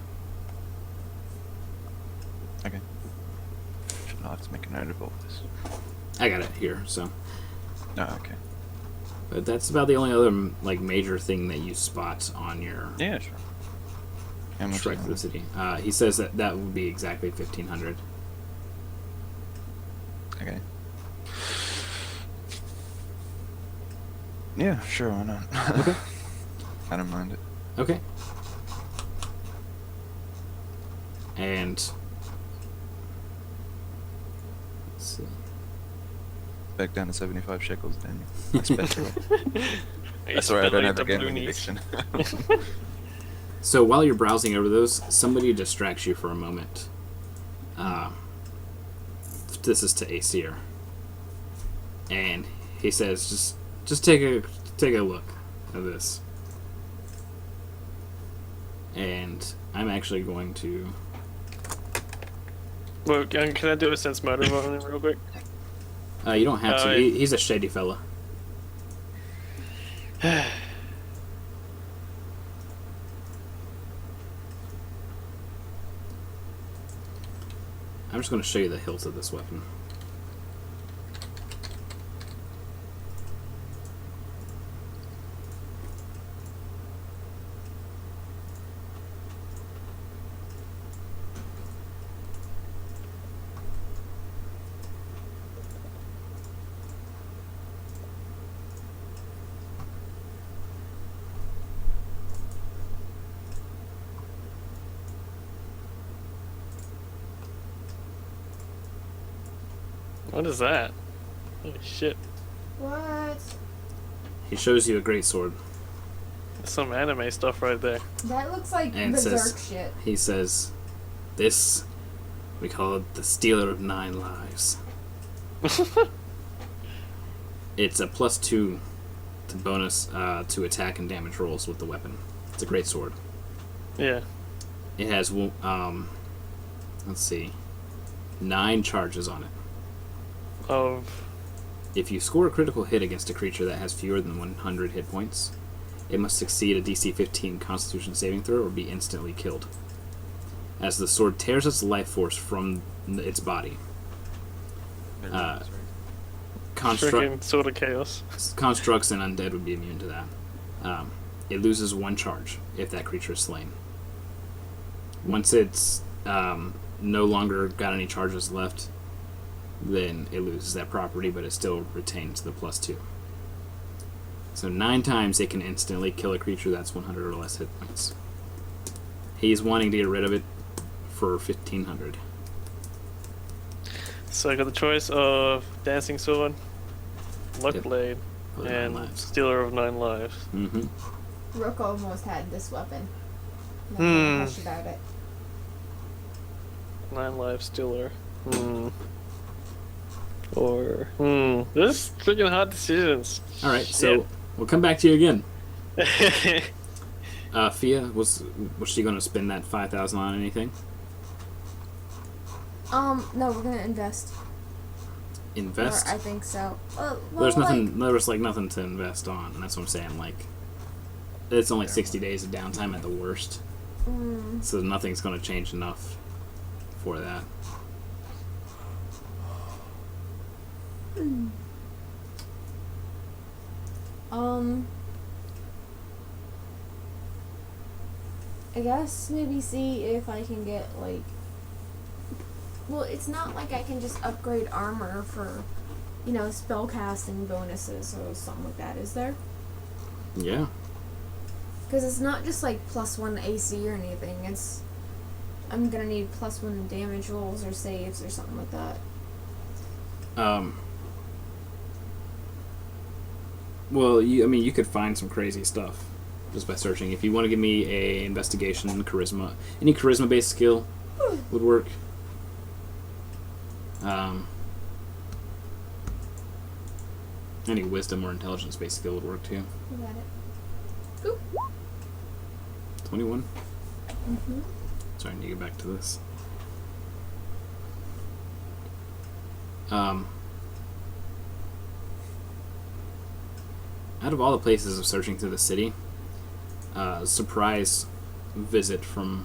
Speaker 4: Okay. Should not have to make a note of all this.
Speaker 1: I got it here, so.
Speaker 4: Oh, okay.
Speaker 1: But that's about the only other like major thing that you spot on your
Speaker 4: Yeah, sure. How much
Speaker 1: trek
Speaker 4: is
Speaker 1: through the
Speaker 4: it?
Speaker 1: city. He says that would be exactly 1,500.
Speaker 4: Okay. Yeah, sure, why not?
Speaker 1: Okay.
Speaker 4: I don't mind it.
Speaker 1: Okay. And let's see.
Speaker 4: Back down to 75 shekels, Daniel. I spent it.
Speaker 2: He's
Speaker 4: That's alright, I don't have a
Speaker 2: spilling the
Speaker 4: gambling
Speaker 2: boonies.
Speaker 4: addiction.
Speaker 1: So while you're browsing over those, somebody distracts you for a moment. This is to Aesir, and he says, "Just take a look at this." And I'm actually going to.
Speaker 2: Well, can I do a sense motive on him real quick?
Speaker 1: You don't have to. He's a shady fella. I'm just going to show you the hilt of this weapon.
Speaker 2: What is that? Holy shit.
Speaker 3: What?
Speaker 1: He shows you a great sword.
Speaker 2: Some anime stuff right there.
Speaker 3: That looks like
Speaker 1: And
Speaker 3: berserk
Speaker 1: says-
Speaker 3: shit.
Speaker 1: He says, "This, we call it the Stealer of 9 Lives." It's a +2 to bonus to attack and damage rolls with the weapon. It's a great sword.
Speaker 2: Yeah.
Speaker 1: It has, let's see, 9 charges on it.
Speaker 2: Of.
Speaker 1: If you score a critical hit against a creature that has fewer than 100 hit points, it must succeed a DC 15 Constitution saving throw or be instantly killed, as the sword tears its life force from its body.
Speaker 2: Freaking Sword of Chaos.
Speaker 1: Constructs and undead would be immune to that. It loses 1 charge if that creature is slain. Once it's no longer got any charges left, then it loses that property, but it still retains the +2. So 9 times it can instantly kill a creature that's 100 or less hit points. He's wanting to get rid of it for 1,500.
Speaker 2: So I got the choice of Dancing Sword, Luck
Speaker 1: Yep.
Speaker 2: Blade,
Speaker 1: For the 9
Speaker 2: and
Speaker 1: lives.
Speaker 2: Stealer of 9 Lives.
Speaker 1: Mm-hmm.
Speaker 3: Rook almost had this weapon.
Speaker 2: Hmm.
Speaker 3: Nothing hush about it.
Speaker 2: 9 Lives Stealer. Or this is freaking hard decisions.
Speaker 1: All right, so we'll come back to you again. Fia, was she going to spend that 5,000 on anything?
Speaker 3: No, we're gonna invest.
Speaker 1: Invest?
Speaker 3: Or I think so. Well,
Speaker 1: There's nothing.
Speaker 3: Like,
Speaker 1: There was like nothing to invest on. That's what I'm saying. Like, it's only 60 days of downtime at the worst, so nothing's going to change enough for that.
Speaker 3: I guess maybe see if I can get like Well, it's not like I can just upgrade armor for, spell casting bonuses or something like that, is there?
Speaker 1: Yeah.
Speaker 3: Because it's not just like +1 AC or anything. I'm gonna need +1 damage rolls or saves or something like that.
Speaker 1: Well, you could find some crazy stuff just by searching. If you want to give me a investigation, charisma, any charisma-based skill would work. Any wisdom or intelligence-based skill would work too.
Speaker 3: You got it. Oop.
Speaker 1: 21.
Speaker 3: Mm-hmm.
Speaker 1: Sorry, I need to get back to this. Out of all the places of searching through the city, surprise visit from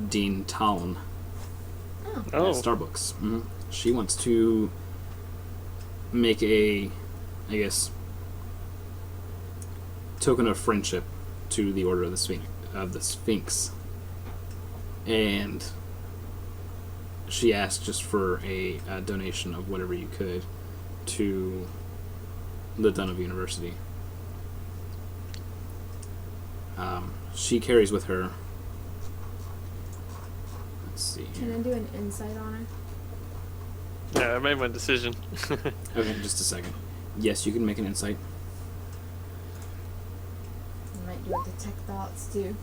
Speaker 1: Dean Talon at Starbucks. Mm-hmm. She wants to make a, I guess, token of friendship to the Order of the Sphinx, and she asked just for a donation of whatever you could to the Dun of University. She carries with her. Let's see.
Speaker 3: Can I do an insight on her?
Speaker 2: Yeah, I made my decision.
Speaker 1: Okay, just a second. Yes, you can make an insight.
Speaker 3: I might do a detect thoughts too.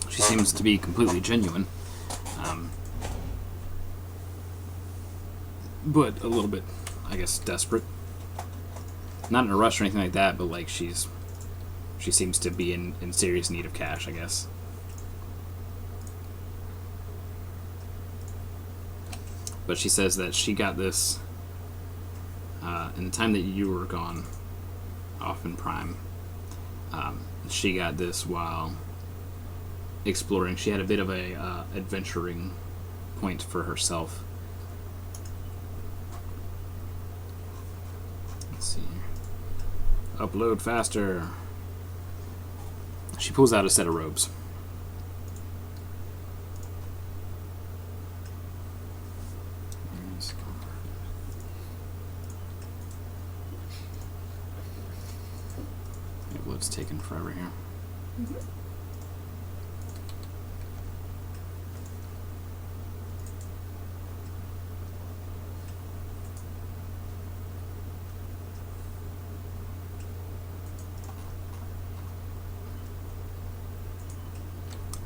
Speaker 1: She seems to be completely genuine, but a little bit, I guess, desperate. Not in a rush or anything like that, but like she seems to be in serious need of cash, I guess. But she says that she got this in the time that you were gone off in Prime. She got this while exploring. She had a bit of a adventuring point for herself. Let's see. Upload faster. She pulls out a set of robes. Well, it's taking forever here.
Speaker 3: Mm-hmm.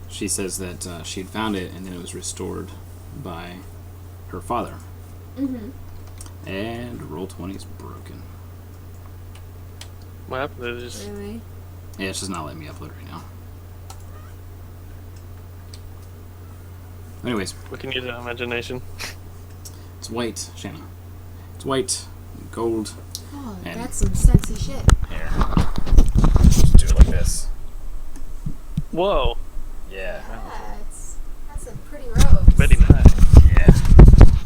Speaker 1: She says that she had found it and then it was restored by her father.
Speaker 3: Mm-hmm.
Speaker 1: And roll 20 is broken.
Speaker 2: What happened? It just
Speaker 3: Really?
Speaker 1: Yeah, it's just not letting me upload right now. Anyways,
Speaker 2: we can use our imagination.
Speaker 1: it's white, Shanna. It's white, gold.
Speaker 3: Oh,
Speaker 1: And-
Speaker 3: that's some sexy shit.
Speaker 1: Here. Just do it like this.
Speaker 2: Whoa,
Speaker 1: Yeah.
Speaker 3: That's a pretty robe.
Speaker 2: very nice.
Speaker 1: Yeah.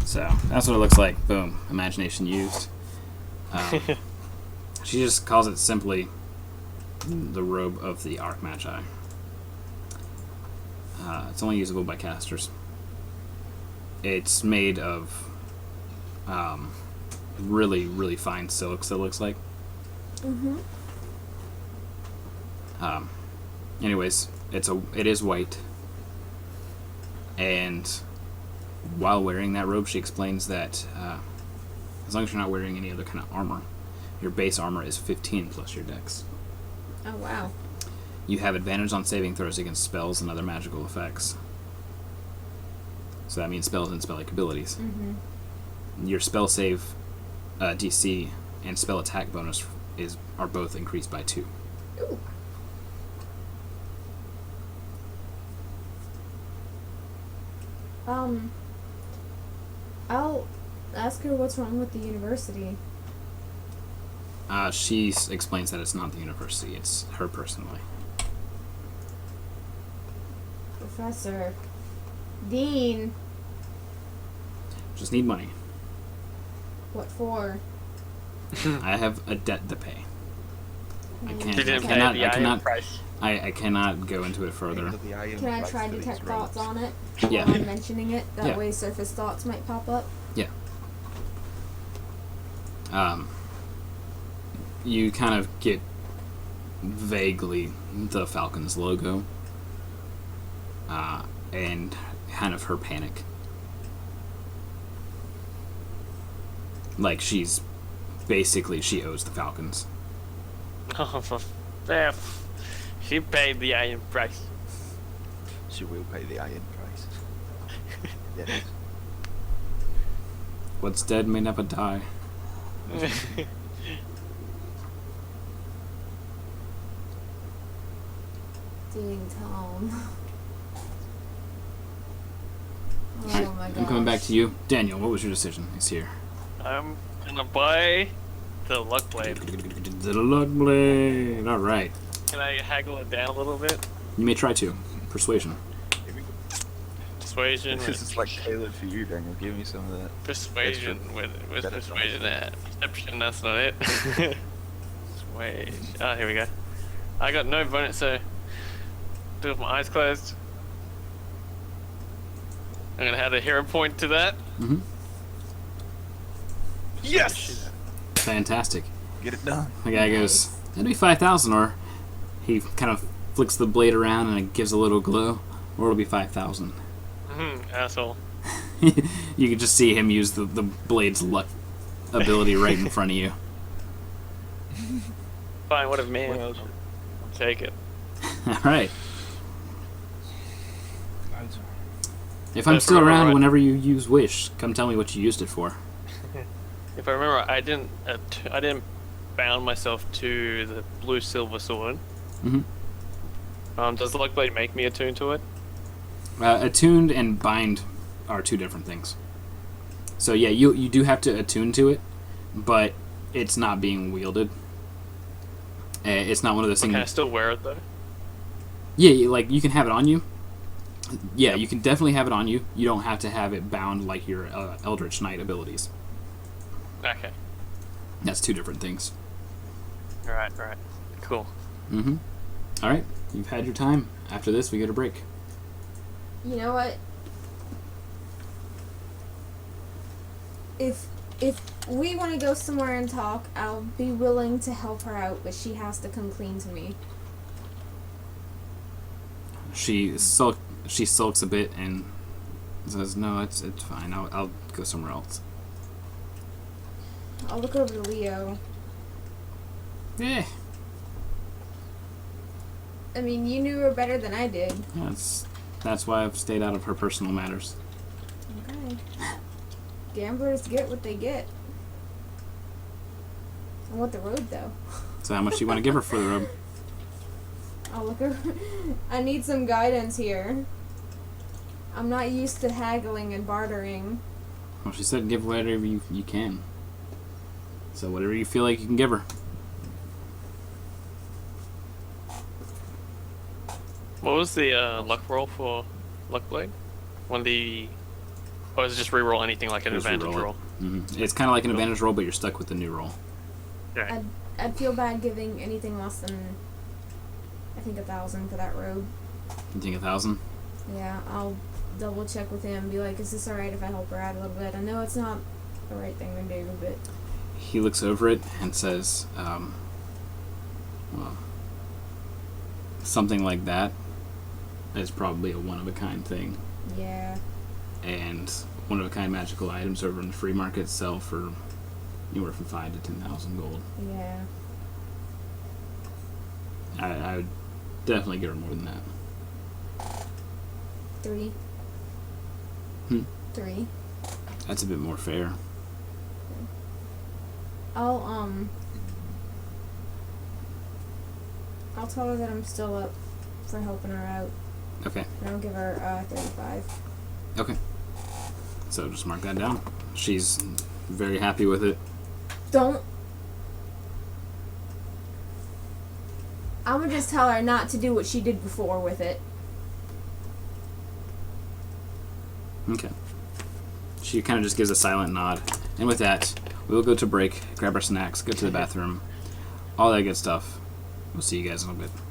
Speaker 1: So, that's what it looks like. Boom. Imagination used. She just calls it simply the robe of the Archmagi. It's only usable by casters. It's made of really, really fine silks, it looks like.
Speaker 3: Mm-hmm.
Speaker 1: Anyways, it is white. And while wearing that robe, she explains that as long as you're not wearing any other kind of armor, your base armor is 15 plus your dex.
Speaker 3: Oh, wow.
Speaker 1: You have advantage on saving throws against spells and other magical effects. So that means spells and spell-like abilities.
Speaker 3: Mm-hmm.
Speaker 1: Your spell save DC and spell attack bonus are both increased by 2.
Speaker 3: Ooh. I'll ask her what's wrong with the university.
Speaker 1: She explains that it's not the university, it's her personally.
Speaker 3: Professor. Dean.
Speaker 1: Just need money.
Speaker 3: What for?
Speaker 1: I have a debt to pay. I
Speaker 3: Mm,
Speaker 1: can't.
Speaker 2: You
Speaker 1: I
Speaker 2: didn't pay
Speaker 1: cannot.
Speaker 2: the
Speaker 1: I
Speaker 2: iron
Speaker 1: cannot.
Speaker 2: price.
Speaker 1: I cannot go into it further.
Speaker 3: Can I try detect thoughts on it
Speaker 1: Yeah.
Speaker 3: while I'm mentioning it? That
Speaker 1: Yeah.
Speaker 3: way surface thoughts might pop up.
Speaker 1: You kind of get vaguely the Falcon's logo, and kind of her panic. Like she's basically she owes the Falcons.
Speaker 2: Oh, for f- she paid the iron price.
Speaker 4: She will pay the iron price. Yes.
Speaker 1: What's dead may never die.
Speaker 3: Dang, Tom. Oh
Speaker 1: Alright,
Speaker 3: my god.
Speaker 1: I'm coming back to you, Daniel. What was your decision? He's here.
Speaker 2: I'm gonna buy the luck blade.
Speaker 1: The luck blade. All right.
Speaker 2: Can I haggle it down a little bit?
Speaker 1: You may try to. Persuasion.
Speaker 4: Here we go.
Speaker 2: Persuasion.
Speaker 4: This is like tailored for you, Daniel. Give me some of that.
Speaker 2: Persuasion with
Speaker 4: Better
Speaker 2: persuasion. Perception. That's not it. Persuasion. Ah, here we go. I got no bonus, so do it with my eyes closed. I'm gonna add a hero point to that.
Speaker 1: Mm-hmm.
Speaker 2: Yes.
Speaker 1: Fantastic.
Speaker 4: Get it done.
Speaker 1: The guy goes, "That'd be 5,000," or he kind of flicks the blade around and it gives a little glow, or it'll be 5,000.
Speaker 2: Asshole.
Speaker 1: You can just see him use the blade's luck ability right in front of you.
Speaker 2: Fine, what a man.
Speaker 4: Well,
Speaker 2: I'll take it.
Speaker 1: All right. If
Speaker 2: But
Speaker 1: I'm
Speaker 2: if
Speaker 1: still
Speaker 2: I remember
Speaker 1: around
Speaker 2: right-
Speaker 1: whenever you use Wish, come tell me what you used it for.
Speaker 2: If I remember, I didn't bound myself to the blue silver sword.
Speaker 1: Mm-hmm.
Speaker 2: Does the luck blade make me attuned to it?
Speaker 1: Attuned and bind are two different things. So yeah, you do have to attune to it, but it's not being wielded. It's not one of those things.
Speaker 2: Can I still wear it though?
Speaker 1: Yeah, like you can have it on you. Yeah, you can definitely have it on you. You don't have to have it bound like your Eldritch Knight abilities.
Speaker 2: Okay.
Speaker 1: That's two different things.
Speaker 2: Right. Cool.
Speaker 1: Mm-hmm. All right, you've had your time. After this, we get a break.
Speaker 3: You know what? If we want to go somewhere and talk, I'll be willing to help her out, but she has to come clean to me.
Speaker 1: She sulks a bit and says, "No, it's fine. I'll go somewhere else."
Speaker 3: I'll look over to Leo.
Speaker 1: Yeah,
Speaker 3: I mean, you knew her better than I did.
Speaker 1: that's why I've stayed out of her personal matters.
Speaker 3: Okay. Gamblers get what they get. I want the road, though.
Speaker 1: So how much do you want to give her for the robe?
Speaker 3: I'll look over. I need some guidance here. I'm not used to haggling and bartering.
Speaker 1: Well, she said give whatever you can. So whatever you feel like you can give her.
Speaker 2: What was the luck roll for luck blade? Or is it just reroll anything like an
Speaker 1: Just
Speaker 2: advantage
Speaker 1: reroll it.
Speaker 2: roll?
Speaker 1: Mm-hmm. It's kind of like an advantage roll, but you're stuck with the new roll.
Speaker 2: Okay.
Speaker 3: I'd feel bad giving anything less than, I think, 1,000 for that robe.
Speaker 1: You think 1,000?
Speaker 3: Yeah, I'll double check with him. Be like, is this alright if I help her out a little bit? I know it's not the right thing to do, but
Speaker 1: He looks over it and says, well, something like that is probably a one-of-a-kind thing.
Speaker 3: yeah.
Speaker 1: And one-of-a-kind magical items over in the free market sell for anywhere from 5,000 to 10,000 gold.
Speaker 3: Yeah.
Speaker 1: I would definitely give her more than that.
Speaker 3: 3.
Speaker 1: Hmm.
Speaker 3: 3.
Speaker 1: That's a bit more fair.
Speaker 3: I'll tell her that I'm still up for helping her out.
Speaker 1: Okay.
Speaker 3: And I'll give her 35.
Speaker 1: Okay. So just mark that down. She's very happy with it.
Speaker 3: Don't. I'm gonna just tell her not to do what she did before with it.
Speaker 1: Okay. She kind of just gives a silent nod. And with that, we will go to break, grab our snacks, go to the bathroom, all that good stuff. We'll see you guys in a little bit.